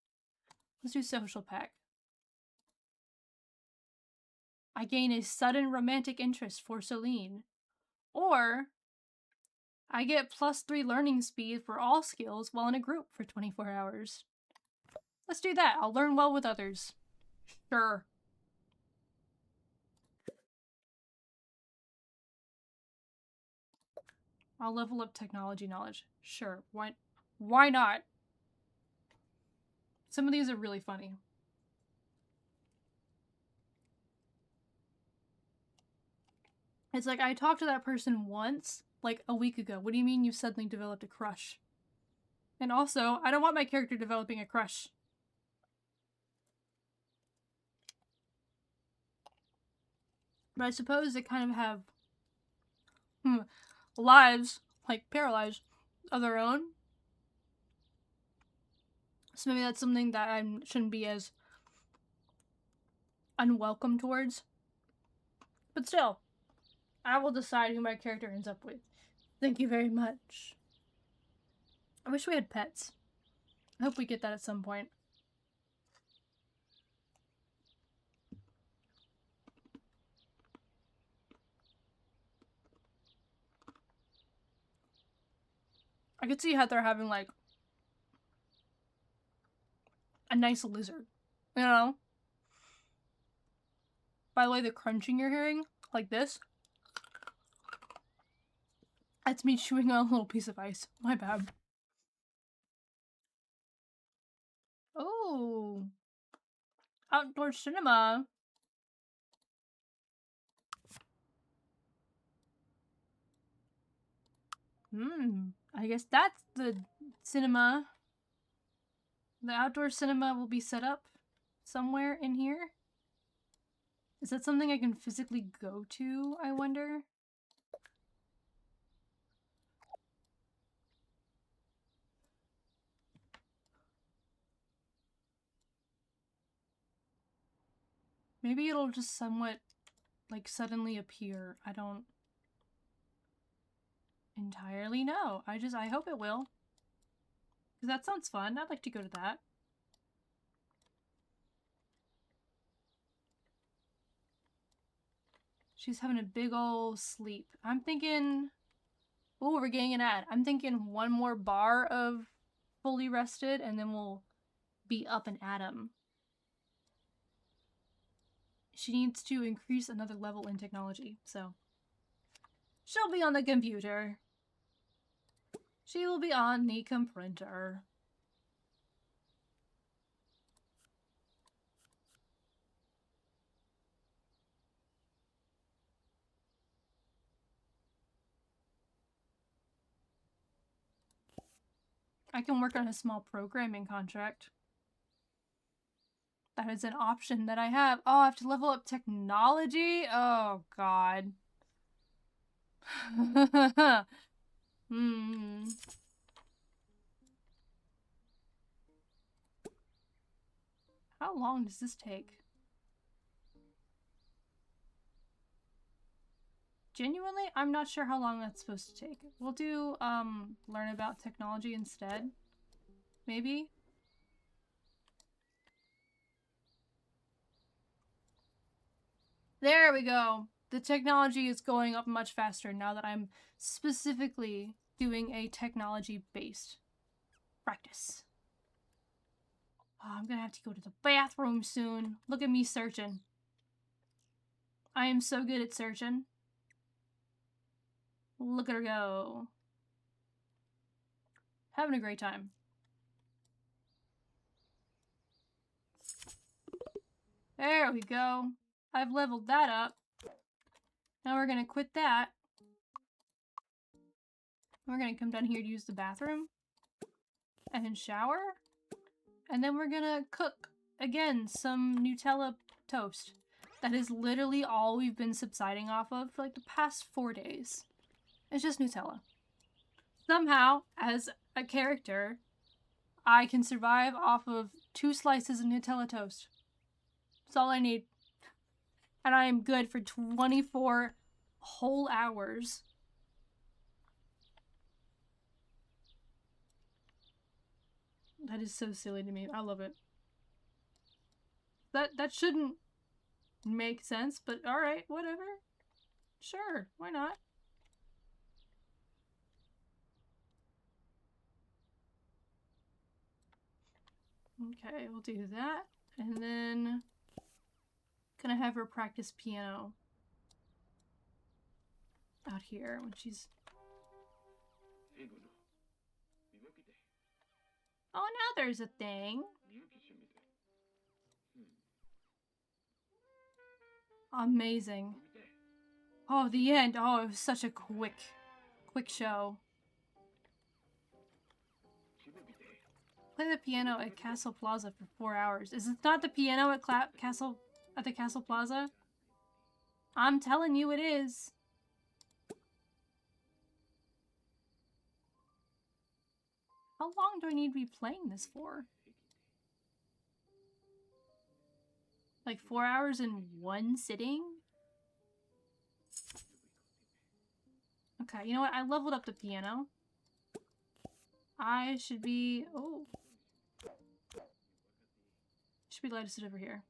Let's do social pack. I gain a sudden romantic interest for Celine. Or, I get +3 learning speed for all skills while in a group for 24 hours. Let's do that. I'll learn well with others. Sure. I'll level up technology knowledge. Sure. Why not? Some of these are really funny. It's like, I talked to that person once, like a week ago. What do you mean you suddenly developed a crush? And also, I don't want my character developing a crush. But I suppose they kind of have lives, like Paralives, of their own. So maybe that's something that I shouldn't be as unwelcome towards. But still, I will decide who my character ends up with. Thank you very much. I wish we had pets. I hope we get that at some point. I could see how they're having, like, a nice lizard. You know? By the way, the crunching you're hearing, like this, that's me chewing on a little piece of ice. My bad. Oh. Outdoor cinema. I guess that's the cinema. The outdoor cinema will be set up somewhere in here. Is that something I can physically go to, I wonder? Maybe it'll just somewhat, like, suddenly appear. I don't entirely know. I hope it will. Because that sounds fun. I'd like to go to that. She's having a big ol' sleep. I'm thinking... Oh, we're getting an ad. I'm thinking one more bar of fully rested, and then we'll be up and at 'em. She needs to increase another level in technology, so... She'll be on the computer. She will be on the comprinter. I can work on a small programming contract. That is an option that I have. Oh, I have to level up technology? Oh, God. How long does this take? Genuinely, I'm not sure how long that's supposed to take. We'll do, learn about technology instead. Maybe? There we go. The technology is going up much faster now that I'm specifically doing a technology-based practice. Oh, I'm gonna have to go to the bathroom soon. Look at me searching. I am so good at searching. Look at her go. Having a great time. There we go. I've leveled that up. Now we're gonna quit that. We're gonna come down here to use the bathroom. And then shower. And then we're gonna cook, again, some Nutella toast. That is literally all we've been subsiding off of for like the past 4 days. It's just Nutella. Somehow, as a character, I can survive off of 2 slices of Nutella toast. That's all I need. And I am good for 24 whole hours. That is so silly to me. I love it. That shouldn't make sense, but alright, whatever. Sure, why not? Okay, we'll do that. And then gonna have her practice piano out here when she's... Oh, now there's a thing. Amazing. Oh, the end. Oh, it was such a quick show. Play the piano at Castle Plaza for 4 hours. Is it not the piano at the Castle Plaza? I'm telling you it is. How long do I need to be playing this for? Like 4 hours in one sitting? Okay, you know what? I leveled up the piano. I should be... Oh. Should be allowed to sit over here.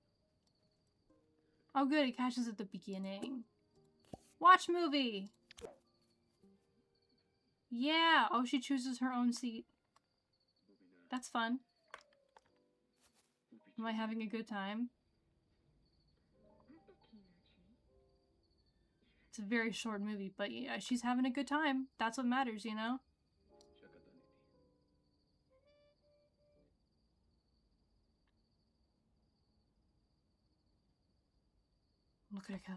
Oh good, it catches at the beginning. Watch movie! Yeah! Oh, she chooses her own seat. That's fun. Am I having a good time? It's a very short movie, but yeah, she's having a good time. That's what matters, you know? Look at her go.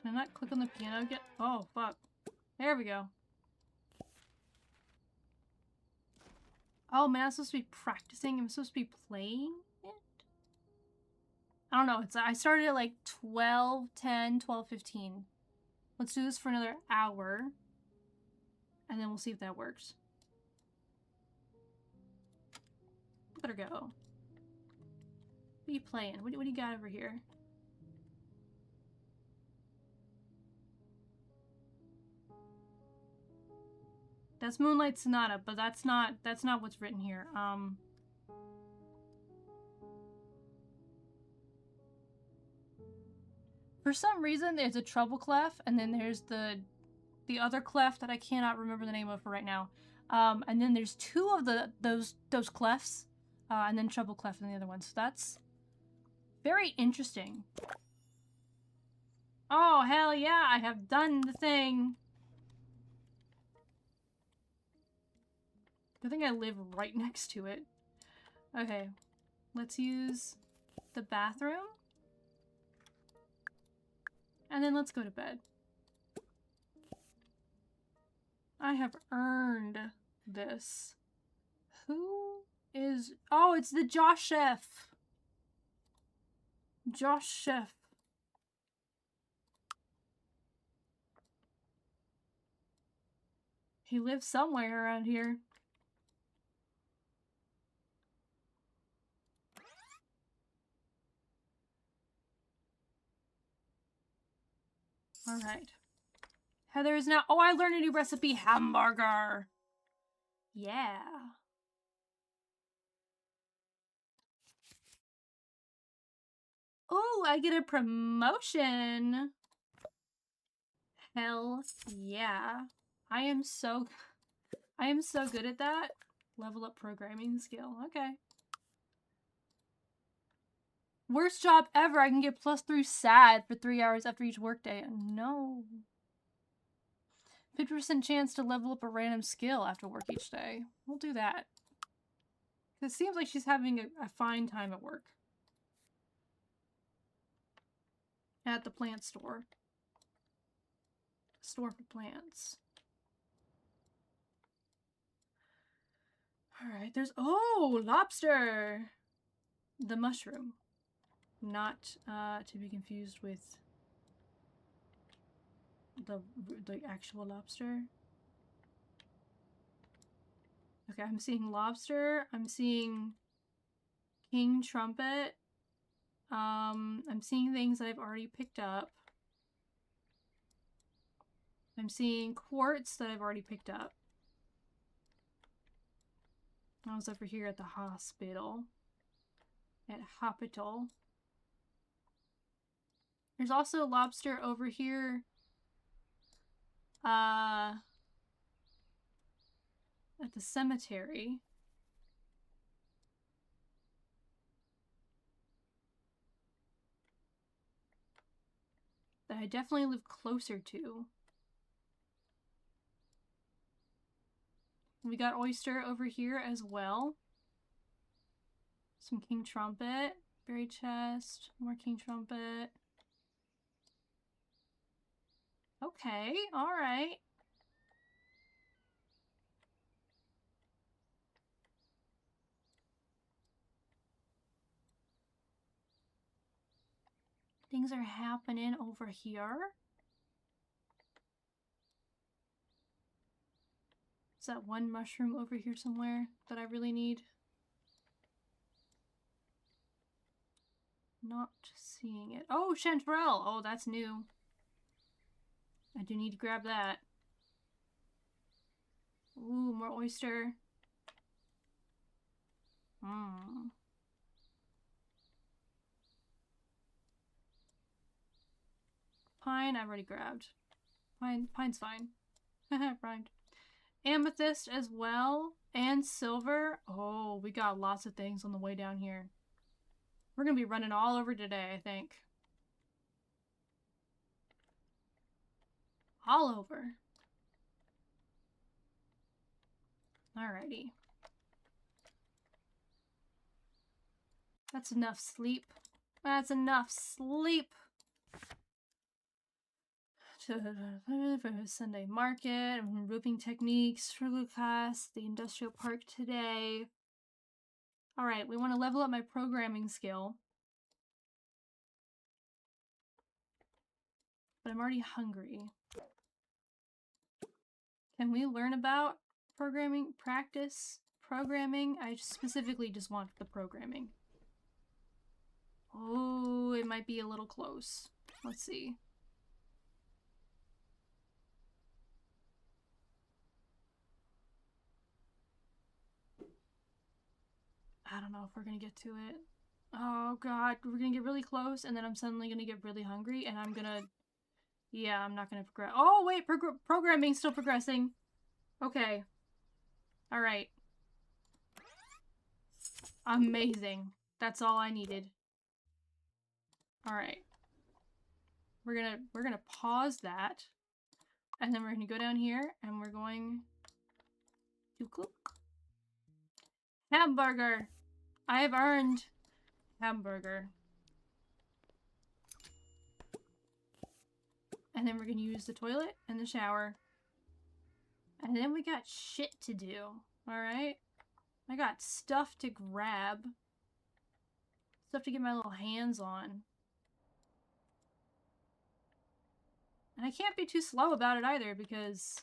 Can I not click on the piano yet? Oh, fuck. There we go. Oh man, I'm supposed to be practicing? I'm supposed to be playing it? I don't know. I started at like 12, 10, 12, 15. Let's do this for another hour. And then we'll see if that works. Look at her go. What are you playing? What do you got over here? That's Moonlight Sonata, but that's not what's written here. For some reason there's a treble clef, and then there's the other clef that I cannot remember the name of for right now. And then there's 2 of those clefs, and then treble clef in the other one. So that's very interesting. Oh, hell yeah, I have done the thing. I think I live right next to it. Okay, let's use the bathroom. And then let's go to bed. I have earned this. Who is... Oh, it's the Josh Chef. Josh Chef. He lives somewhere around here. Alright. Heather is now... Oh, I learned a new recipe. Hamburger. Yeah. Oh, I get a promotion. Hell yeah. I I am so good at that. Level up programming skill. Okay. Worst job ever. I can get +3 SAD for 3 hours after each workday. No. 50% chance to level up a random skill after work each day. We'll do that. It seems like she's having a fine time at work. At the plant store. Store for plants. Alright, there's... Oh! Lobster! The mushroom. Not to be confused with the actual lobster. Okay, I'm seeing lobster. I'm seeing king trumpet. I'm seeing things that I've already picked up. I'm seeing quartz that I've already picked up. I was over here at the hospital. At hospital. There's also lobster over here. At the cemetery. That I definitely live closer to. We got oyster over here as well. Some king trumpet. Berry chest. More king trumpet. Okay, alright. Things are happening over here. Is that one mushroom over here somewhere that I really need? Not seeing it. Oh, chanterelle! Oh, that's new. I do need to grab that. Ooh, more oyster. Mmm. Pine, I've already grabbed. Pine's fine. Rhymed. Amethyst as well. And silver. Oh, we got lots of things on the way down here. We're gonna be running all over today, I think. All over. Alrighty. That's enough sleep. That's enough sleep. For Sunday market, roofing techniques for Lucas, the industrial park today. Alright, we want to level up my programming skill. But I'm already hungry. Can we learn about programming? Practice programming? I specifically just want the programming. Oh, it might be a little close. Let's see. I don't know if we're gonna get to it. Oh god, we're gonna get really close and then I'm suddenly gonna get really hungry and I'm gonna... Yeah, I'm not gonna progress. Oh wait, programming's still progressing. Okay. Alright. Amazing. That's all I needed. Alright. We're gonna pause that. And then we're gonna go down here and we're going to cook. Hamburger! I have earned hamburger. And then we're gonna use the toilet and the shower. And then we got shit to do. Alright? I got stuff to grab. Stuff to get my little hands on. And I can't be too slow about it either because...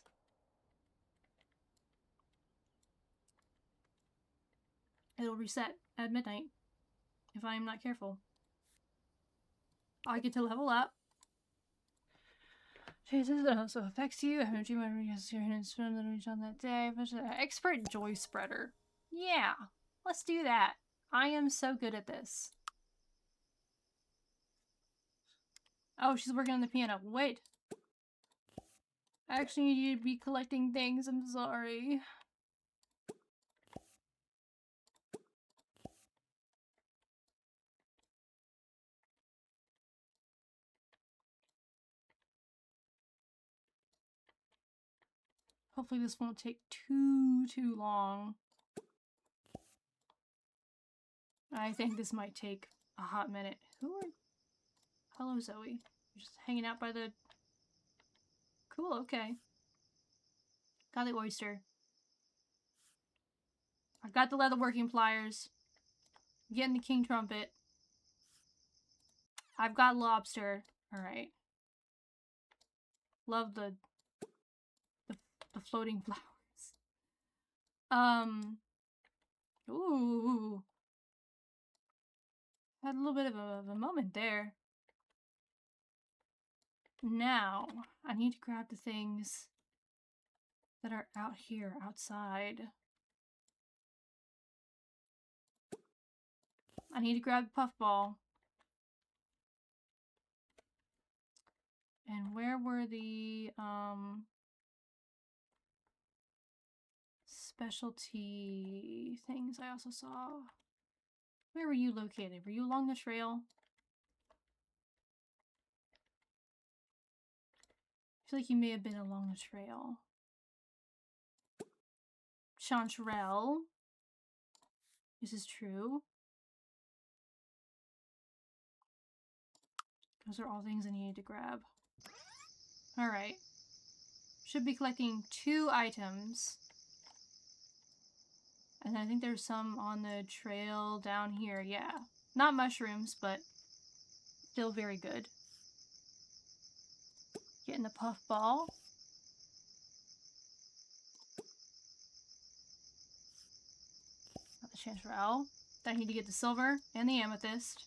it'll reset at midnight if I'm not careful. I get to level up. Jesus, it also affects you. Energy memory is your hidden spend on that day. Expert joy spreader. Yeah, let's do that. I am so good at this. Oh, she's working on the piano. Wait. I actually need you to be collecting things. I'm sorry. Hopefully this won't take too long. I think this might take a hot minute. Hello, Zoe. You're just hanging out by the... Cool, okay. Got the oyster. I got the leatherworking pliers. Getting the king trumpet. I've got lobster. Alright. Love the floating flowers. Ooh. Had a little bit of a moment there. Now, I need to grab the things that are out here, outside. I need to grab the puffball. And where were the, specialty things I also saw? Where were you located? Were you along the trail? I feel like you may have been along the trail. Chanterelle. This is true. Those are all things I needed to grab. Alright. Should be collecting 2 items. And I think there's some on the trail down here, yeah. Not mushrooms, but still very good. Getting the puffball. Got the chanterelle. I need to get the silver and the amethyst.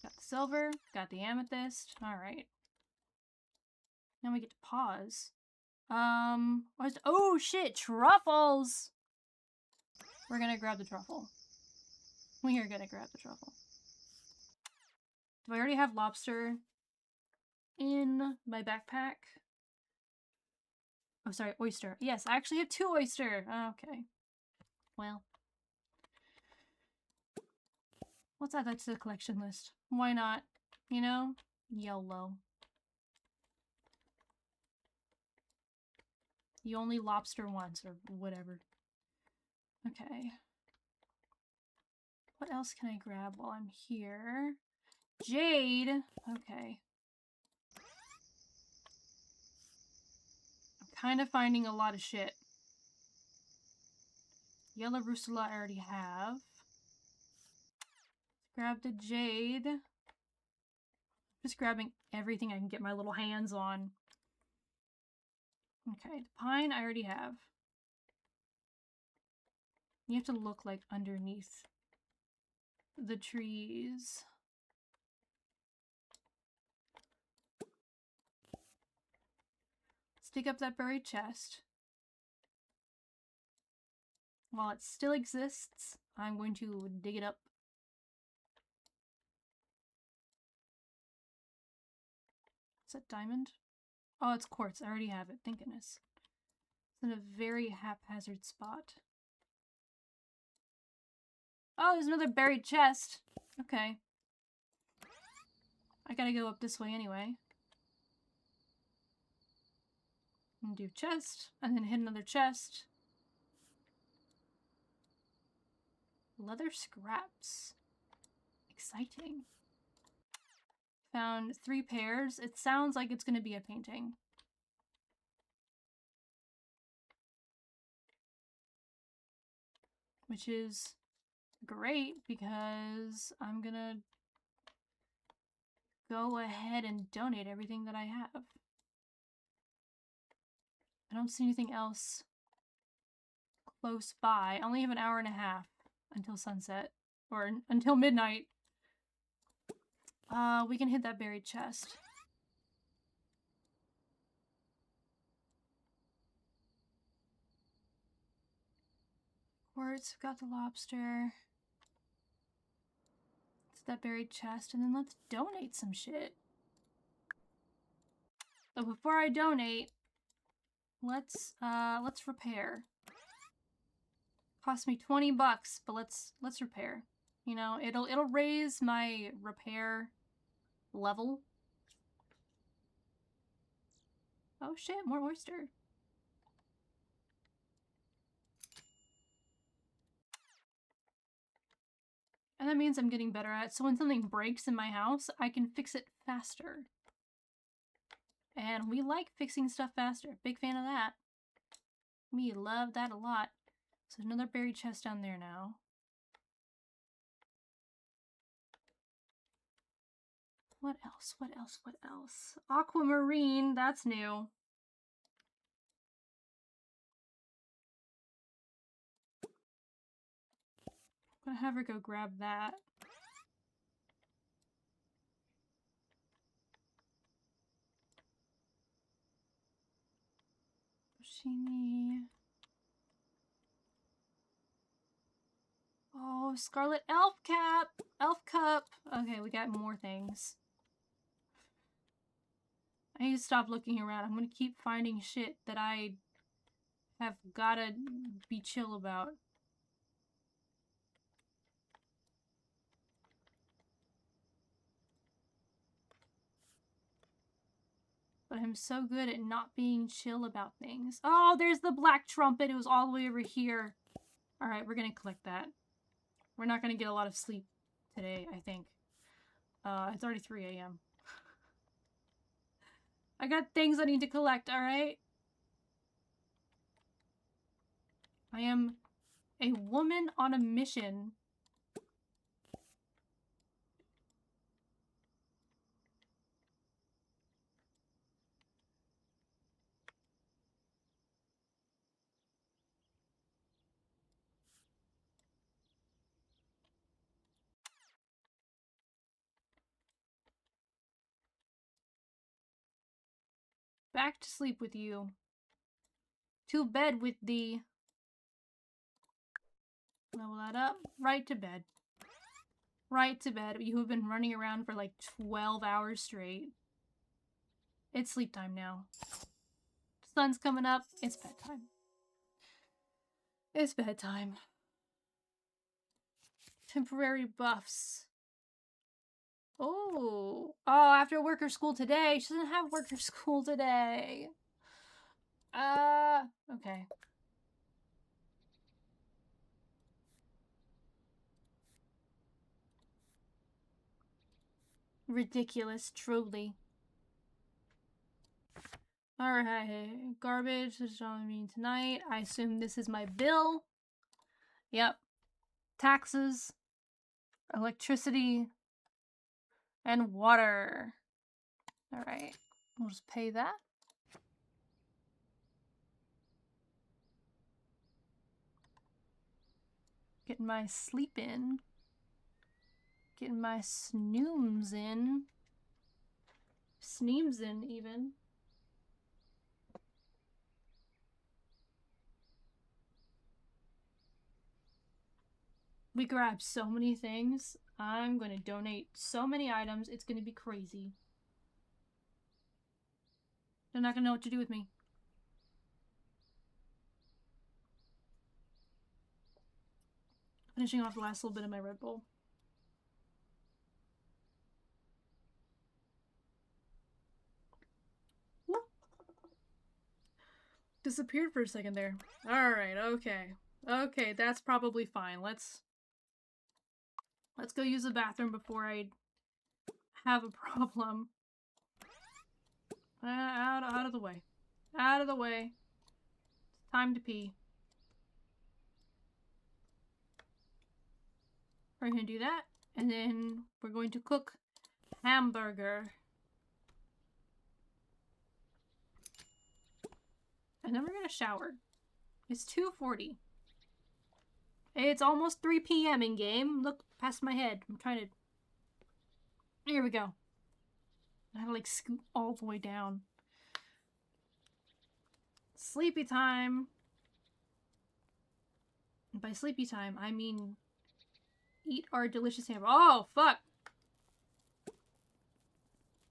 Got the silver, got the amethyst. Alright. Now we get to pause. Oh shit, truffles! We're gonna grab the truffle. We are gonna grab the truffle. Do I already have lobster in my backpack? Oh, sorry, oyster. Yes, I actually have 2 oyster. Okay. Well. Let's add that to the collection list. Why not? You know? YOLO. You only lobster once, or whatever. Okay. What else can I grab while I'm here? Jade! Okay. I'm kind of finding a lot of shit. Yellow Rusula I already have. Grab the jade. Just grabbing everything I can get my little hands on. Okay, the pine I already have. You have to look like underneath the trees. Let's dig up that buried chest. While it still exists, I'm going to dig it up. Is that diamond? Oh, it's quartz. I already have it. Thank goodness. It's in a very haphazard spot. Oh, there's another buried chest. Okay. I gotta go up this way anyway. And do chest, and then hit another chest. Leather scraps. Exciting. Found 3 pairs. It sounds like it's gonna be a painting. Which is great because I'm gonna go ahead and donate everything that I have. I don't see anything else close by. I only have an hour and a half until sunset. Or until midnight. We can hit that buried chest. Quartz, got the lobster. It's that buried chest, and then let's donate some shit. But before I donate, let's repair. Cost me 20 bucks, but let's repair. You know, it'll raise my repair level. Oh shit, more oyster. And that means I'm getting better at it. So when something breaks in my house, I can fix it faster. And we like fixing stuff faster. Big fan of that. We love that a lot. So another buried chest down there now. What else? What else? What else? Aquamarine, that's new. I'm gonna have her go grab that. Shiny. Oh, Scarlet Elf Cap! Elf Cup! Okay, we got more things. I need to stop looking around. I'm gonna keep finding shit that I have gotta be chill about. But I'm so good at not being chill about things. Oh, there's the black trumpet. It was all the way over here. Alright, we're gonna collect that. We're not gonna get a lot of sleep today, I think. It's already 3 a.m. I got things I need to collect, alright? I am a woman on a mission. Back to sleep with you. To bed with thee. Level that up. Right to bed. Right to bed. You have been running around for like 12 hours straight. It's sleep time now. Sun's coming up. It's bedtime. It's bedtime. Temporary buffs. Oh. Oh, after worker school today. She doesn't have worker school today. Okay. Ridiculous, truly. Alright, garbage is on me tonight. I assume this is my bill. Yep. Taxes, electricity, and water. Alright, we'll just pay that. Getting my sleep in. Getting my snooms in. Sneams in, even. We grabbed so many things. I'm gonna donate so many items. It's gonna be crazy. They're not gonna know what to do with me. Finishing off the last little bit of my Red Bull. Whoop. Disappeared for a second there. Alright, okay. Okay, that's probably fine. Let's go use the bathroom before I have a problem. Out of the way. Out of the way. It's time to pee. We're gonna do that, and then we're going to cook hamburger. And then we're gonna shower. It's 2:40. It's almost 3 p.m. in game. Look past my head. I'm trying to... Here we go. I have to like scoot all the way down. Sleepy time. And by sleepy time, I mean eat our delicious hamburger. Oh, fuck!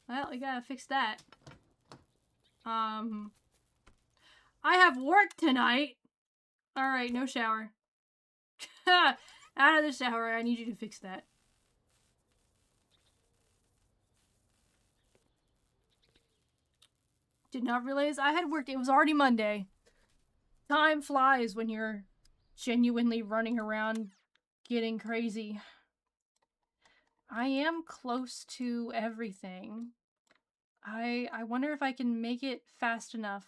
Well, we gotta fix that. I have work tonight! Alright, no shower. Out of the shower, I need you to fix that. Did not realize I had worked. It was already Monday. Time flies when you're genuinely running around getting crazy. I am close to everything. I wonder if I can make it fast enough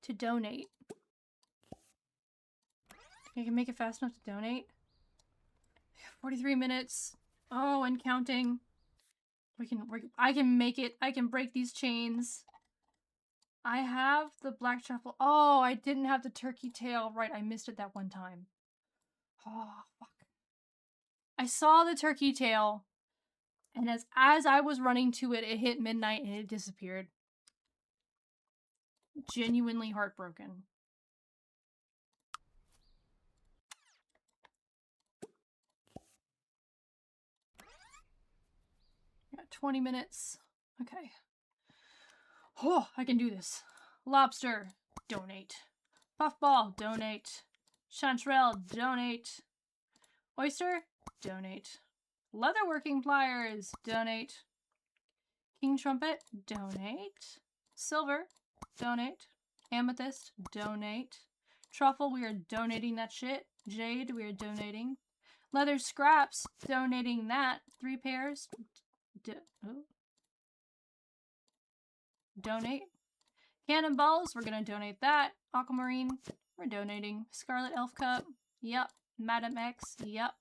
to donate. I can make it fast enough to donate. 43 minutes. Oh, and counting. I can make it. I can break these chains. I have the black truffle. Oh, I didn't have the turkey tail. Right, I missed it that one time. Oh, fuck. I saw the turkey tail, and as I was running to it, it hit midnight and it disappeared. Genuinely heartbroken. Got 20 minutes. Okay. Oh, I can do this. Lobster, donate. Puffball, donate. Chanterelle, donate. Oyster, donate. Leatherworking pliers, donate. King trumpet, donate. Silver, donate. Amethyst, donate. Truffle, we are donating that shit. Jade, we are donating. Leather scraps, donating that. 3 pairs. Donate. Cannonballs, we're gonna donate that. Aquamarine, we're donating. Scarlet Elf Cup, yep. Madam X, yep.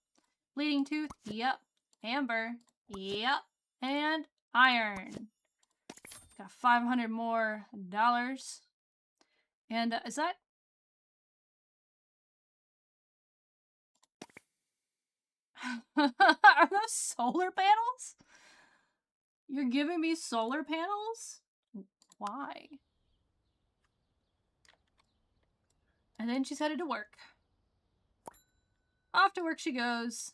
Bleeding Tooth, yep. Amber, yep. And iron. Got 500 more dollars. And is that... Are those solar panels? You're giving me solar panels? Why? And then she's headed to work. Off to work she goes.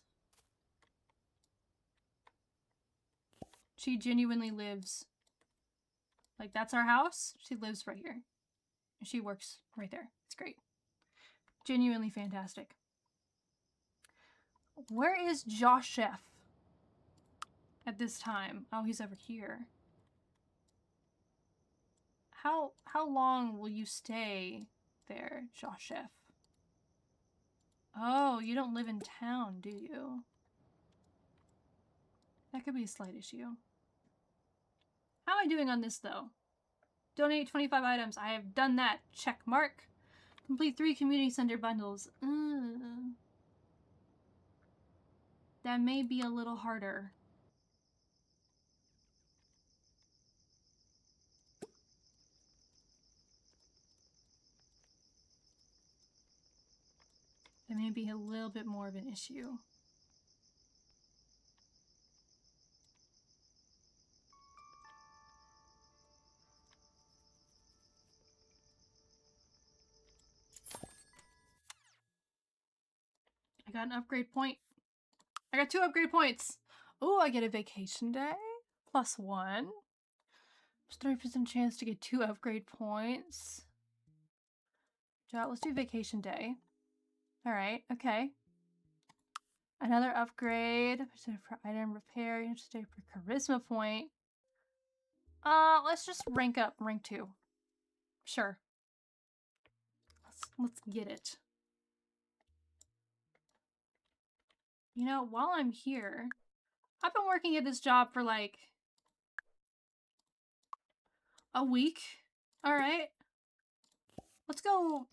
She genuinely lives. Like, that's our house. She lives right here. She works right there. It's great. Genuinely fantastic. Where is Josh Chef at this time? Oh, he's over here. How long will you stay there, Josh Chef? Oh, you don't live in town, do you? That could be a slight issue. How am I doing on this, though? Donate 25 items. I have done that. Check mark. Complete 3 community center bundles. That may be a little harder. That may be a little bit more of an issue. I got an upgrade point. I got 2 upgrade points. Oh, I get a vacation day. +1. 30% chance to get 2 upgrade points. Let's do vacation day. Alright, okay. Another upgrade. For item repair. Stay for charisma point. Let's just rank up. Rank 2. Sure. Let's get it. You know, while I'm here, I've been working at this job for like a week. All right. Let's go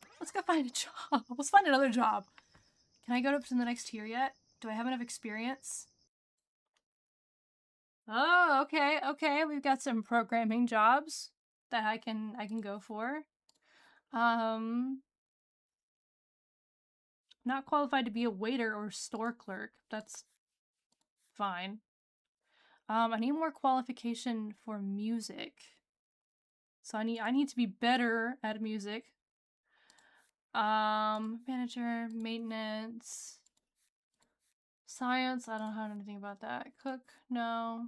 find a job. Let's find another job. Can I go up to the next tier yet? Do I have enough experience? Oh, okay, okay. We've got some programming jobs that I can go for. Not qualified to be a waiter or store clerk. That's fine. I need more qualification for music. So I need to be better at music. Manager, maintenance, science. I don't know anything about that. Cook, no.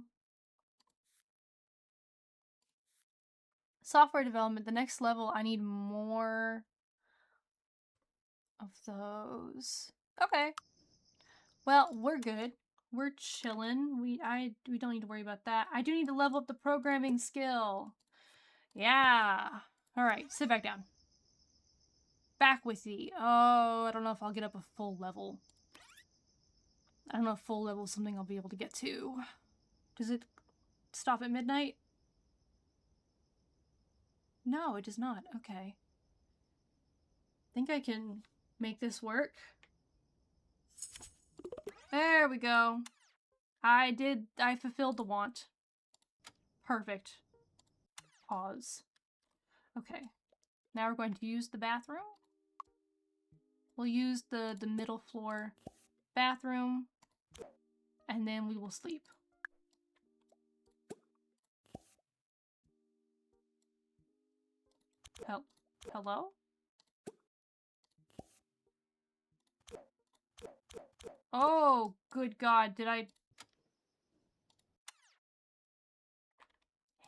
Software development, the next level. I need more of those. Okay. Well, we're good. We're chilling. We don't need to worry about that. I do need to level up the programming skill. Yeah. All right, sit back down. Back with thee. Oh, I don't know if I'll get up a full level. I don't know if full level is something I'll be able to get to. Does it stop at midnight? No, it does not. Okay. I think I can make this work. There we go. I fulfilled the want. Perfect. Pause. Okay. Now we're going to use the bathroom. We'll use the middle floor bathroom, and then we will sleep. Hello? Oh, good God, did I...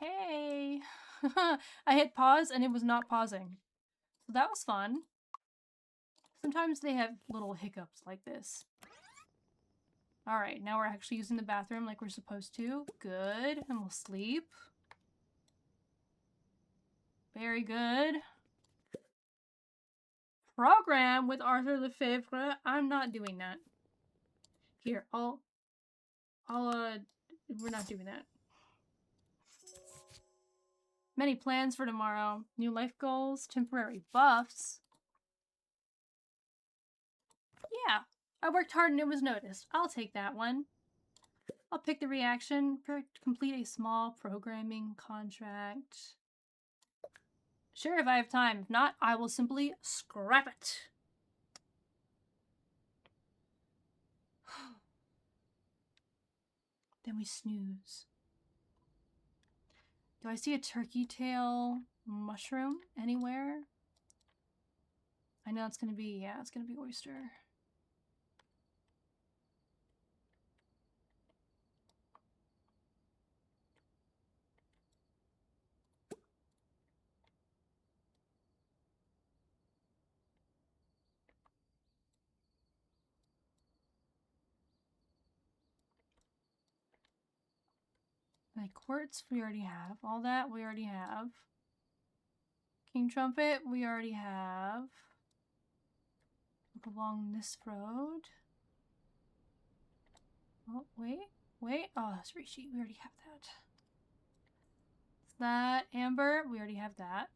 Hey! I hit pause and it was not pausing. So that was fun. Sometimes they have little hiccups like this. Alright, now we're actually using the bathroom like we're supposed to. Good, and we'll sleep. Very good. Program with Arthur Lefebvre. I'm not doing that. Here, we're not doing that. Many plans for tomorrow. New life goals, temporary buffs. Yeah, I worked hard and it was noticed. I'll take that one. I'll pick the reaction. Complete a small programming contract. Sure, if I have time. If not, I will simply scrap it. Then we snooze. Do I see a turkey tail mushroom anywhere? I know it's gonna be, yeah, it's gonna be oyster. Like quartz, we already have. All that, we already have. King Trumpet, we already have. Look along this road. Oh, wait. Oh, that's Rishi. We already have that. Is that Amber? We already have that.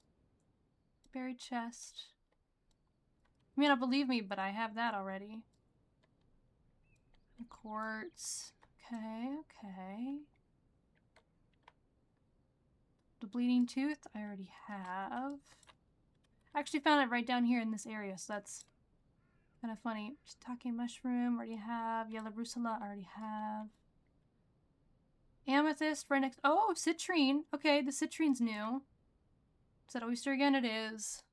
Buried chest. You may not believe me, but I have that already. Quartz. Okay. The bleeding tooth, I already have. I actually found it right down here in this area, so that's kind of funny. Shiitake mushroom, already have. Yellow rusula, already have. Amethyst, right next. Oh, citrine. Okay, the citrine's new. Is that oyster again? It is.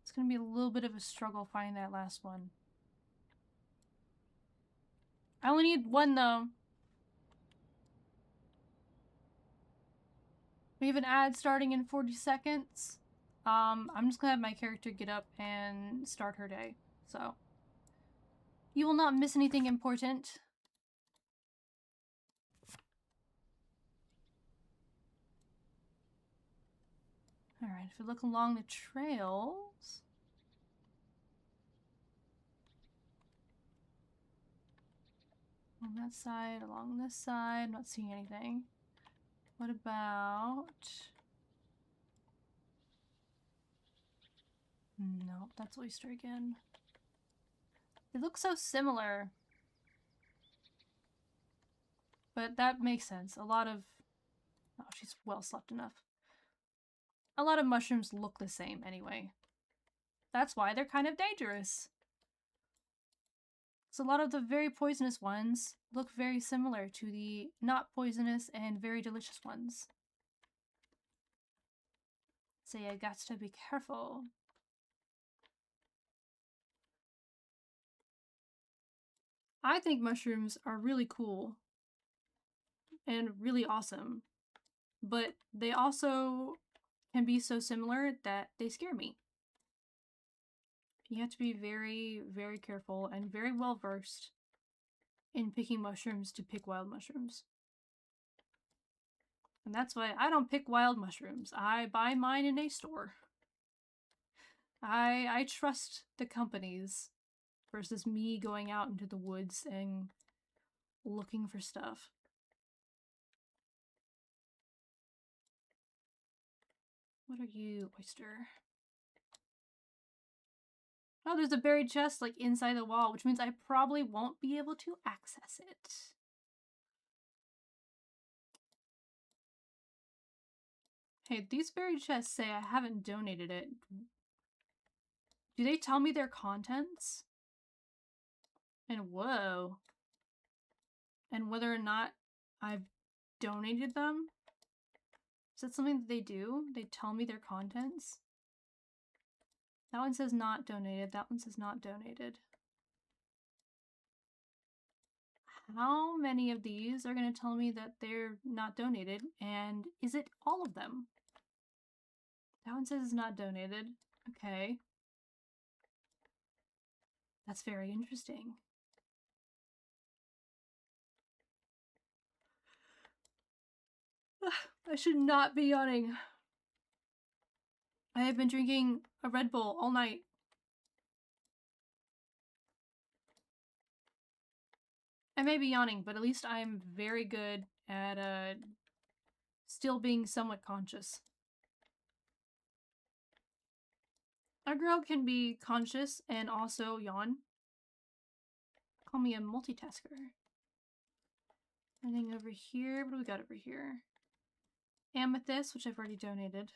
It's gonna be a little bit of a struggle finding that last one. I only need one, though. We have an ad starting in 40 seconds. I'm just gonna have my character get up and start her day, so. You will not miss anything important. Alright, if we look along the trails... On that side, along this side, not seeing anything. What about... No, that's oyster again. They look so similar. But that makes sense. A lot of... Oh, she's well slept enough. A lot of mushrooms look the same anyway. That's why they're kind of dangerous. So a lot of the very poisonous ones look very similar to the not poisonous and very delicious ones. So you got to be careful. I think mushrooms are really cool and really awesome, but they also can be so similar that they scare me. You have to be very, very careful and very well versed in picking mushrooms to pick wild mushrooms. And that's why I don't pick wild mushrooms. I buy mine in a store. I trust the companies versus me going out into the woods and looking for stuff. What are you, oyster? Oh, there's a buried chest like inside the wall, which means I probably won't be able to access it. Hey, these buried chests say I haven't donated it. Do they tell me their contents? And whoa. And whether or not I've donated them? Is that something that they do? They tell me their contents? That one says not donated. That one says not donated. How many of these are going to tell me that they're not donated? And is it all of them? That one says it's not donated. Okay. That's very interesting. I should not be yawning. I have been drinking a Red Bull all night. I may be yawning, but at least I'm very good at still being somewhat conscious. A girl can be conscious and also yawn. Call me a multitasker. Anything over here? What do we got over here? Amethyst, which I've already donated.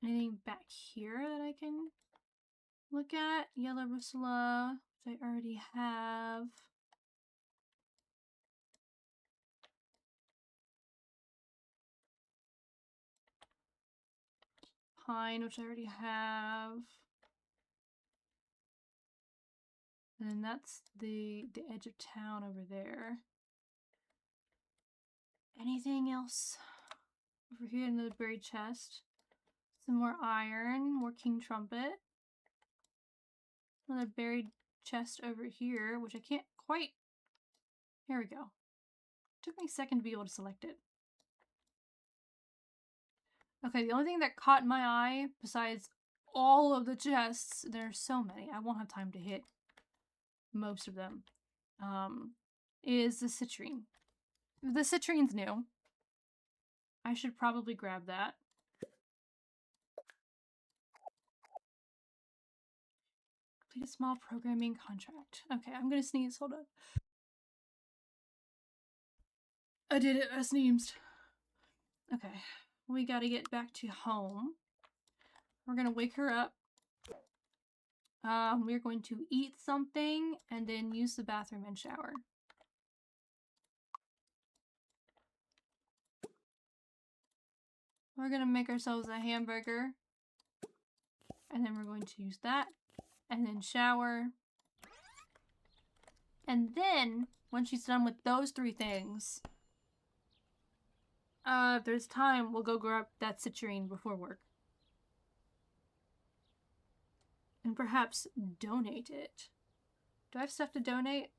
Anything back here that I can look at? Yellow Rusula, which I already have. Pine, which I already have. And then that's the edge of town over there. Anything else over here in the buried chest? Some more iron, more king trumpet. Another buried chest over here, which I can't quite... Here we go. Took me a second to be able to select it. Okay, the only thing that caught my eye, besides all of the chests, there's so many, I won't have time to hit most of them, is the citrine. The citrine's new. I should probably grab that. Complete a small programming contract. Okay, I'm gonna sneeze, hold on. I did it, I sneezed. Okay, we gotta get back to home. We're gonna wake her up. We're going to eat something and then use the bathroom and shower. We're gonna make ourselves a hamburger. And then we're going to use that. And then shower. And then, when she's done with those three things, if there's time, we'll go grab that citrine before work. And perhaps donate it. Do I have stuff to donate?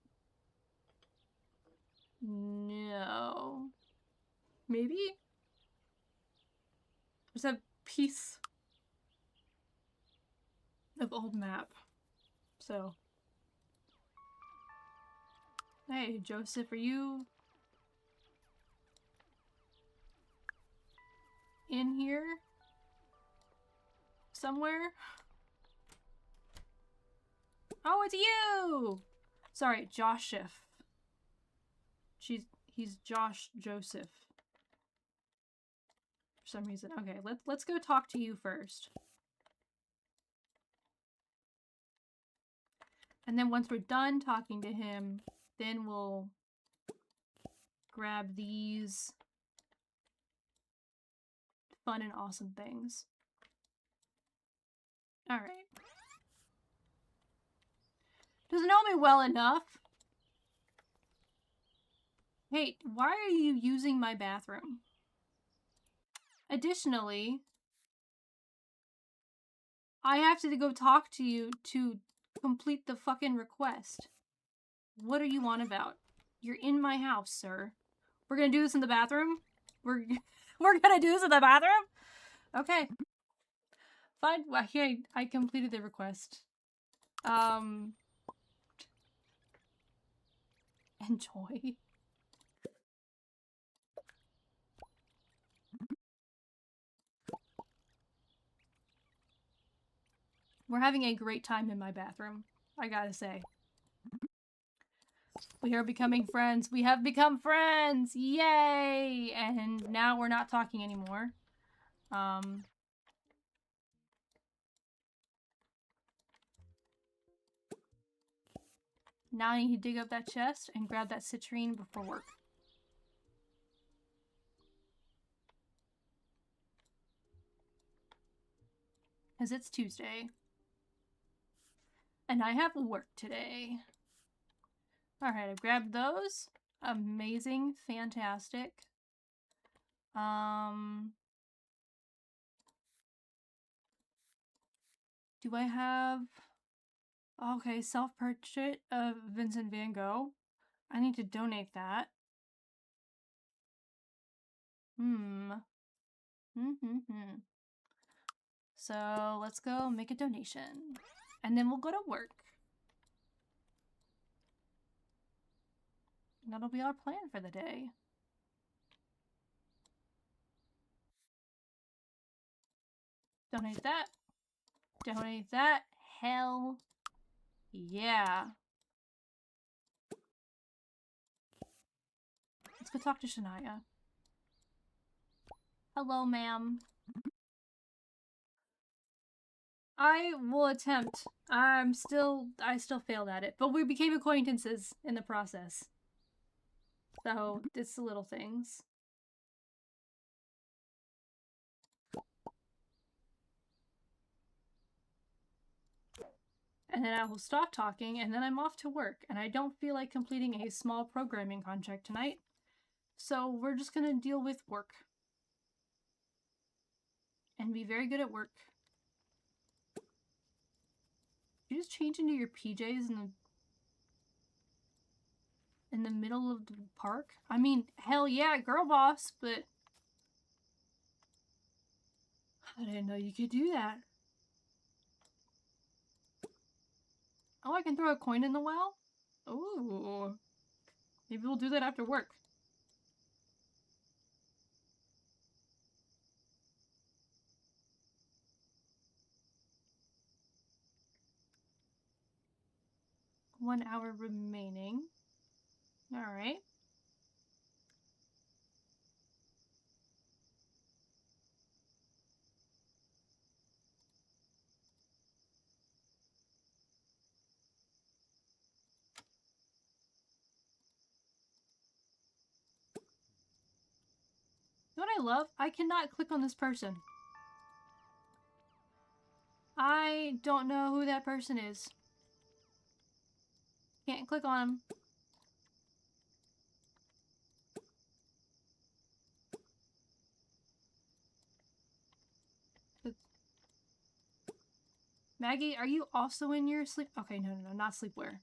No. Maybe? There's a piece of old map. So. Hey, Joseph, are you in here? Somewhere? Oh, it's you! Sorry, Joseph. He's Josh Joseph. For some reason. Okay, let's go talk to you first. And then once we're done talking to him, then we'll grab these fun and awesome things. Alright. Doesn't know me well enough. Hey, why are you using my bathroom? Additionally, I have to go talk to you to complete the fucking request. What are you on about? You're in my house, sir. We're gonna do this in the bathroom? we're gonna do this in the bathroom? Okay. Fine. Well, here, I completed the request. Enjoy. We're having a great time in my bathroom, I gotta say. We are becoming friends. We have become friends! Yay! And now we're not talking anymore. Now I need to dig up that chest and grab that citrine before work. Because it's Tuesday. And I have work today. Alright, I've grabbed those. Amazing. Fantastic. Do I have... Okay, self-portrait of Vincent van Gogh. I need to donate that. So, let's go make a donation. And then we'll go to work. And that'll be our plan for the day. Donate that. Donate that. Hell yeah. Let's go talk to Shania. Hello, ma'am. I will attempt. I still failed at it. But we became acquaintances in the process. So, it's the little things. And then I will stop talking, and then I'm off to work. And I don't feel like completing a small programming contract tonight. So we're just gonna deal with work. And be very good at work. You just change into your PJs in the middle of the park? I mean, hell yeah, girl boss, but I didn't know you could do that. Oh, I can throw a coin in the well? Ooh. Maybe we'll do that after work. One hour remaining. Alright. You know what I love? I cannot click on this person. I don't know who that person is. Can't click on him. Maggie, are you also in your sleep? Okay, no, not sleepwear.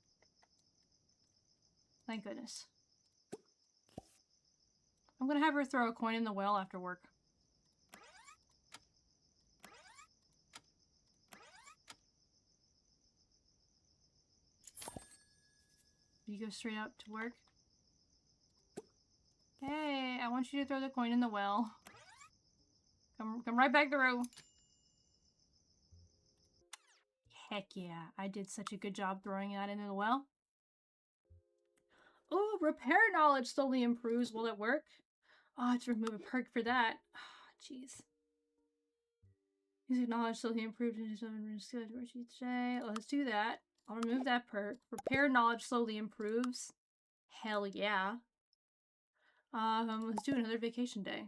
Thank goodness. I'm gonna have her throw a coin in the well after work. You go straight out to work? Hey, I want you to throw the coin in the well. Come right back through. Heck yeah, I did such a good job throwing that into the well. Oh, repair knowledge slowly improves. Will it work? Oh, I have to remove a perk for that. Jeez. Music knowledge slowly improved into something each day. Let's do that. I'll remove that perk. Repair knowledge slowly improves. Hell yeah. Let's do another vacation day.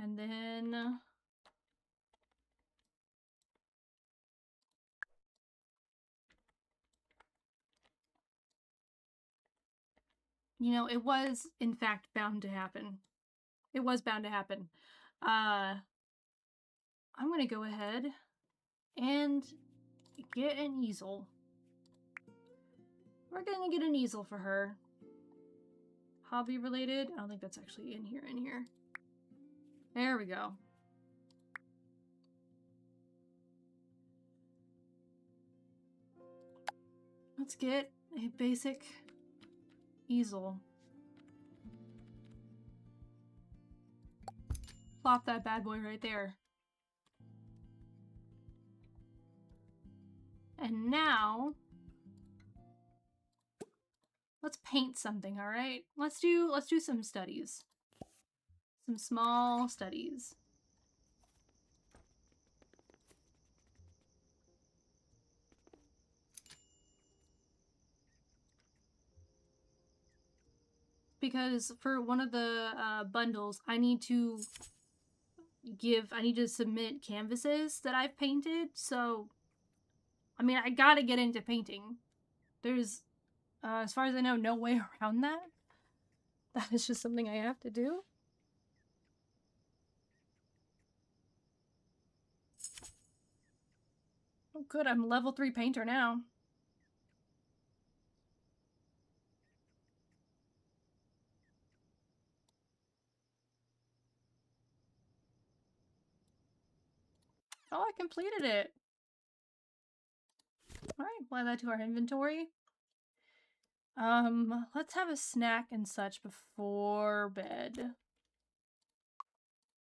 And then... you know, it was, in fact, bound to happen. It was bound to happen. I'm gonna go ahead and get an easel. We're gonna get an easel for her. hobby related. I don't think that's actually in here. There we go. Let's get a basic easel. Plop that bad boy right there. And now let's paint something, all right? Let's do some studies. Some small studies. Because for one of the bundles, I need to submit canvases that I've painted. So, I mean, I gotta get into painting. There's, as far as I know, no way around that. That is just something I have to do. Oh, good. I'm level 3 painter now. Oh, I completed it. All right, we'll add that to our inventory. Let's have a snack and such before bed.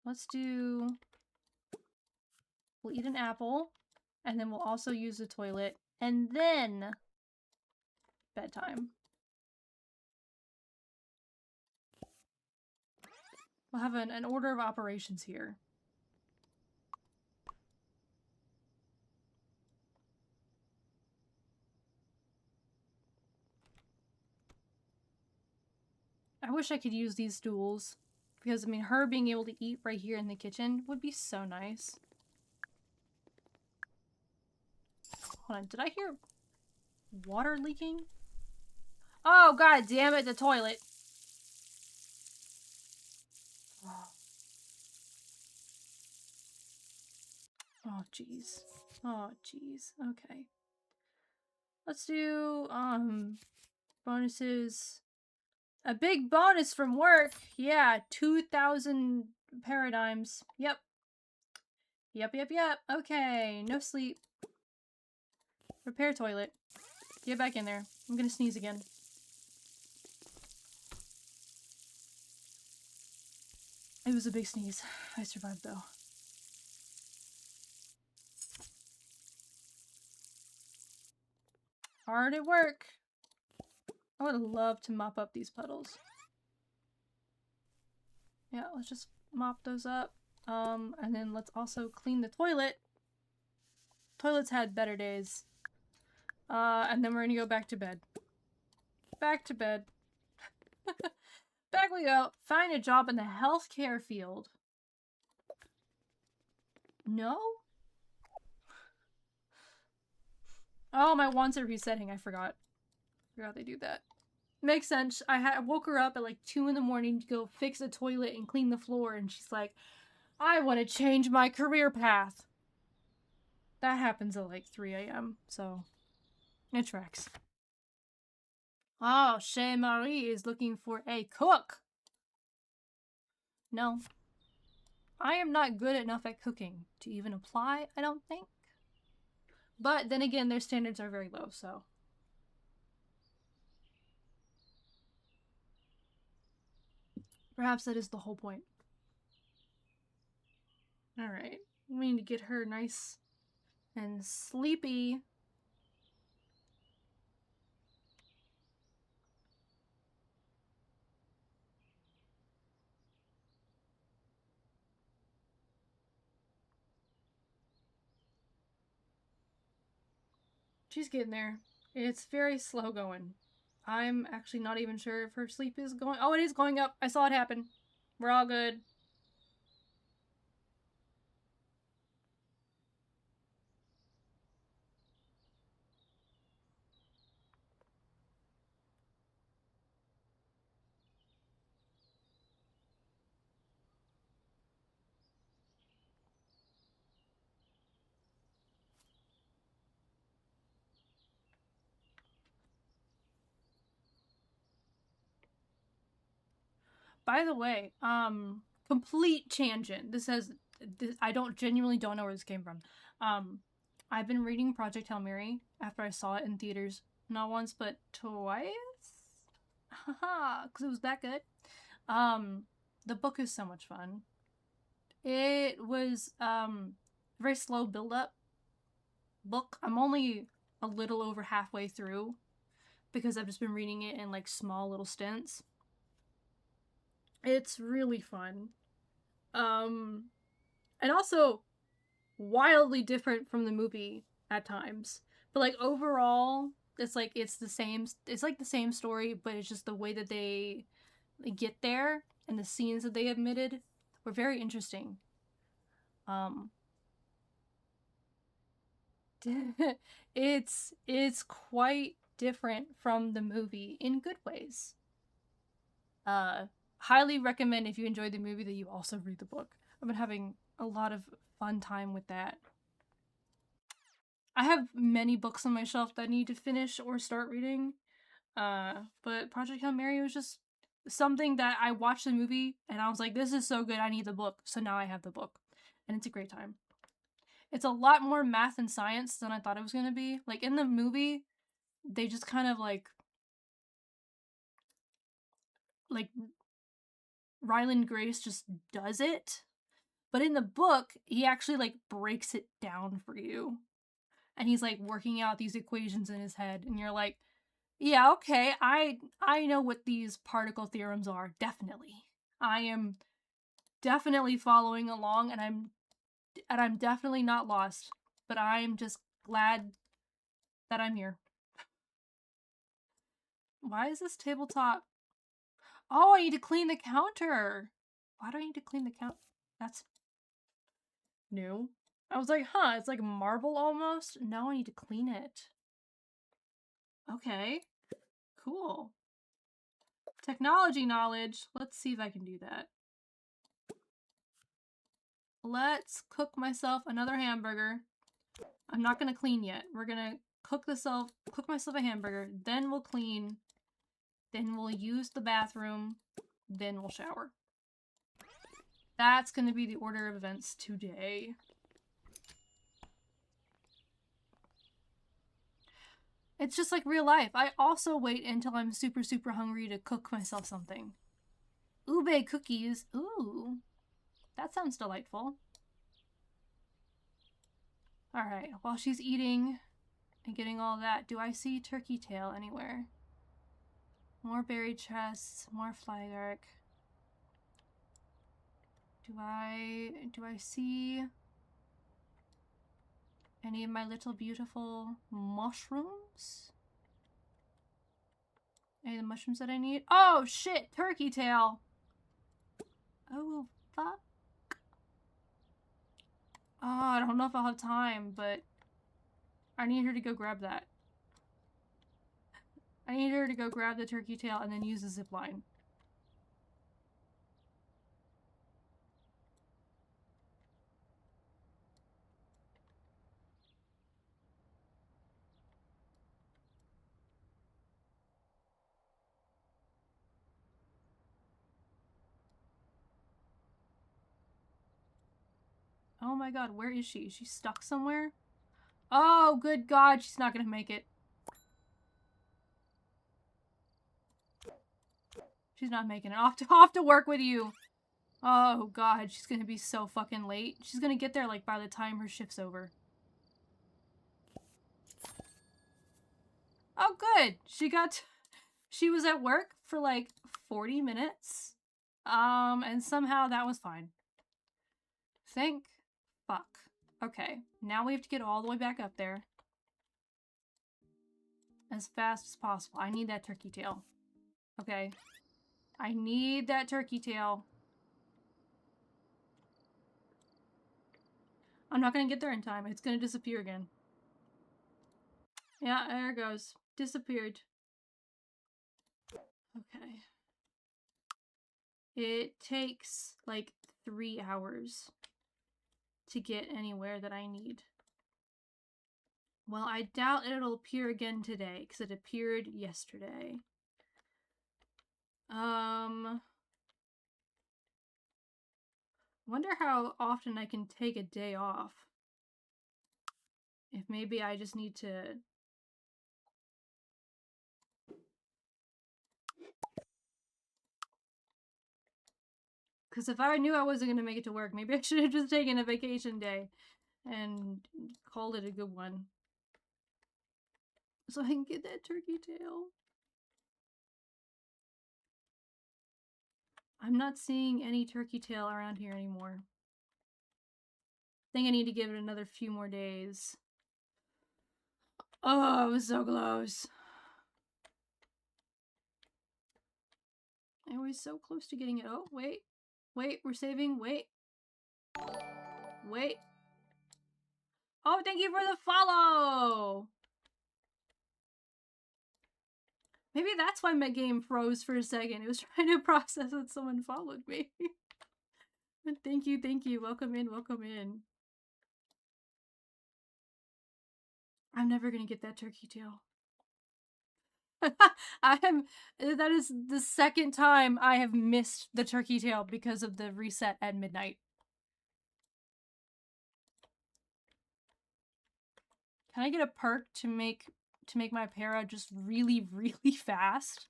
We'll eat an apple, and then we'll also use the toilet, and then bedtime. We'll have an order of operations here. I wish I could use these stools. Because, I mean, her being able to eat right here in the kitchen would be so nice. Hold on, did I hear water leaking? Oh, god damn it, the toilet. Oh, jeez. Oh, jeez. Okay. Let's do, bonuses. A big bonus from work. Yeah, 2,000 paradigms. Yep. Yep. Okay, no sleep. Repair toilet. Get back in there. I'm gonna sneeze again. It was a big sneeze. I survived, though. Hard at work. I would love to mop up these puddles. Yeah, let's just mop those up. And then let's also clean the toilet. Toilet's had better days. And then we're gonna go back to bed. Back to bed. Back we go. Find a job in the healthcare field. No? Oh, my wants are resetting. I forgot. Forgot they do that. Makes sense. I woke her up at like 2 in the morning to go fix a toilet and clean the floor, and she's like, I want to change my career path. That happens at like 3 a.m., so it tracks. Oh, Chez Marie is looking for a cook. No. I am not good enough at cooking to even apply, I don't think. But then again, their standards are very low, so. Perhaps that is the whole point. Alright. We need to get her nice and sleepy. She's getting there. It's very slow going. I'm actually not even sure if her sleep is going. Oh, it is going up. I saw it happen. We're all good. By the way, complete tangent. I genuinely don't know where this came from. Um, I've been reading Project Hail Mary after I saw it in theaters, not once but twice. Haha, because it was that good. Um, the book is so much fun. It was very slow build up book. I'm only a little over halfway through because I've just been reading it in like small little stints. It's really fun. Um and also wildly different from the movie at times. But like overall, it's like the same story, but it's just the way that they get there and the scenes that they omitted were very interesting. Um it's quite different from the movie in good ways. Uh Highly recommend if you enjoyed the movie that you also read the book. I've been having a lot of fun time with that. I have many books on my shelf that I need to finish or start reading. But Project Hail Mary was just something that I watched the movie and I was like, this is so good, I need the book. So now I have the book. And it's a great time. It's a lot more math and science than I thought it was gonna be. Like in the movie, they just kind of like Ryland Grace just does it. But in the book, he actually like breaks it down for you. And he's like working out these equations in his head and you're like, yeah, okay, I know what these particle theorems are, definitely. I am definitely following along and I'm definitely not lost, but I'm just glad that I'm here. Why is this tabletop? Oh, I need to clean the counter. Why do I need to clean the counter? That's new. I was like, huh, it's like marble almost. Now I need to clean it. Okay, cool. Technology knowledge. Let's see if I can do that. Let's cook myself another hamburger. I'm not gonna clean yet. We're gonna cook myself a hamburger, then we'll clean, then we'll use the bathroom, then we'll shower. That's gonna be the order of events today. It's just like real life. I also wait until I'm super, super hungry to cook myself something. Ube cookies. Ooh, that sounds delightful. Alright, while she's eating and getting all that, do I see turkey tail anywhere? More berry chests, more fly lurk. Do I see any of my little beautiful mushrooms? Any of the mushrooms that I need? Oh shit, turkey tail. Oh fuck. Oh, I don't know if I'll have time, but I need her to go grab that. I need her to go grab the turkey tail and then use the zip line. Oh my god, where is she? Is she stuck somewhere? Oh, good god, she's not gonna make it. She's not making it. Off to work with you. Oh god, she's gonna be so fucking late. She's gonna get there like by the time her shift's over. Oh good. She was at work for like 40 minutes. And somehow that was fine. Thank fuck. Okay, now we have to get all the way back up there. As fast as possible. I need that turkey tail. Okay. I need that turkey tail. I'm not gonna get there in time. It's gonna disappear again. Yeah, there it goes. Disappeared. Okay. It takes like 3 hours to get anywhere that I need. Well, I doubt it'll appear again today because it appeared yesterday. Wonder how often I can take a day off. If maybe I just need to... Because if I knew I wasn't going to make it to work, maybe I should have just taken a vacation day and called it a good one. So I can get that turkey tail. I'm not seeing any turkey tail around here anymore. I think I need to give it another few more days. Oh, it was so close. I was so close to getting it. Oh, wait. Wait, we're saving. Wait. Wait. Oh, thank you for the follow! Maybe that's why my game froze for a second. It was trying to process that someone followed me. Thank you, thank you. Welcome in, welcome in. I'm never gonna get that turkey tail. That is the second time I have missed the turkey tail because of the reset at midnight. Can I get a perk to make my para just really, really fast?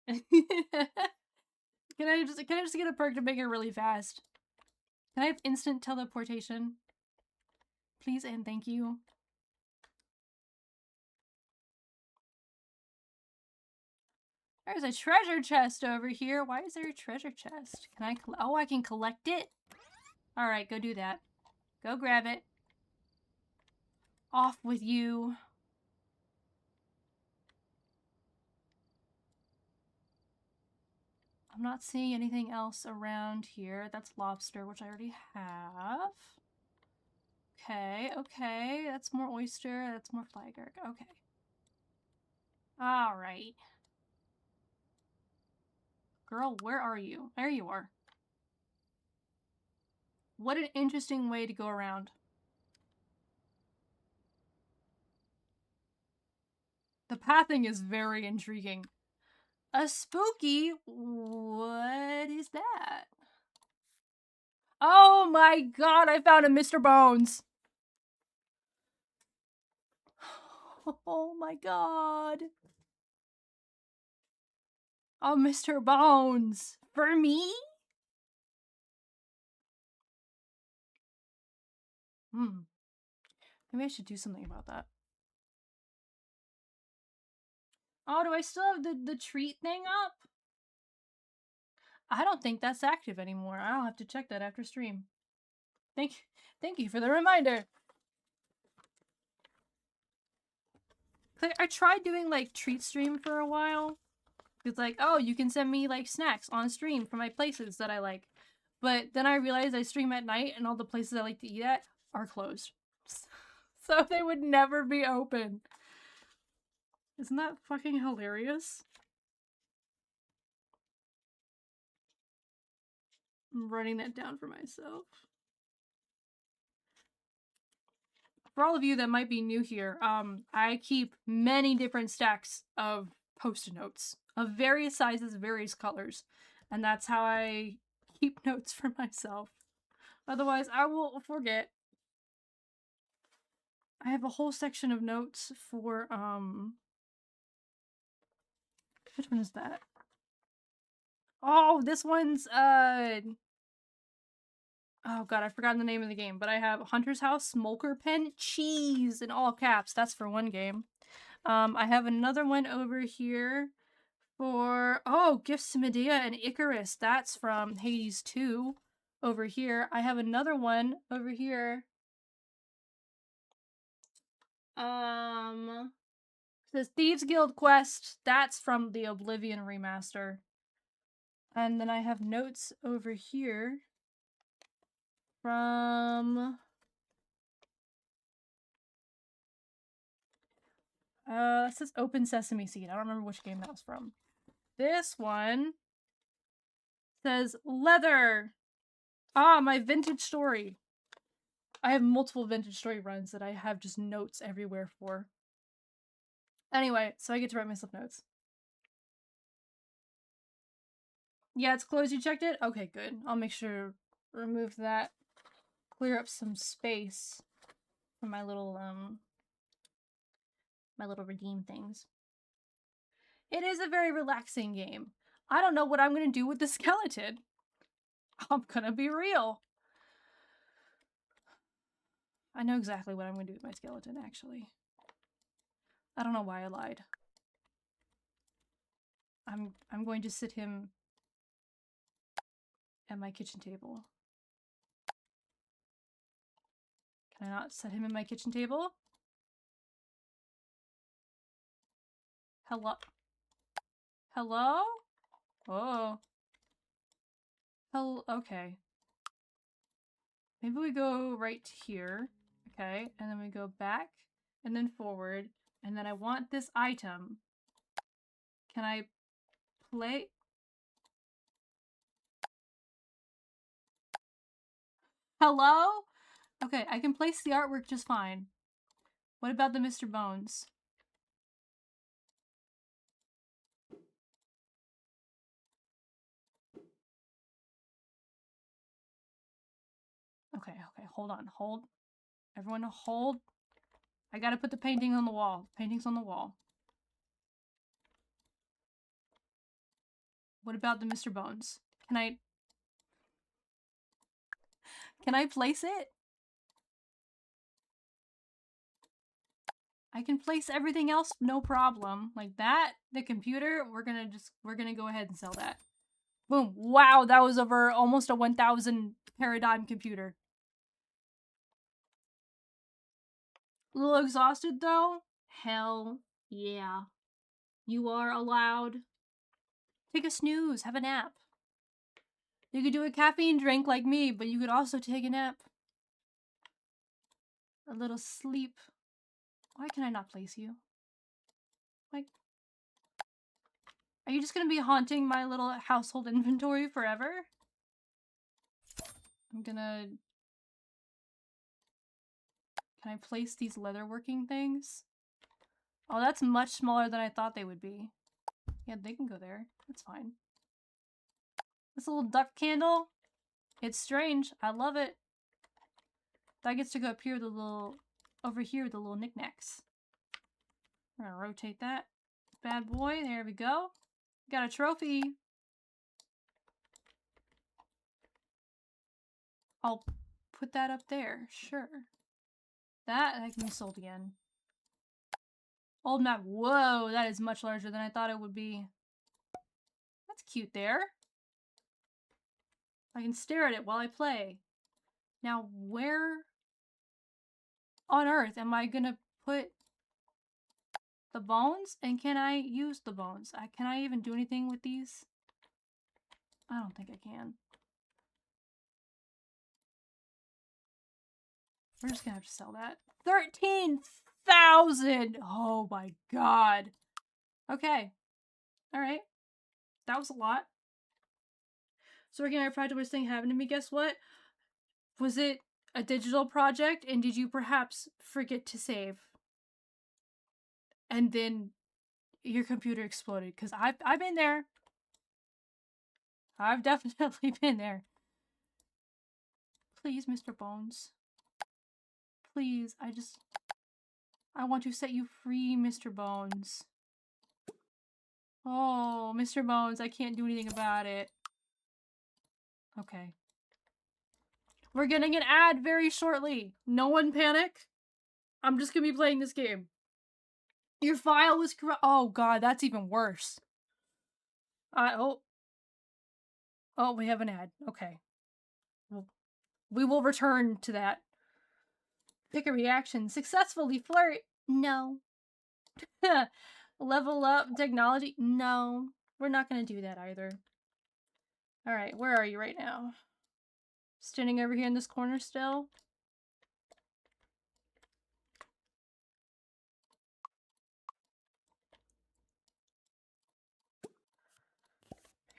Can I just get a perk to make it really fast? Can I have instant teleportation? Please and thank you. There's a treasure chest over here. Why is there a treasure chest? Can I oh, I can collect it? Alright, go do that. Go grab it. Off with you. I'm not seeing anything else around here. That's lobster, which I already have. Okay, okay. That's more oyster. That's more flaggerk. Okay. Alright. Girl, where are you? There you are. What an interesting way to go around. The pathing is very intriguing. A spooky? What is that? Oh my god, I found a Mr. Bones! Oh my god. Oh, Mr. Bones! For me? Maybe I should do something about that. Oh, do I still have the treat thing up? I don't think that's active anymore. I'll have to check that after stream. Thank you for the reminder. I tried doing like treat stream for a while. It's like, oh, you can send me like snacks on stream from my places that I like. But then I realized I stream at night and all the places I like to eat at are closed. So they would never be open. Isn't that fucking hilarious? I'm writing that down for myself. For all of you that might be new here, I keep many different stacks of post-it notes of various sizes, various colors, and that's how I keep notes for myself. Otherwise, I will forget. I have a whole section of notes for, which one is that? Oh, this one's, oh god, I've forgotten the name of the game, but I have Hunter's House, Smolker Pen, Cheese in all caps. That's for one game. I have another one over here for, oh, Gifts to Medea and Icarus. That's from Hades 2 over here. I have another one over here. Says Thieves Guild Quest. That's from the Oblivion remaster. And then I have notes over here from it says Open Sesame Seed. I don't remember which game that was from. This one says Leather. Ah, my vintage story. I have multiple vintage story runs that I have just notes everywhere for. Anyway, so I get to write myself notes. Yeah, it's closed. You checked it? Okay, good. I'll make sure to remove that. Clear up some space for my little redeem things. It is a very relaxing game. I don't know what I'm gonna do with the skeleton. I'm gonna be real. I know exactly what I'm gonna do with my skeleton, actually. I don't know why I lied. I'm going to sit him at my kitchen table. Can I not set him in my kitchen table? Hello? Hello? Oh. Hello? Okay. Maybe we go right here. Okay, and then we go back, and then forward, and then I want this item. Can I play? Hello? Okay, I can place the artwork just fine. What about the Mr. Bones? Okay, hold on, hold. Everyone hold. I gotta put the painting on the wall. Painting's on the wall. What about the Mr. Bones? Can I place it? I can place everything else, no problem. Like that, the computer, we're gonna go ahead and sell that. Boom. Wow, that was over almost a 1,000 paradigm computer. A little exhausted though? Hell yeah. You are allowed. Take a snooze, have a nap. You could do a caffeine drink like me, but you could also take a nap. A little sleep. Why can I not place you? Like, are you just gonna be haunting my little household inventory forever? I'm gonna... Can I place these leatherworking things? Oh, that's much smaller than I thought they would be. Yeah, they can go there. That's fine. This little duck candle, it's strange. I love it. That gets to go up here with the little... Over here with the little knickknacks. I'm gonna rotate that bad boy. There we go. Got a trophy. I'll put that up there. Sure. That can be sold again. Old map. Whoa, that is much larger than I thought it would be. That's cute there. I can stare at it while I play. Now, where on earth am I gonna put the bones? And can I use the bones? Can I even do anything with these? I don't think I can. We're just gonna have to sell that. 13,000! Oh my god. Okay. Alright. That was a lot. So working on a project where this thing happened to me, guess what? Was it a digital project and did you perhaps forget to save? And then your computer exploded? Because I've been there. I've definitely been there. Please, Mr. Bones. Please, I want to set you free, Mr. Bones. Oh, Mr. Bones, I can't do anything about it. Okay. We're getting an ad very shortly. No one panic. I'm just gonna be playing this game. Your file was corrupt. Oh god, that's even worse. Oh, we have an ad. Okay. Well, we will return to that. Pick a reaction. Successfully flirt. No. Level up technology. No. We're not gonna do that either. Alright, where are you right now? Standing over here in this corner still?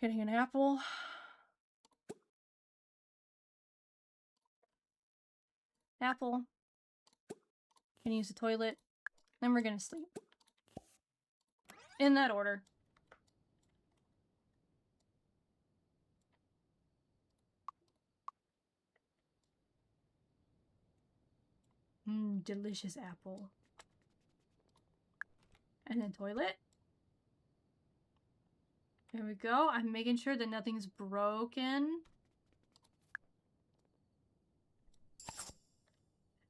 Getting an apple. Apple. Gonna use the toilet. Then we're gonna sleep. In that order. Delicious apple. And then toilet. There we go. I'm making sure that nothing's broken.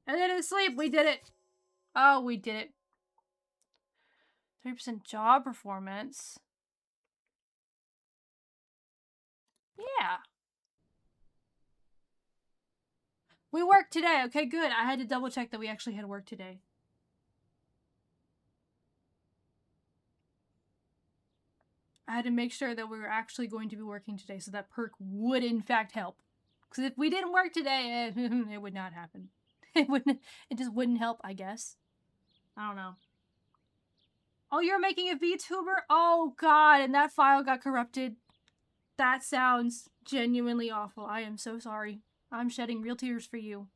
And then in sleep, we did it. Oh, we did it. 30% job performance. Yeah. We worked today. Okay, good. I had to double check that we actually had work today. I had to make sure that we were actually going to be working today so that perk would in fact help. Because if we didn't work today, it would not happen. It just wouldn't help, I guess. I don't know. Oh, you're making a VTuber? Oh god, and that file got corrupted. That sounds genuinely awful. I am so sorry. I'm shedding real tears for you.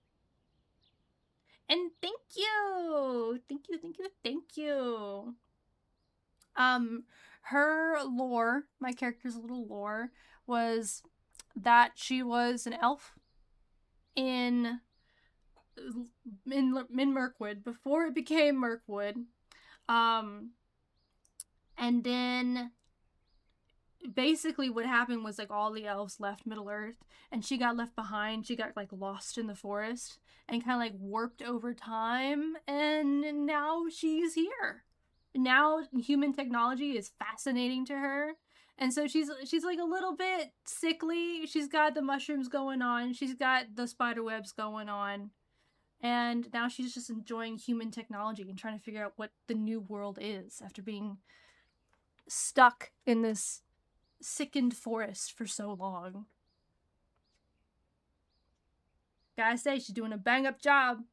And thank you! Thank you, thank you, thank you. Her lore, my character's little lore, was that she was an elf in Mirkwood before it became Mirkwood. And then basically what happened was like all the elves left Middle Earth and she got left behind. She got like lost in the forest and kind of like warped over time, and now she's here. Now human technology is fascinating to her. And so she's like a little bit sickly. She's got the mushrooms going on. She's got the spider webs going on. And now she's just enjoying human technology and trying to figure out what the new world is after being stuck in this sickened forest for so long. Gotta say, she's doing a bang up job.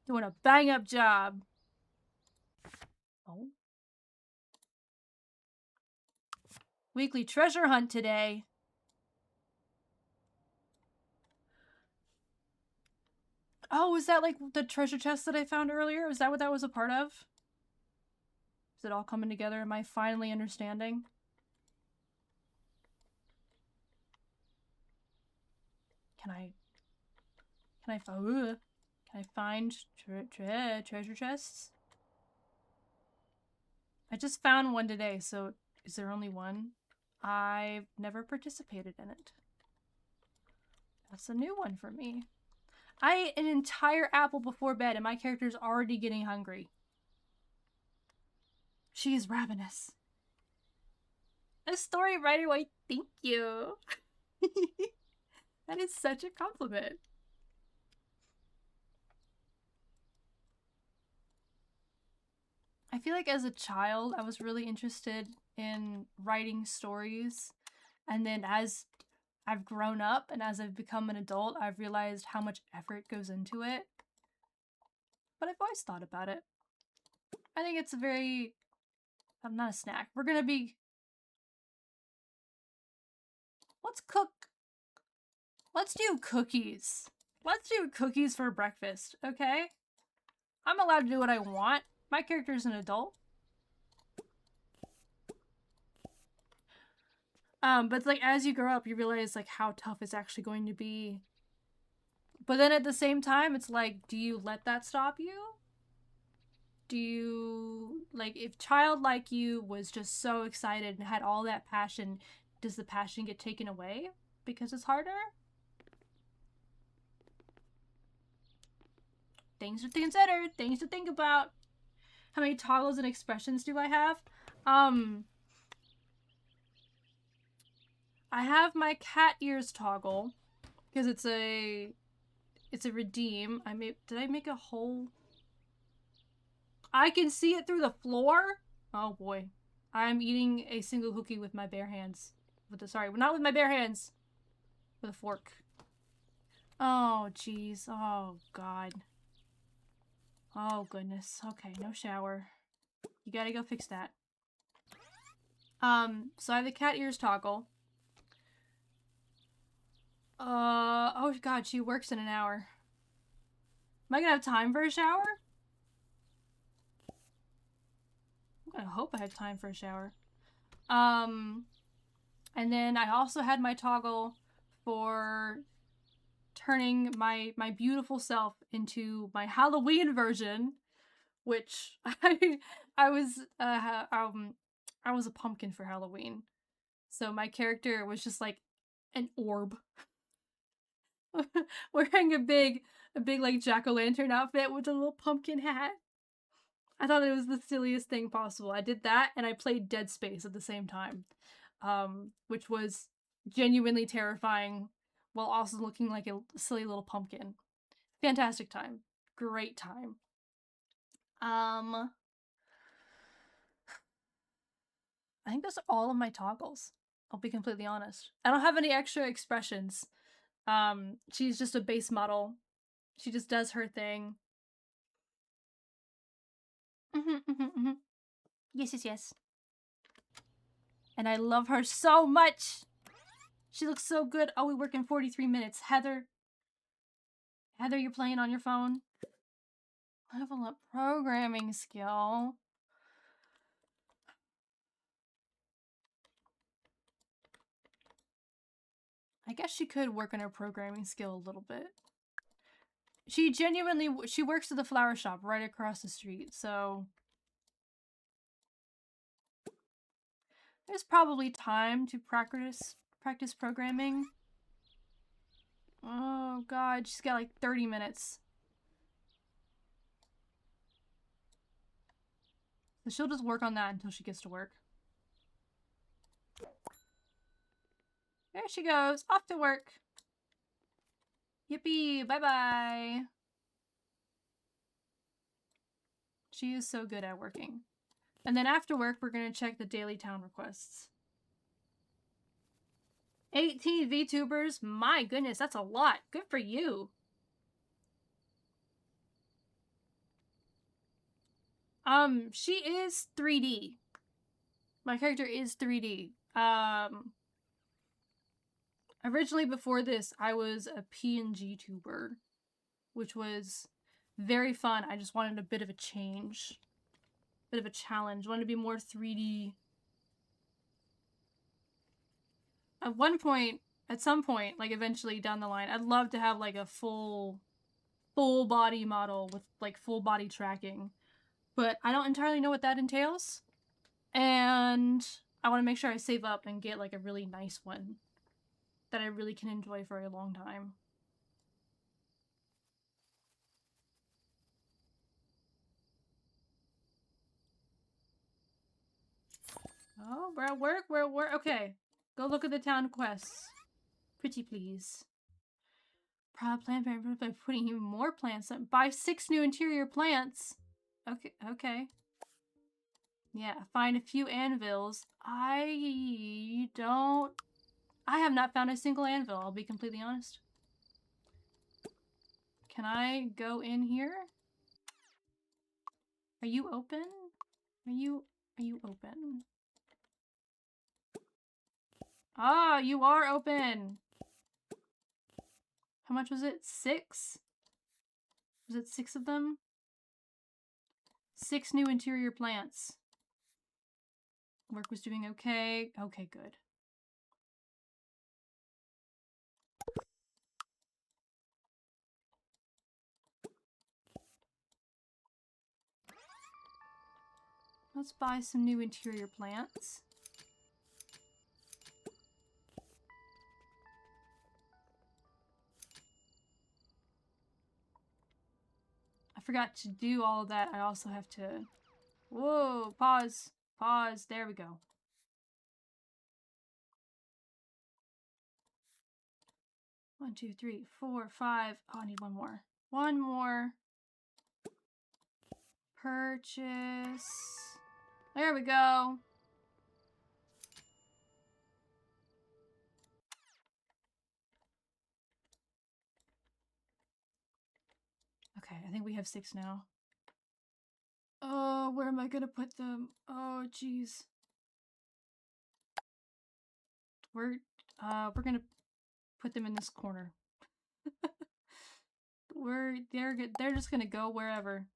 Doing a bang up job. Oh. Weekly treasure hunt today. Oh, is that like the treasure chest that I found earlier? Is that what that was a part of? Is it all coming together? Am I finally understanding? Can I find treasure chests? I just found one today, so is there only one? I've never participated in it. That's a new one for me. I ate an entire apple before bed and my character's already getting hungry. She is ravenous. A story writer, why thank you. That is such a compliment. I feel like as a child, I was really interested in writing stories. And then as I've grown up and as I've become an adult, I've realized how much effort goes into it. But I've always thought about it. I think it's a very... I'm not a snack. We're gonna be... Let's cook. Let's do cookies. Let's do cookies for breakfast, okay? I'm allowed to do what I want. My character's an adult. But it's like as you grow up, you realize like how tough it's actually going to be. But then at the same time, it's like, do you let that stop you? Do you, like, if child like you was just so excited and had all that passion, does the passion get taken away because it's harder? Things to consider, things to think about. How many toggles and expressions do I have? I have my cat ears toggle because it's a redeem. Did I make a hole? I can see it through the floor. Oh boy, I'm eating a single cookie with my bare hands. Sorry, not with my bare hands. With a fork. Oh jeez. Oh god. Oh goodness. Okay, no shower. You gotta go fix that. So I have the cat ears toggle. Oh god, she works in an hour. Am I gonna have time for a shower? I hope I have time for a shower. And then I also had my toggle for turning my beautiful self into my Halloween version, which I was I was a pumpkin for Halloween. So my character was just like an orb wearing a big like jack-o'-lantern outfit with a little pumpkin hat. I thought it was the silliest thing possible. I did that and I played Dead Space at the same time, which was genuinely terrifying while also looking like a silly little pumpkin. Fantastic time. Great time. I think those are all of my toggles. I'll be completely honest. I don't have any extra expressions. She's just a base model. She just does her thing. Yes, yes, yes. And I love her so much. She looks so good. Oh, we work in 43 minutes. Heather, you're playing on your phone? Level up programming skill. I guess she could work on her programming skill a little bit. She genuinely, she works at the flower shop right across the street, so there's probably time to practice programming. Oh god, she's got like 30 minutes. So she'll just work on that until she gets to work. There she goes, off to work. Yippee, bye-bye. She is so good at working. And then after work, we're going to check the daily town requests. 18 VTubers? My goodness, that's a lot. Good for you. She is 3D. My character is 3D. Originally before this, I was a PNG tuber, which was very fun. I just wanted a bit of a change. Bit of a challenge. Wanted to be more 3D. At some point, like eventually down the line, I'd love to have like a full body model with like full body tracking. But I don't entirely know what that entails. And I want to make sure I save up and get like a really nice one that I really can enjoy for a long time. Oh, we're at work? We're at work? Okay. Go look at the town quests. Pretty please. Prod plant by putting even more plants up. Buy 6 new interior plants. Okay, okay. Yeah, find a few anvils. I have not found a single anvil, I'll be completely honest. Can I go in here? Are you open? Are you open? Ah, you are open! How much was it? 6? Was it 6 of them? 6 new interior plants. Work was doing okay. Okay, good. Let's buy some new interior plants. I forgot to do all of that. I also have to... Whoa, pause. Pause. There we go. One, two, three, four, 5. Oh, I need one more. One more. Purchase. There we go. Okay, I think we have 6 now. Oh, where am I gonna put them? Oh, jeez. We're gonna put them in this corner. They're just gonna go wherever,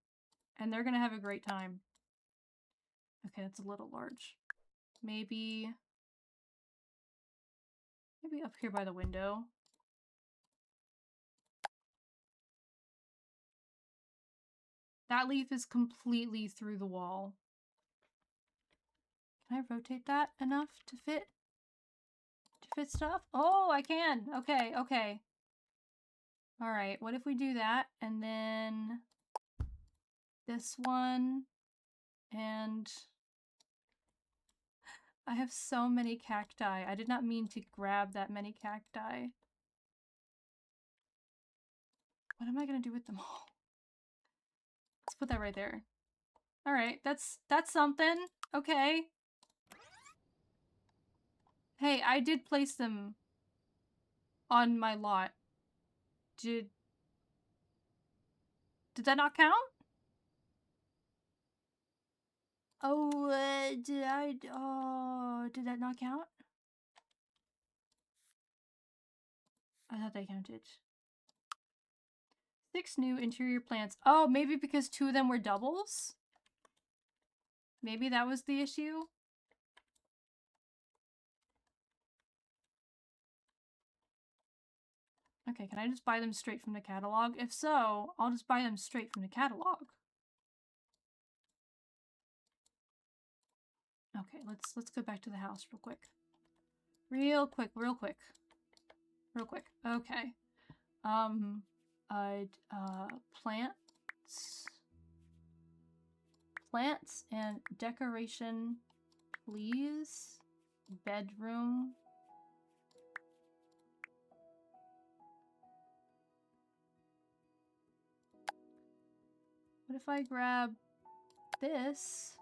and they're gonna have a great time. Okay, that's a little large. Maybe up here by the window. That leaf is completely through the wall. Can I rotate that enough to fit stuff? Oh, I can. Okay, okay. All right, what if we do that and then this one, and I have so many cacti. I did not mean to grab that many cacti. What am I gonna do with them all? Let's put that right there. All right, that's something. Okay. Hey, I did place them on my lot. Did that not count? Oh, did that not count? I thought they counted. 6 new interior plants. Oh, maybe because 2 of them were doubles? Maybe that was the issue? Okay, can I just buy them straight from the catalog? If so, I'll just buy them straight from the catalog. Okay, let's go back to the house real quick. Real quick. Okay. Plants and decoration, please. Bedroom. What if I grab this?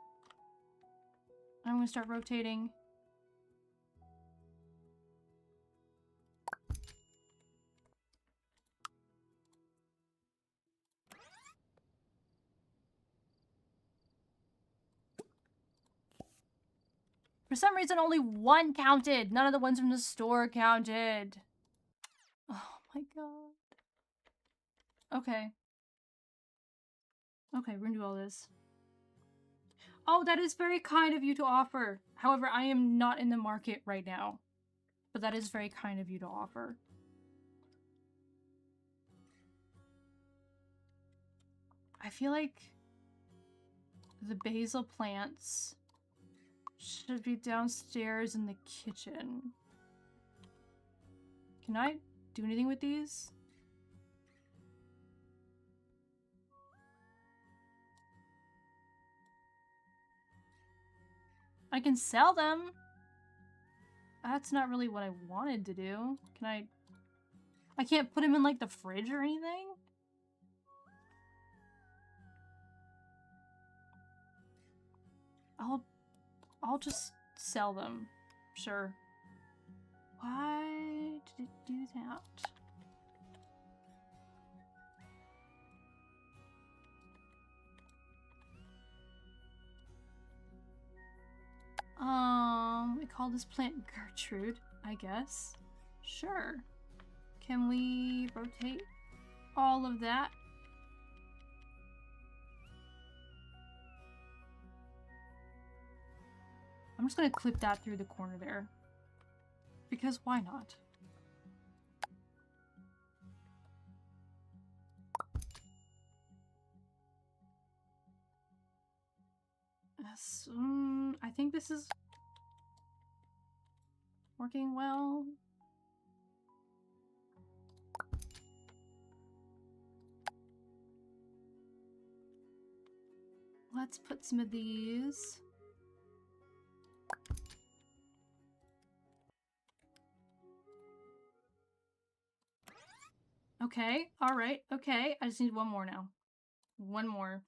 I'm gonna start rotating. For some reason, only 1 counted. None of the ones from the store counted. Oh my god. Okay. Okay, we're gonna do all this. Oh, that is very kind of you to offer. However, I am not in the market right now. But that is very kind of you to offer. I feel like the basil plants should be downstairs in the kitchen. Can I do anything with these? I can sell them. That's not really what I wanted to do. Can I can't put them in like the fridge or anything? I'll just sell them. Sure. Why did it do that? We call this plant Gertrude, I guess. Sure. Can we rotate all of that? I'm just gonna clip that through the corner there. Because why not? Yes, I think this is working well. Let's put some of these. Okay, alright, okay. I just need 1 more now. 1 more.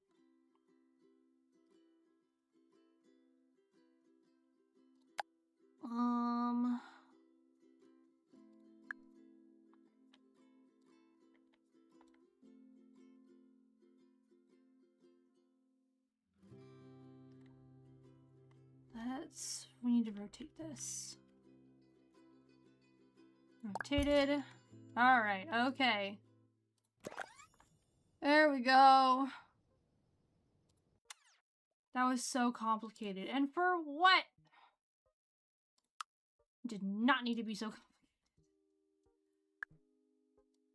We need to rotate this. Rotated. Alright, okay. There we go. That was so complicated. And for what? Did not need to be so complicated.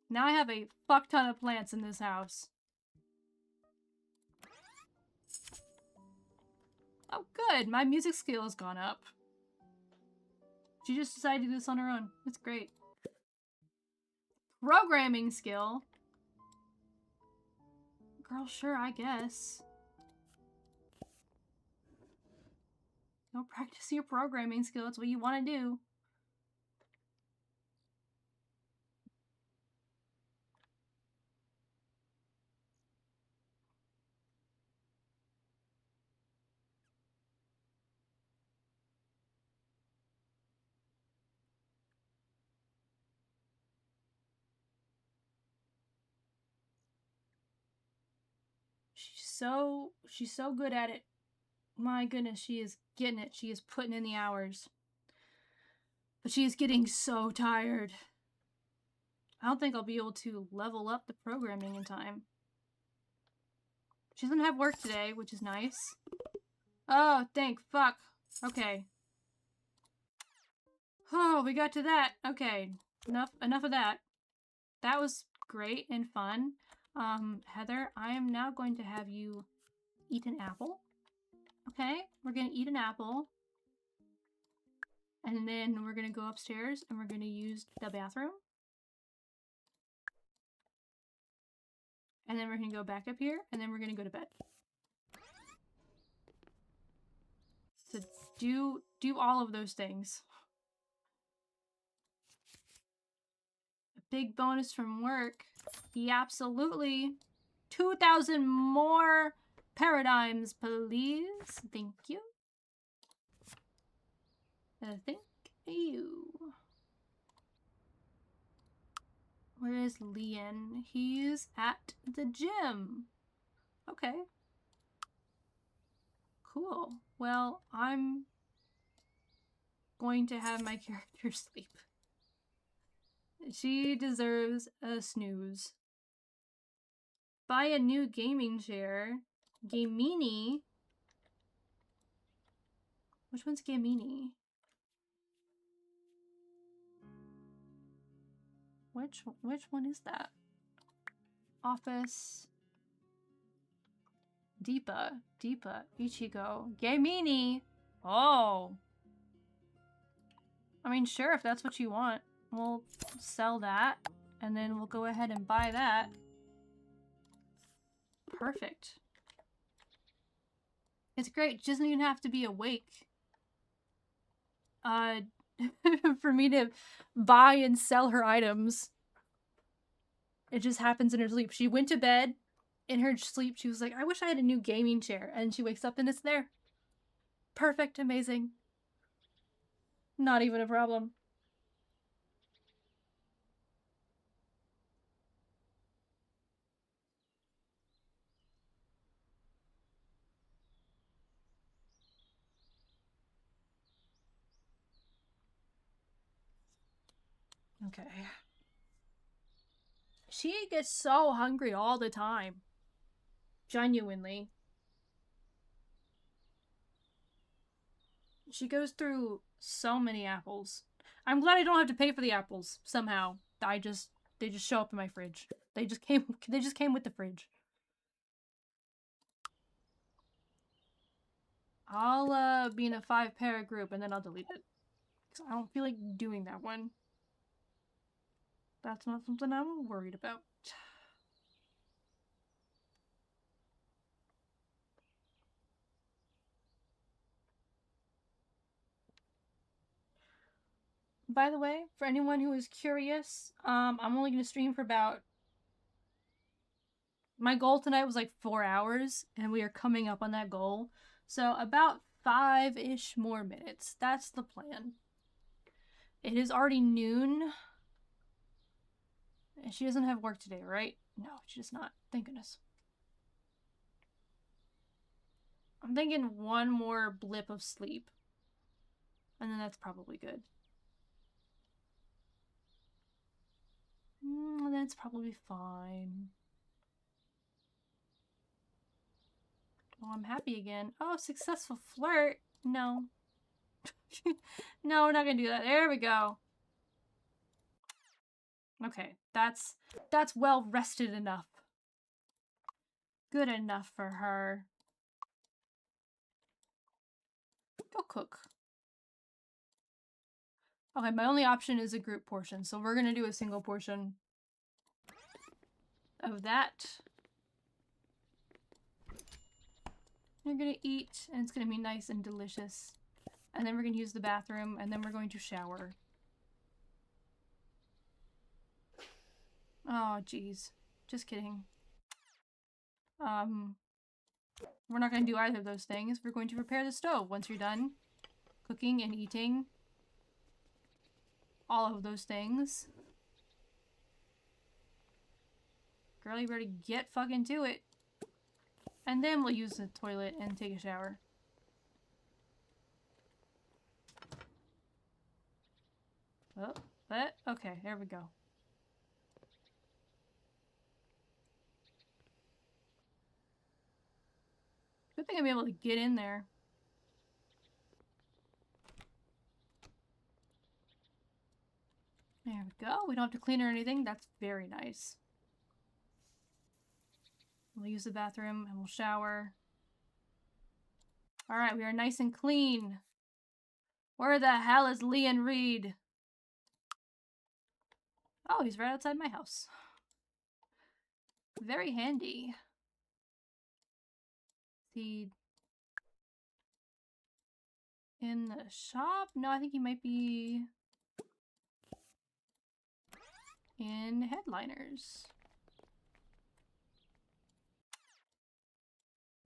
Now I have a fuck ton of plants in this house. Oh, good. My music skill has gone up. She just decided to do this on her own. That's great. Programming skill. Girl, sure, I guess. Go practice your programming skill. That's what you want to do. She's so good at it. My goodness, she is getting it. She is putting in the hours. But she is getting so tired. I don't think I'll be able to level up the programming in time. She doesn't have work today, which is nice. Oh, thank fuck. Okay. Oh, we got to that. Okay. Enough of that. That was great and fun. Heather, I am now going to have you eat an apple. Okay? We're gonna eat an apple. And then we're gonna go upstairs and we're gonna use the bathroom. And then we're gonna go back up here and then we're gonna go to bed. So do all of those things. A big bonus from work. Yeah, absolutely. 2,000 more paradigms, please. Thank you. Thank you. Where is Leon? He's at the gym. Okay. Cool. Well, I'm going to have my character sleep. She deserves a snooze. Buy a new gaming chair. Gamini. Which one's Gamini? Which one is that? Office. Deepa, Ichigo, Gamini. Oh. I mean, sure, if that's what you want. We'll sell that, and then we'll go ahead and buy that. Perfect. It's great. She doesn't even have to be awake. For me to buy and sell her items. It just happens in her sleep. She went to bed. In her sleep, she was like, I wish I had a new gaming chair. And she wakes up and it's there. Perfect. Amazing. Not even a problem. Okay. She gets so hungry all the time. Genuinely. She goes through so many apples. I'm glad I don't have to pay for the apples somehow. They just show up in my fridge. They just came with the fridge. I'll be in a 5-para group and then I'll delete it. Cuz I don't feel like doing that one. That's not something I'm worried about. By the way, for anyone who is curious, I'm only going to stream for about... My goal tonight was like 4 hours, and we are coming up on that goal. So about 5-ish more minutes. That's the plan. It is already noon. And she doesn't have work today, right? No, she does not. Thank goodness. I'm thinking one more blip of sleep. And then that's probably good. And then it's probably fine. Oh, I'm happy again. Oh, successful flirt. No. No, we're not gonna do that. There we go. Okay, that's well rested enough. Good enough for her. Go cook. Okay, my only option is a group portion, so we're gonna do a single portion of that. You're gonna eat, and it's gonna be nice and delicious. And then we're gonna use the bathroom, and then we're going to shower. Oh, jeez. Just kidding. We're not gonna do either of those things. We're going to prepare the stove once you're done cooking and eating. All of those things. Girl, you better get fucking to it. And then we'll use the toilet and take a shower. Oh, that? Okay, there we go. Good thing I'm able to get in there. There we go. We don't have to clean or anything. That's very nice. We'll use the bathroom and we'll shower. Alright, we are nice and clean. Where the hell is Leon Reed? Oh, he's right outside my house. Very handy. Is he in the shop? No, I think he might be in Headliners.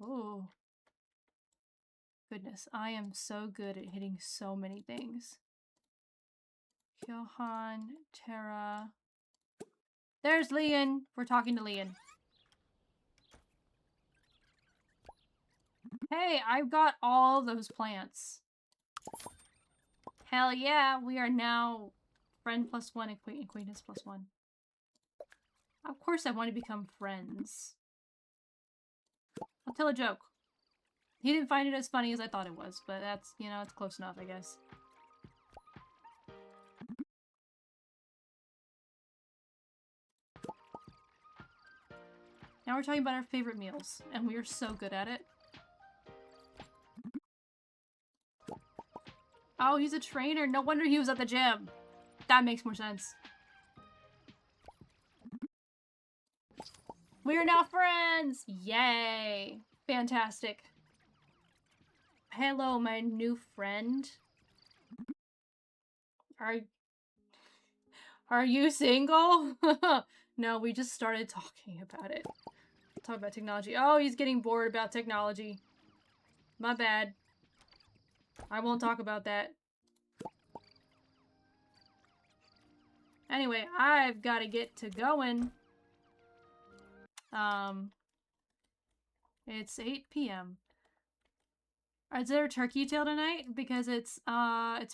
Oh. Goodness, I am so good at hitting so many things. Kyohan, Terra. There's Leon. We're talking to Leon. Hey, I've got all those plants. Hell yeah, we are now friend plus one, acquaintance plus one. Of course I want to become friends. I'll tell a joke. He didn't find it as funny as I thought it was, but that's, you know, it's close enough, I guess. Now we're talking about our favorite meals, and we are so good at it. Oh, he's a trainer. No wonder he was at the gym. That makes more sense. We are now friends! Yay! Fantastic. Hello, my new friend. Are you single? No, we just started talking about it. Talk about technology. Oh, he's getting bored about technology. My bad. I won't talk about that. Anyway, I've got to get to going. It's 8 p.m. Is there a turkey tail tonight? Because it's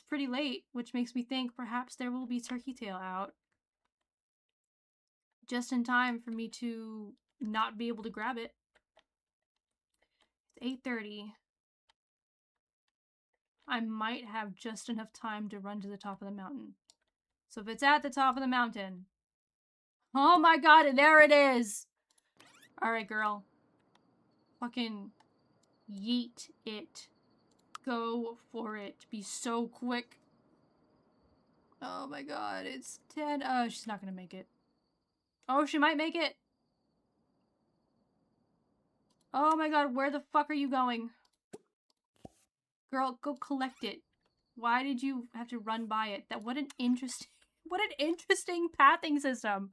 pretty late, which makes me think perhaps there will be turkey tail out. Just in time for me to not be able to grab it. It's 8:30. I might have just enough time to run to the top of the mountain. So if it's at the top of the mountain... Oh my god, there it is! Alright, girl. Fucking yeet it. Go for it. Be so quick. Oh my god, it's 10. Oh, she's not gonna make it. Oh, she might make it. Oh my god, where the fuck are you going? Girl, go collect it. Why did you have to run by it? What an interesting pathing system.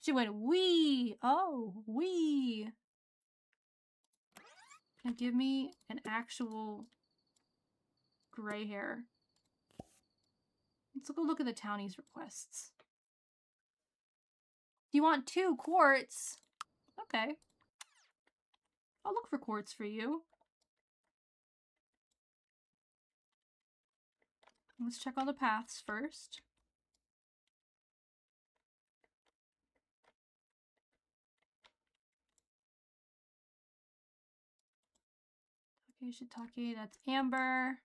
She went, wee. Oh, wee. Now give me an actual gray hair. Let's go look at the townie's requests. Do you want 2 quartz? Okay. I'll look for quartz for you. Let's check all the paths first. Okay, shiitake, that's amber.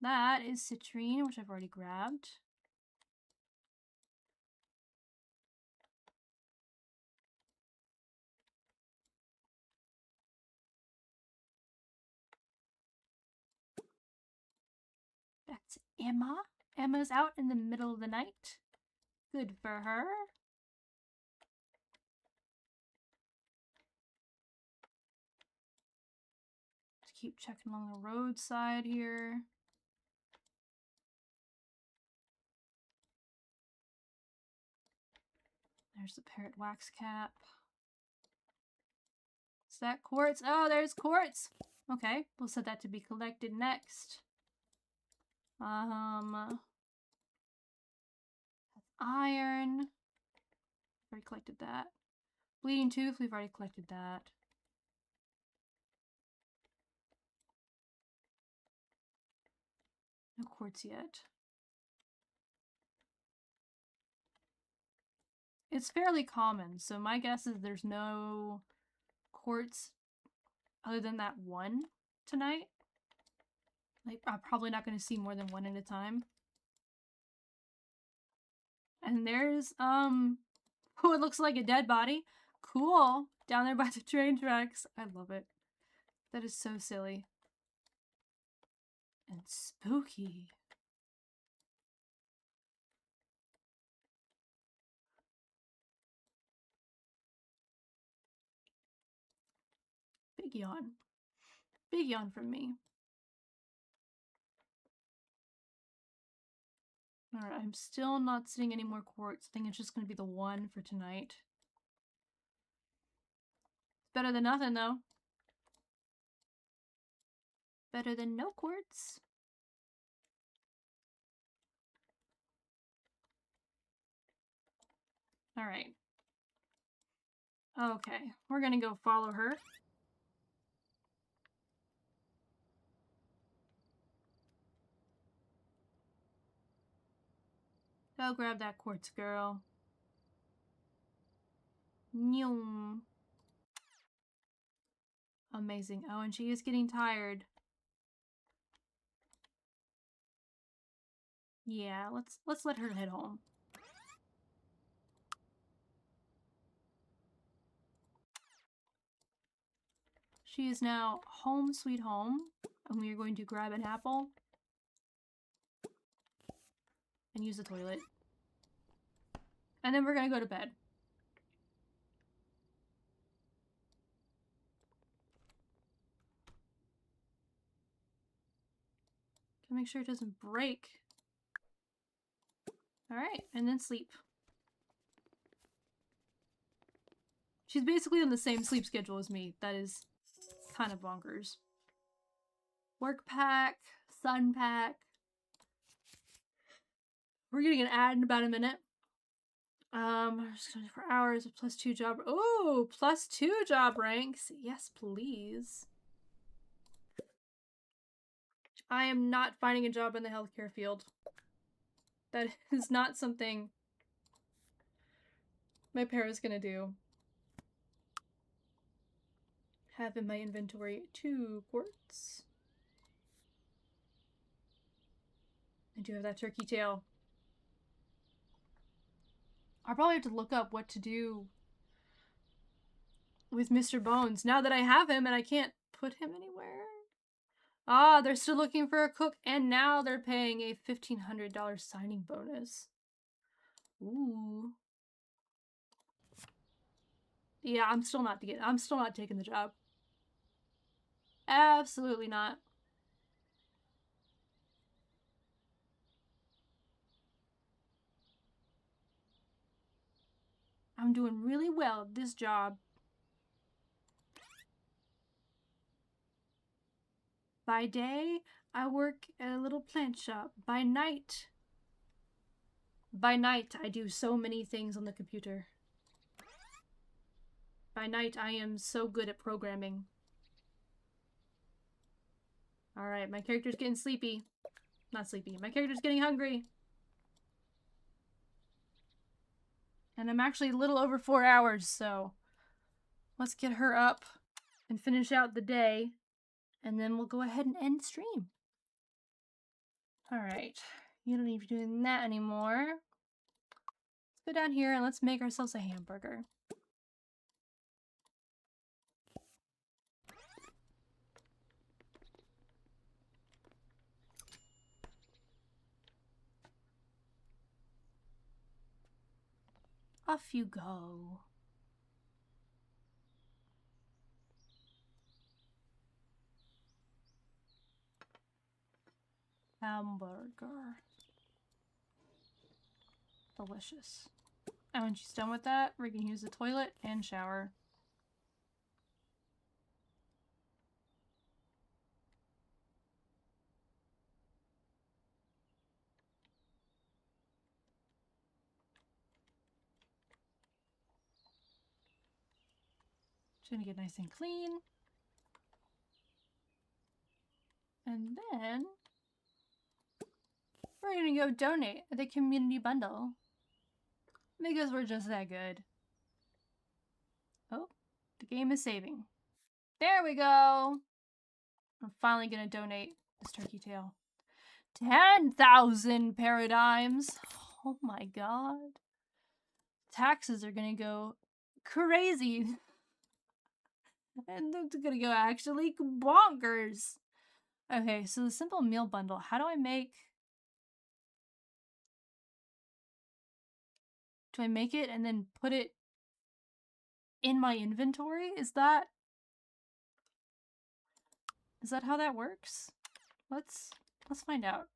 That is citrine, which I've already grabbed. Emma. Emma's out in the middle of the night. Good for her. Just keep checking along the roadside here. There's the parrot wax cap. Is that quartz? Oh, there's quartz! Okay, we'll set that to be collected next. Iron. Already collected that. Bleeding tooth, we've already collected that. No quartz yet. It's fairly common, so my guess is there's no quartz other than that one tonight. Like, I'm probably not going to see more than one at a time. And there's, oh, it looks like a dead body. Cool. Down there by the train tracks. I love it. That is so silly. And spooky. Big yawn. Big yawn from me. Alright, I'm still not seeing any more quartz. I think it's just going to be the one for tonight. It's better than nothing, though. Better than no quartz. Alright. Okay, we're gonna go follow her. Go grab that quartz, girl. Nyum. Amazing. Oh, and she is getting tired. Yeah, let's let her head home. She is now home sweet home, and we are going to grab an apple and use the toilet. And then we're gonna go to bed. Can make sure it doesn't break. Alright, and then sleep. She's basically on the same sleep schedule as me. That is kind of bonkers. Work pack, sun pack. We're getting an ad in about a minute. Just 24 hours, +2 job. Oh, +2 job ranks. Yes, please. I am not finding a job in the healthcare field. That is not something my parents gonna do. Have in my inventory 2 quartz. I do have that turkey tail. I'll probably have to look up what to do with Mr. Bones now that I have him and I can't put him anywhere. Ah, they're still looking for a cook, and now they're paying a $1,500 signing bonus. Ooh. Yeah, I'm still not taking the job. Absolutely not. I'm doing really well at this job. By day, I work at a little plant shop. By night, I do so many things on the computer. By night, I am so good at programming. Alright, my character's getting sleepy. Not sleepy. My character's getting hungry. And I'm actually a little over 4 hours, so let's get her up and finish out the day, and then we'll go ahead and end stream. Alright, you don't need to be doing that anymore. Let's go down here and let's make ourselves a hamburger. off you go. Hamburger. Delicious. And when she's done with that, we can use the toilet and shower. She's gonna get nice and clean. And then we're gonna go donate the community bundle. Because we're just that good. Oh, the game is saving. There we go. I'm finally gonna donate this turkey tail. 10,000 paradigms. Oh my god. Taxes are gonna go crazy. And it's gonna go actually bonkers. Okay, so the simple meal bundle. How do I make... Do I make it and then put it in my inventory? Is that how that works? Let's find out.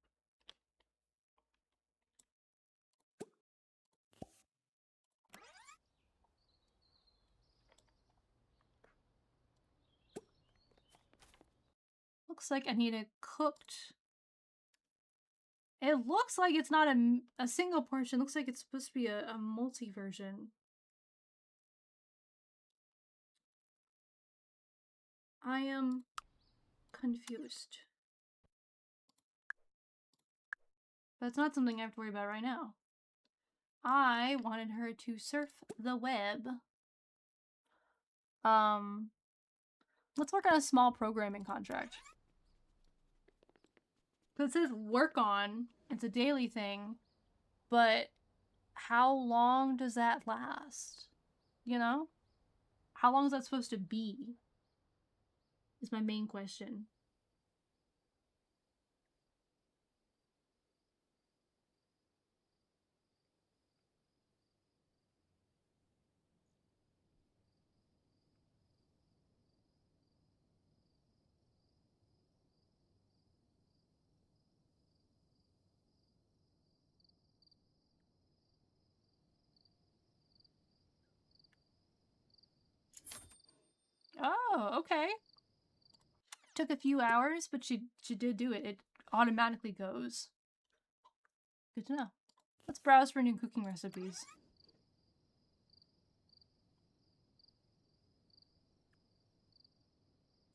Looks like I need a cooked... It looks like it's not a single portion. It looks like it's supposed to be a multi-version. I am confused. But it's not something I have to worry about right now. I wanted her to surf the web. Let's work on a small programming contract. So it says work on. It's a daily thing. But how long does that last? You know? How long is that supposed to be? Is my main question. Oh, okay. Took a few hours, but she did do it. It automatically goes. Good to know. Let's browse for new cooking recipes.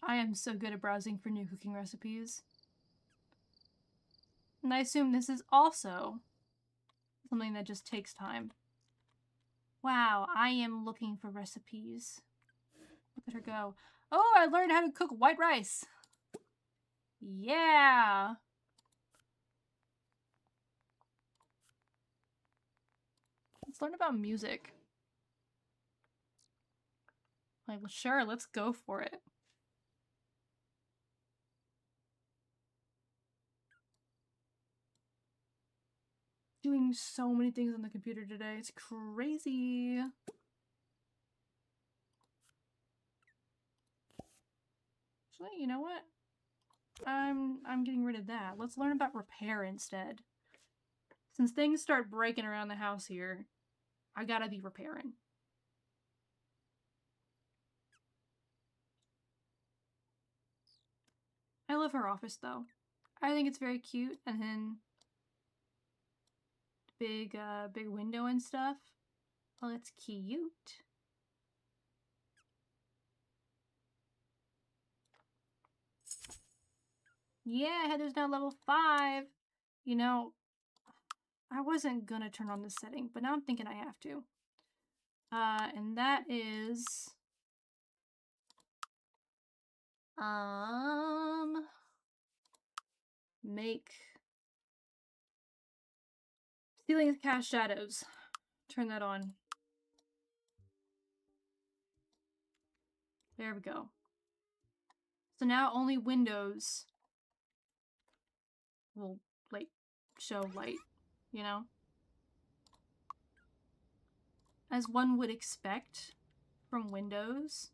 I am so good at browsing for new cooking recipes. And I assume this is also something that just takes time. Wow, I am looking for recipes. Look at her go. Oh, I learned how to cook white rice. Yeah. Let's learn about music. Like, well, sure, let's go for it. Doing so many things on the computer today. It's crazy. Actually, you know what? I'm getting rid of that. Let's learn about repair instead. Since things start breaking around the house here, I gotta be repairing. I love her office though. I think it's very cute, and then big window and stuff. Well, it's cute. Yeah, Heather's now level 5. You know, I wasn't gonna turn on this setting, but now I'm thinking I have to. And that is... Make... Stealing with Cast Shadows. Turn that on. There we go. So now only windows will, like, show light, you know? as one would expect from Windows.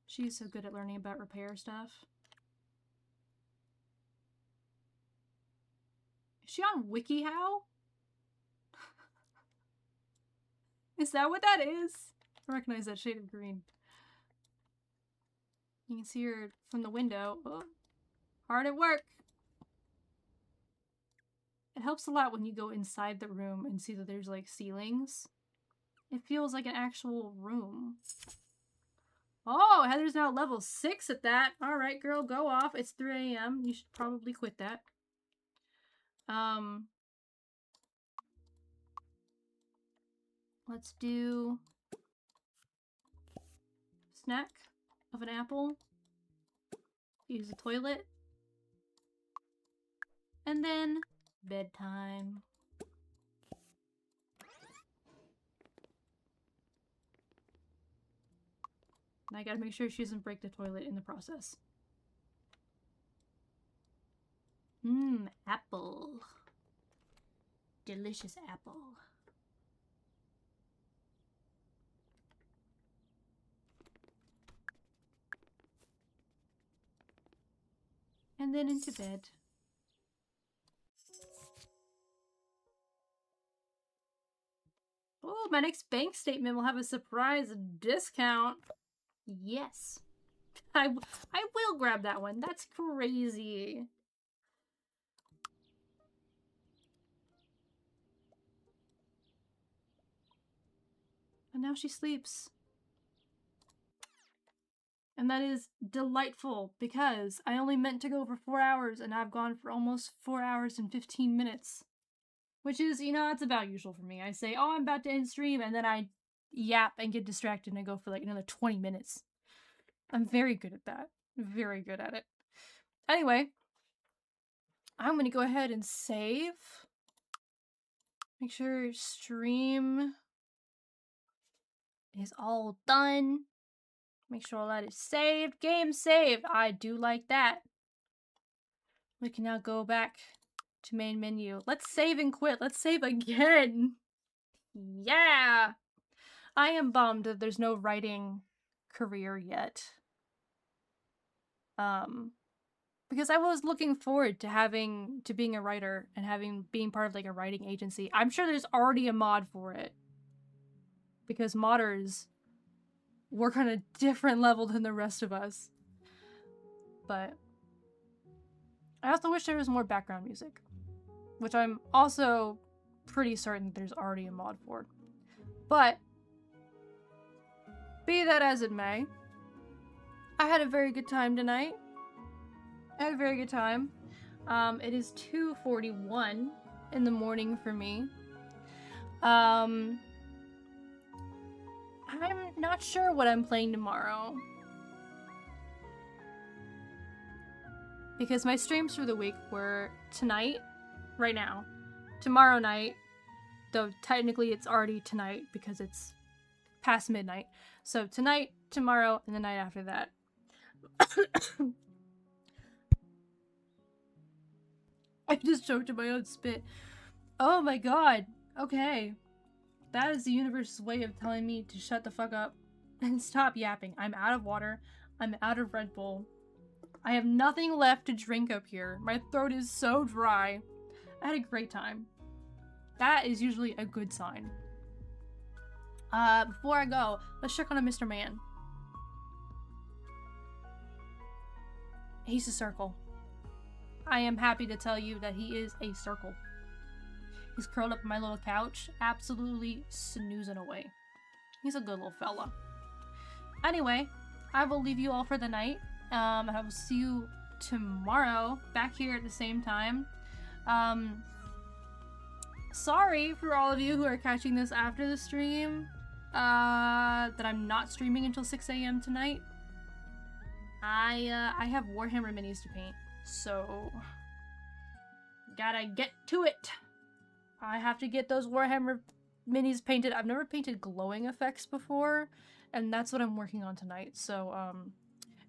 She's so good at learning about repair stuff. Is she on WikiHow? Is that what that is? I recognize that shade of green. You can see her from the window. Oh, hard at work. It helps a lot when you go inside the room and see that there's like ceilings. It feels like an actual room. Oh, Heather's now level 6 at that. All right, girl, go off. It's 3 a.m. You should probably quit that. Let's do snack of an apple. Use the toilet. And then bedtime. And I gotta make sure she doesn't break the toilet in the process. Apple. Delicious apple. And then into bed. Oh, my next bank statement will have a surprise discount. Yes. I will grab that one. That's crazy. And now she sleeps. And that is delightful because I only meant to go for 4 hours and I've gone for almost 4 hours and 15 minutes. Which is, you know, that's about usual for me. I say, oh, I'm about to end stream, and then I yap and get distracted and I go for like another 20 minutes. I'm very good at that. Very good at it. Anyway, I'm going to go ahead and save. Make sure stream is all done. Make sure all that is saved. Game saved. I do like that. We can now go back to main menu. Let's save and quit. Let's save again. Yeah. I am bummed that there's no writing career yet. Because I was looking forward to being a writer and being part of like a writing agency. I'm sure there's already a mod for it. Because modders work on a different level than the rest of us. But I also wish there was more background music, which I'm also pretty certain there's already a mod for. But be that as it may, I had a very good time tonight. I had a very good time. It is 2:41 in the morning for me. I'm not sure what I'm playing tomorrow. Because my streams for the week were tonight, right now, tomorrow night, though technically it's already tonight because it's past midnight. So tonight, tomorrow, and the night after that. I just choked on my own spit. Oh my god. Okay. That is the universe's way of telling me to shut the fuck up and stop yapping. I'm out of water. I'm out of Red Bull. I have nothing left to drink up here. My throat is so dry. I had a great time. That is usually a good sign. Before I go, let's check on a Mr. Man. He's a circle. I am happy to tell you that he is a circle. He's curled up on my little couch, absolutely snoozing away. He's a good little fella. Anyway, I will leave you all for the night. I will see you tomorrow, back here at the same time. Sorry for all of you who are catching this after the stream, that I'm not streaming until 6 a.m. tonight. I have Warhammer minis to paint, so gotta get to it. I have to get those Warhammer minis painted. I've never painted glowing effects before, and that's what I'm working on tonight. So,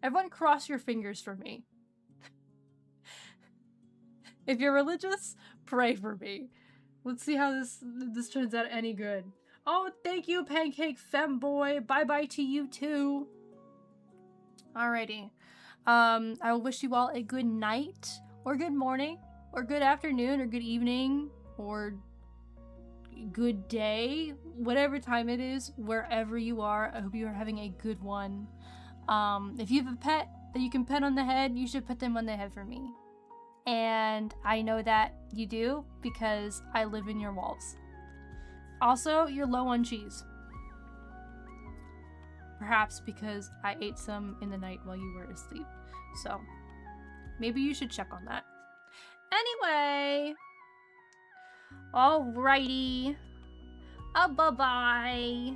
everyone cross your fingers for me. If you're religious, pray for me. Let's see how this turns out any good. Oh, thank you, Pancake Femboy. Bye-bye to you, too. Alrighty. I will wish you all a good night, or good morning, or good afternoon, or good evening, or good day, whatever time it is, wherever you are. I hope you are having a good one. If you have a pet that you can pet on the head, you should pet them on the head for me. And I know that you do because I live in your walls. Also, you're low on cheese. Perhaps because I ate some in the night while you were asleep. So, maybe you should check on that. Anyway, alrighty. Bye-bye.